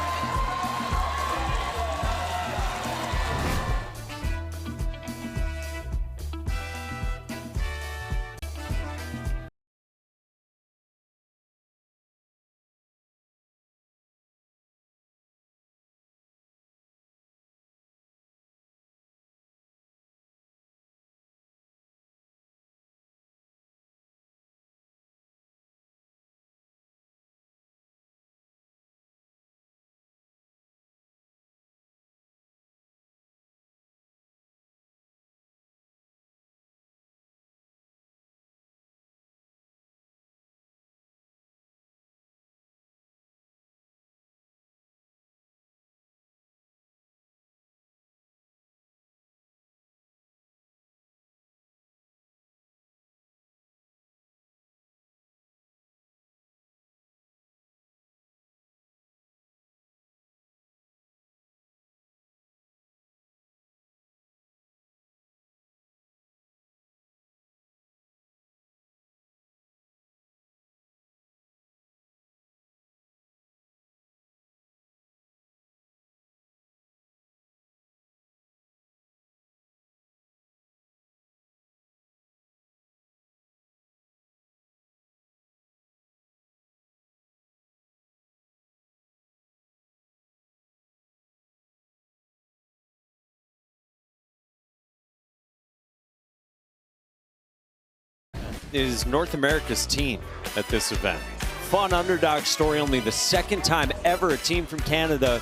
Is North America's team at this event. Fun underdog story, only the second time ever a team from Canada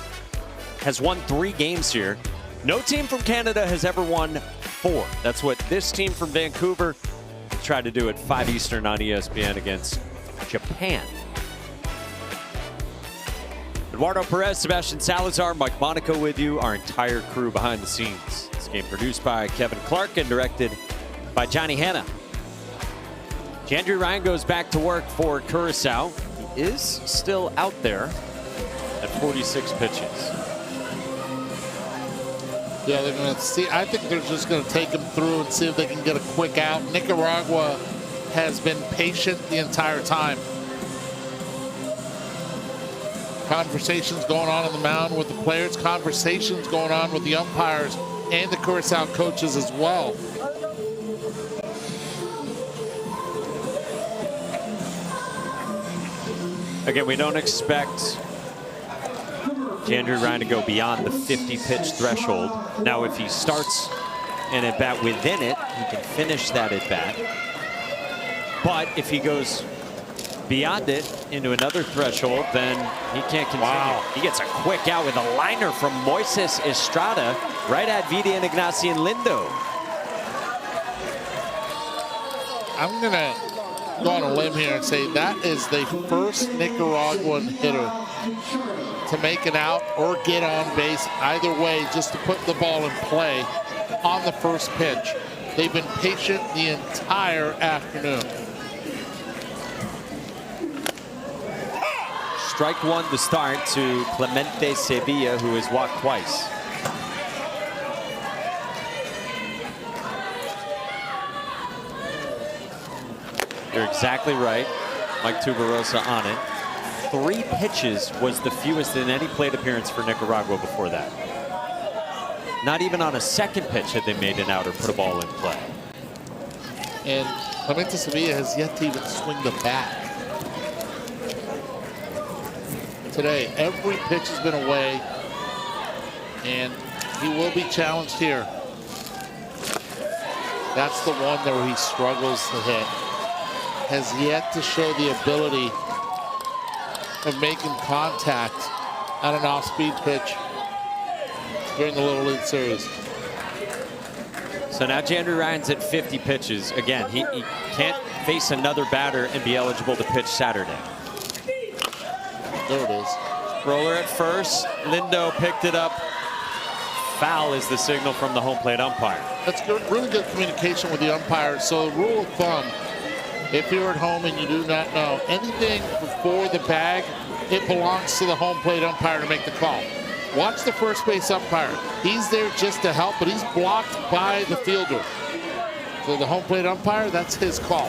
has won 3 games here. No team from Canada has ever won 4. That's what this team from Vancouver tried to do at 5 Eastern on ESPN against Japan. Eduardo Perez, Sebastian Salazar, Mike Monaco with you, our entire crew behind the scenes. This game produced by Kevin Clark and directed by Johnny Hanna. Jandry Ryan goes back to work for Curacao. He is still out there at 46 pitches. Yeah, they're going to see. I think they're just going to take him through and see if they can get a quick out. Nicaragua has been patient the entire time. Conversations going on the mound with the players, conversations going on with the umpires and the Curacao coaches as well. Again, we don't expect Jandry Ryan to go beyond the 50-pitch threshold. Now, if he starts an at-bat within it, he can finish that at-bat. But if he goes beyond it into another threshold, then he can't continue. Wow. He gets a quick out with a liner from Moises Estrada right at Vidian Ignacian Lindo. I'm going to go on a limb here and say that is the first Nicaraguan hitter to make an out or get on base either way, just to put the ball in play on the first pitch. They've been patient the entire afternoon. Strike one to start to Clemente Sevilla, who has walked twice. You're exactly right. Mike Tuberosa on it. 3 pitches was the fewest in any plate appearance for Nicaragua before that. Not even on a second pitch had they made an out or put a ball in play. And Clemente Sevilla has yet to even swing the bat. Today, every pitch has been away, and he will be challenged here. That's the one where he struggles to hit. Has yet to show the ability of making contact on an off-speed pitch during the Little League Series. So now Jandry Ryan's at 50 pitches. Again, he can't face another batter and be eligible to pitch Saturday. There it is. Roller at first. Lindo picked it up. Foul is the signal from the home plate umpire. That's good, really good communication with the umpire. So the rule of thumb, if you're at home and you do not know anything before the bag, it belongs to the home plate umpire to make the call. Watch the first base umpire. He's there just to help, but he's blocked by the fielder. So the home plate umpire, that's his call.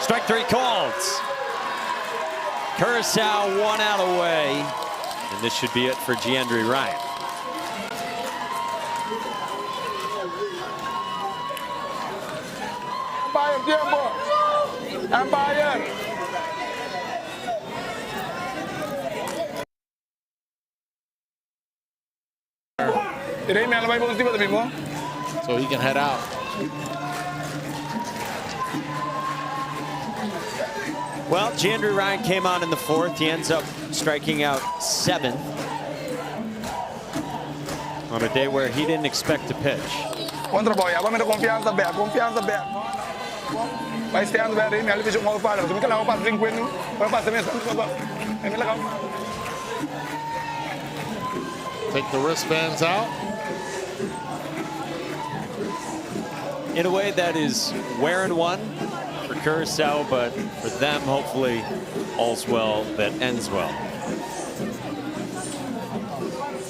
Strike 3 called. Curacao 1 out away. And this should be it for Giandri Ryan. Empire, tiempo. Empire. So he can head out. Well, Giandri Ryan came on in the 4th. He ends up striking out 7th on a day where he didn't expect to pitch. Contra boy, agora me confiança bem, confiança bem. Vai estando bem, ele me deixou mal para, se me cala para 50, vai para mesmo. Take the wristbands out. In a way, that is wearing one for Curacao, but for them, hopefully, all's well that ends well.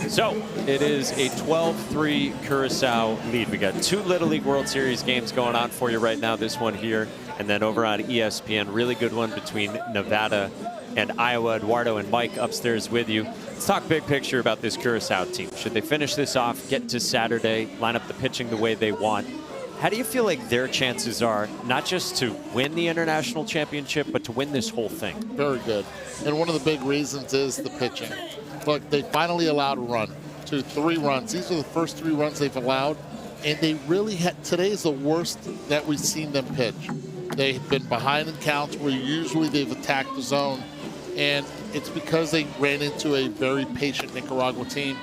So it is a 12-3 Curacao lead. We got 2 Little League World Series games going on for you right now. This one here, and then over on ESPN, really good one between Nevada and Iowa. Eduardo and Mike upstairs with you. Let's talk big picture about this Curacao team. Should they finish this off, get to Saturday, line up the pitching the way they want? How do you feel like their chances are, not just to win the international championship, but to win this whole thing? Very good. And one of the big reasons is the pitching. Look, they finally allowed a run to 3 runs. These are the first 3 runs they've allowed. And they really had, today is the worst that we've seen them pitch. They've been behind in counts where usually they've attacked the zone. And it's because they ran into a very patient Nicaragua team.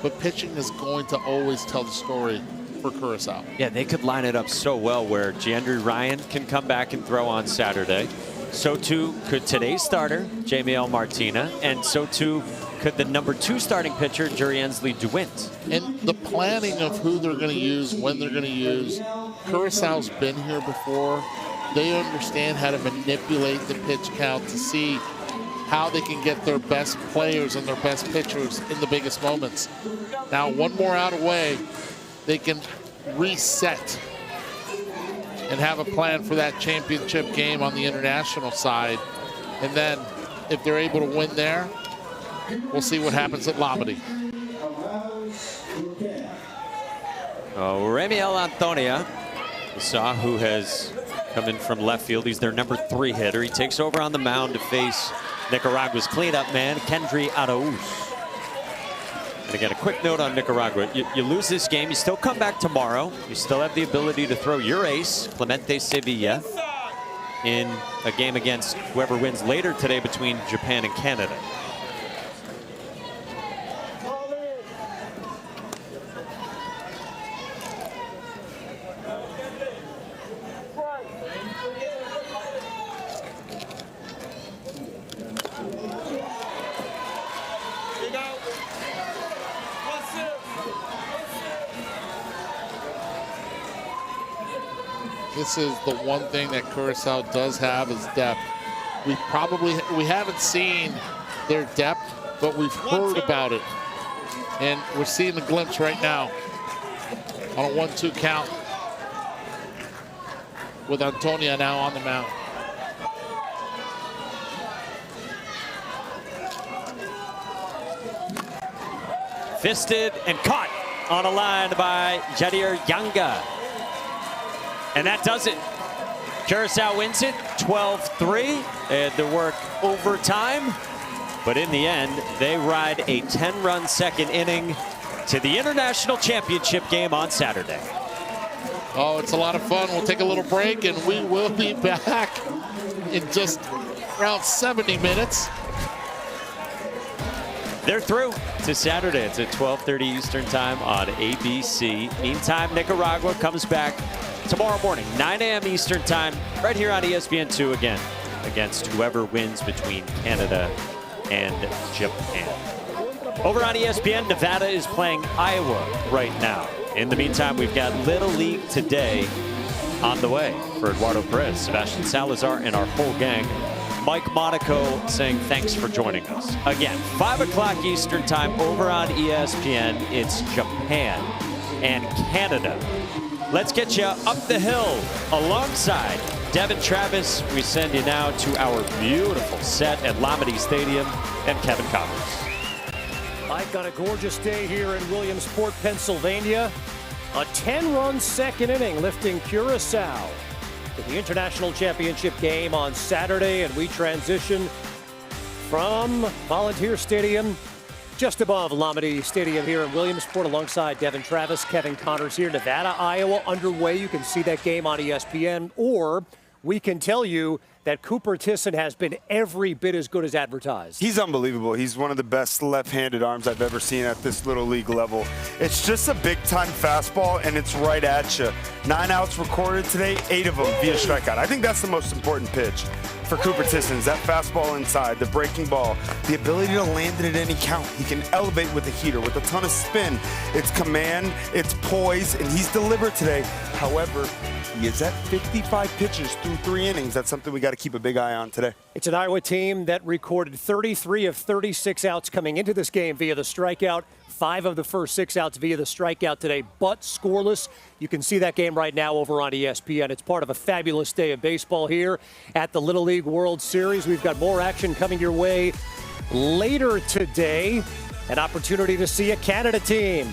But pitching is going to always tell the story for Curacao. Yeah, they could line it up so well where Giandri Ryan can come back and throw on Saturday. So too could today's starter, Jamiel Martina, and so too could the number 2 starting pitcher, Juriensley DeWint. And the planning of who they're going to use, when they're going to use, Curacao's been here before. They understand how to manipulate the pitch count to see how they can get their best players and their best pitchers in the biggest moments. Now, 1 more out away, they can reset and have a plan for that championship game on the international side. And then if they're able to win there, we'll see what happens at Labadee. Ramiel Antonia, we saw, who has come in from left field. He's their number 3 hitter. He takes over on the mound to face Nicaragua's cleanup man, Kendry Arauz. And again, a quick note on Nicaragua. You lose this game, you still come back tomorrow. You still have the ability to throw your ace, Clemente Sevilla, in a game against whoever wins later today between Japan and Canada. This is the one thing that Curacao does have is depth. We haven't seen their depth, but we've heard about it. And we're seeing the glimpse right now on a 1-2 count with Antonia now on the mound. Fisted and caught on a line by Jadir Yanga. And that does it. Curacao wins it 12-3. They had to work overtime. But in the end, they ride a 10-run second inning to the international championship game on Saturday. Oh, it's a lot of fun. We'll take a little break, and we will be back in just around 70 minutes. They're through to Saturday. It's at 12:30 Eastern time on ABC. Meantime, Nicaragua comes back tomorrow morning, 9 a.m. Eastern time, right here on ESPN2 again, against whoever wins between Canada and Japan. Over on ESPN, Nevada is playing Iowa right now. In the meantime, we've got Little League today on the way for Eduardo Perez, Sebastian Salazar, and our whole gang. Mike Monaco saying thanks for joining us. Again, 5 o'clock Eastern time over on ESPN. It's Japan and Canada Let's get you up the hill alongside Devin Travis. We send you now to our beautiful set at Lamade Stadium and Kevin Connors. Mike, on a gorgeous day here in Williamsport, Pennsylvania, a 10-run second inning lifting Curaçao to the International Championship game on Saturday, and we transition from Volunteer Stadium just above Lamade Stadium here in Williamsport alongside Devin Travis, Kevin Connors here. Nevada, Iowa underway. You can see that game on ESPN, or we can tell you that Cooper Tisson has been every bit as good as advertised. He's unbelievable. He's one of the best left-handed arms I've ever seen at this little league level. It's just a big-time fastball, and it's right at you. 9 outs recorded today, 8 of them via strikeout. I think that's the most important pitch for Cooper Tisson, is that fastball inside, the breaking ball, the ability to land it at any count. He can elevate with a heater, with a ton of spin. It's command, it's poise, and he's delivered today. However, he is at 55 pitches through 3 innings. That's something we got to keep a big eye on today. It's an Iowa team that recorded 33 of 36 outs coming into this game via the strikeout. 5 of the first 6 outs via the strikeout today, but scoreless. You can see that game right now over on ESPN. It's part of a fabulous day of baseball here at the Little League World Series. We've got more action coming your way later today. An opportunity to see a Canada team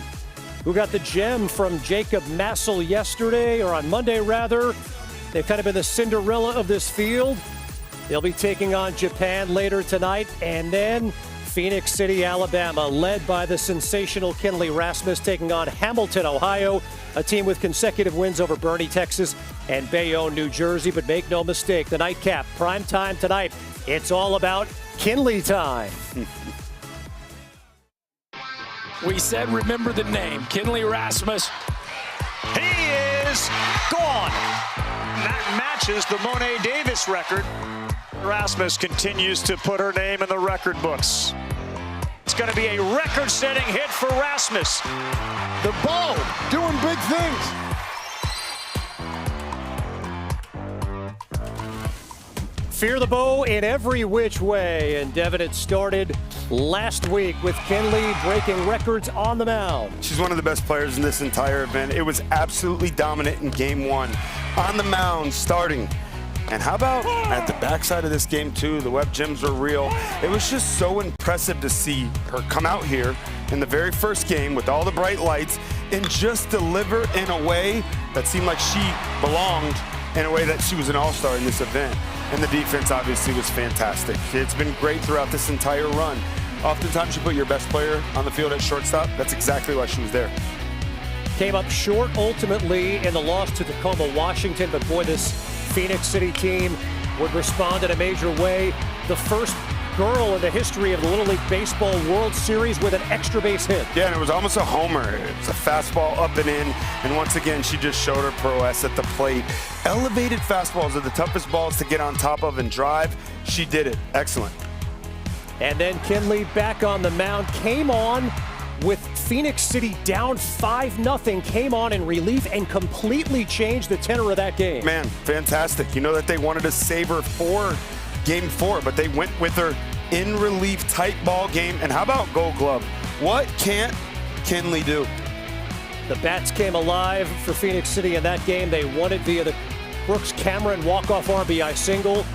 who got the gem from Jacob Massel yesterday, or on Monday rather. They've kind of been the Cinderella of this field. They'll be taking on Japan later tonight, and then Phoenix City, Alabama, led by the sensational Kinley Rasmus, taking on Hamilton, Ohio, a team with consecutive wins over Boerne, Texas, and Bayonne, New Jersey. But make no mistake, the nightcap, prime time tonight, it's all about Kinley time. We said remember the name, Kinley Rasmus. He is gone. That matches the Monet Davis record. Rasmus continues to put her name in the record books. It's going to be a record-setting hit for Rasmus. The bow, doing big things. Fear the bow in every which way. And Devin, it started last week with Kinley breaking records on the mound. She's one of the best players in this entire event. It was absolutely dominant in game 1. On the mound, starting. And how about at the backside of this game, too? The web gems are real. It was just so impressive to see her come out here in the very first game with all the bright lights and just deliver in a way that seemed like she belonged, in a way that she was an all-star in this event. And the defense obviously was fantastic. It's been great throughout this entire run. Oftentimes you put your best player on the field at shortstop. That's exactly why she was there. Came up short ultimately in the loss to Tacoma, Washington, but boy, this Phoenix City team would respond in a major way. The first girl in the history of the Little League Baseball World Series with an extra base hit. Yeah, and it was almost a homer. It's a fastball up and in, and once again, she just showed her prowess at the plate. Elevated fastballs are the toughest balls to get on top of and drive. She did it. Excellent. And then Kinley back on the mound, came on with Phoenix City down 5-0, came on in relief and completely changed the tenor of that game. Man, fantastic. You know that they wanted to save her for game 4, but they went with her in relief, tight ball game. And how about Gold Glove? What can't Kinley do? The bats came alive for Phoenix City in that game. They won it via the Brooks Cameron walk-off RBI single.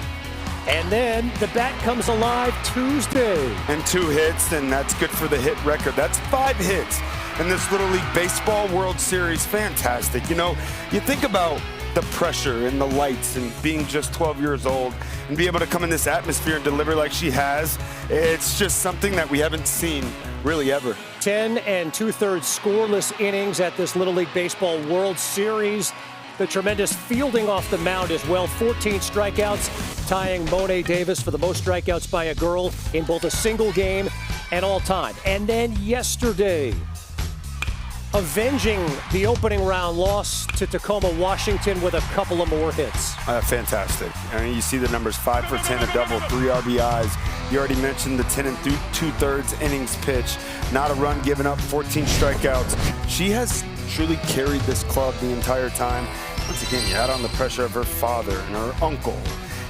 And then the bat comes alive Tuesday. And 2 hits, and that's good for the hit record. That's 5 hits in this Little League Baseball World Series. Fantastic. You know, you think about the pressure and the lights and being just 12 years old and be able to come in this atmosphere and deliver like she has. It's just something that we haven't seen really ever. 10 2/3 scoreless innings at this Little League Baseball World Series. The tremendous fielding off the mound as well. 14 strikeouts, tying Monet Davis for the most strikeouts by a girl in both a single game and all time. And then yesterday, avenging the opening round loss to Tacoma, Washington with a couple of more hits. Fantastic. I mean, you see the numbers, 5 for 10, a double, 3 RBIs. You already mentioned the 10 2/3 innings pitch. Not a run given up, 14 strikeouts. She has truly carried this club the entire time. Once again, you add on the pressure of her father and her uncle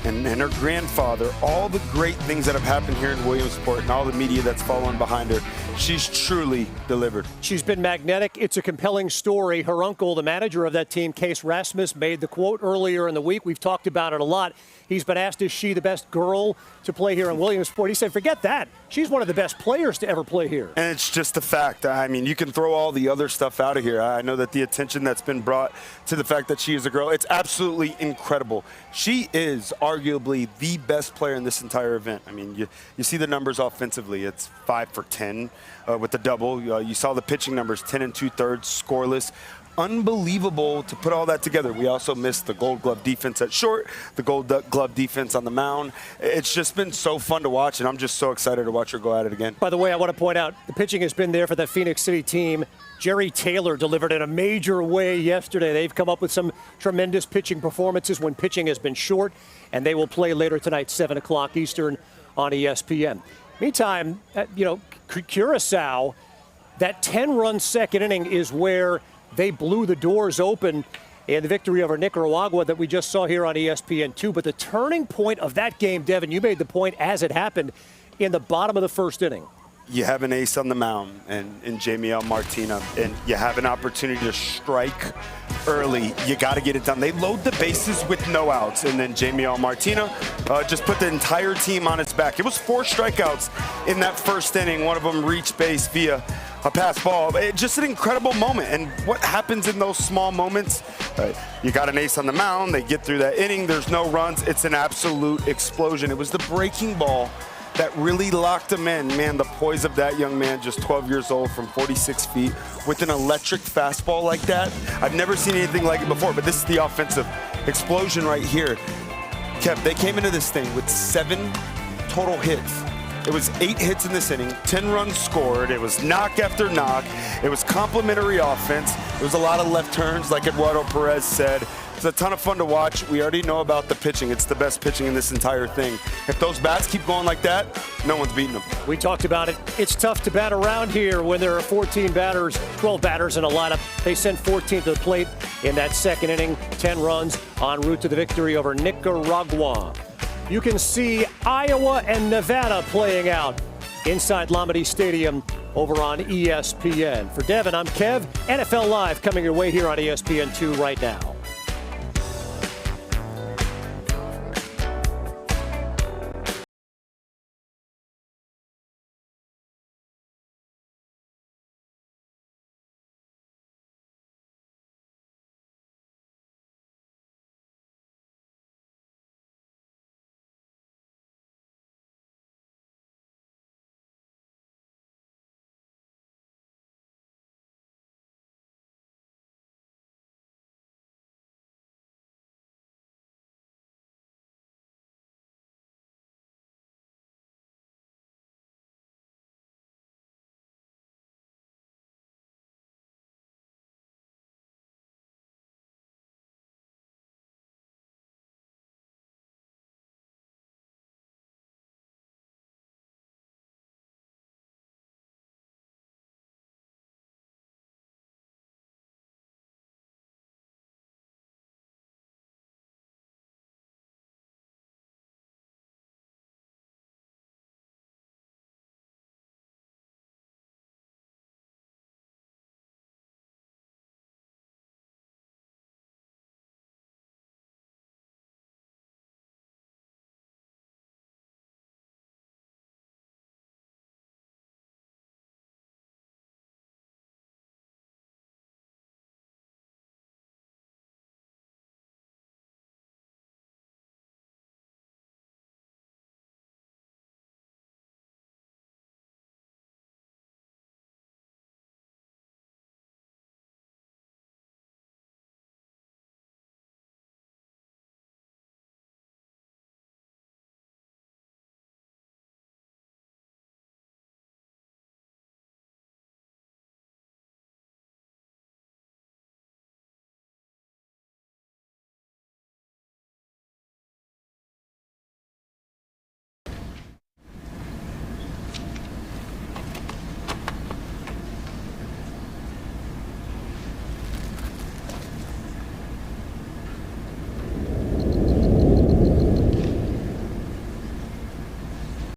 and her grandfather, all the great things that have happened here in Williamsport and all the media that's following behind her. She's truly delivered. She's been magnetic. It's a compelling story. Her uncle, the manager of that team, Kees Rasmus, made the quote earlier in the week. We've talked about it a lot. He's been asked, is she the best girl to play here in Williamsport? He said, forget that. She's one of the best players to ever play here. And it's just a fact. I mean, you can throw all the other stuff out of here. I know that the attention that's been brought to the fact that she is a girl, it's absolutely incredible. She is arguably the best player in this entire event. I mean, you see the numbers offensively. It's 5 for 10 with the double. You saw the pitching numbers, 10 2/3, scoreless. Unbelievable to put all that together. We also missed the Gold Glove defense at short, the Gold Glove defense on the mound. It's just been so fun to watch, and I'm just so excited to watch her go at it again. By the way, I want to point out the pitching has been there for that Phoenix City team. Jerry Taylor delivered in a major way yesterday. They've come up with some tremendous pitching performances when pitching has been short, and they will play later tonight, 7 o'clock Eastern on ESPN. Meantime, Curacao, that 10-run second inning is where they blew the doors open in the victory over Nicaragua that we just saw here on ESPN2. But the turning point of that game, Devin, you made the point as it happened in the bottom of the first inning. You have an ace on the mound and Jamiel Martina, and you have an opportunity to strike early. You got to get it done. They load the bases with no outs, and then Jamiel Martina just put the entire team on its back. It was 4 strikeouts in that first inning. One of them reached base via a pass ball. Just an incredible moment. And what happens in those small moments? You got an ace on the mound. They get through that inning. There's no runs. It's an absolute explosion. It was the breaking ball that really locked him in. Man, the poise of that young man, just 12 years old from 46 feet, with an electric fastball like that. I've never seen anything like it before, but this is the offensive explosion right here. Kev, they came into this thing with 7 total hits. It was 8 hits in this inning, 10 runs scored. It was knock after knock. It was complimentary offense. It was a lot of left turns, like Eduardo Perez said. It's a ton of fun to watch. We already know about the pitching. It's the best pitching in this entire thing. If those bats keep going like that, no one's beating them. We talked about it. It's tough to bat around here when there are 12 batters in a lineup. They sent 14 to the plate in that second inning, 10 runs en route to the victory over Nicaragua. You can see Iowa and Nevada playing out inside Lamade Stadium over on ESPN. For Devin, I'm Kev. NFL Live coming your way here on ESPN2 right now.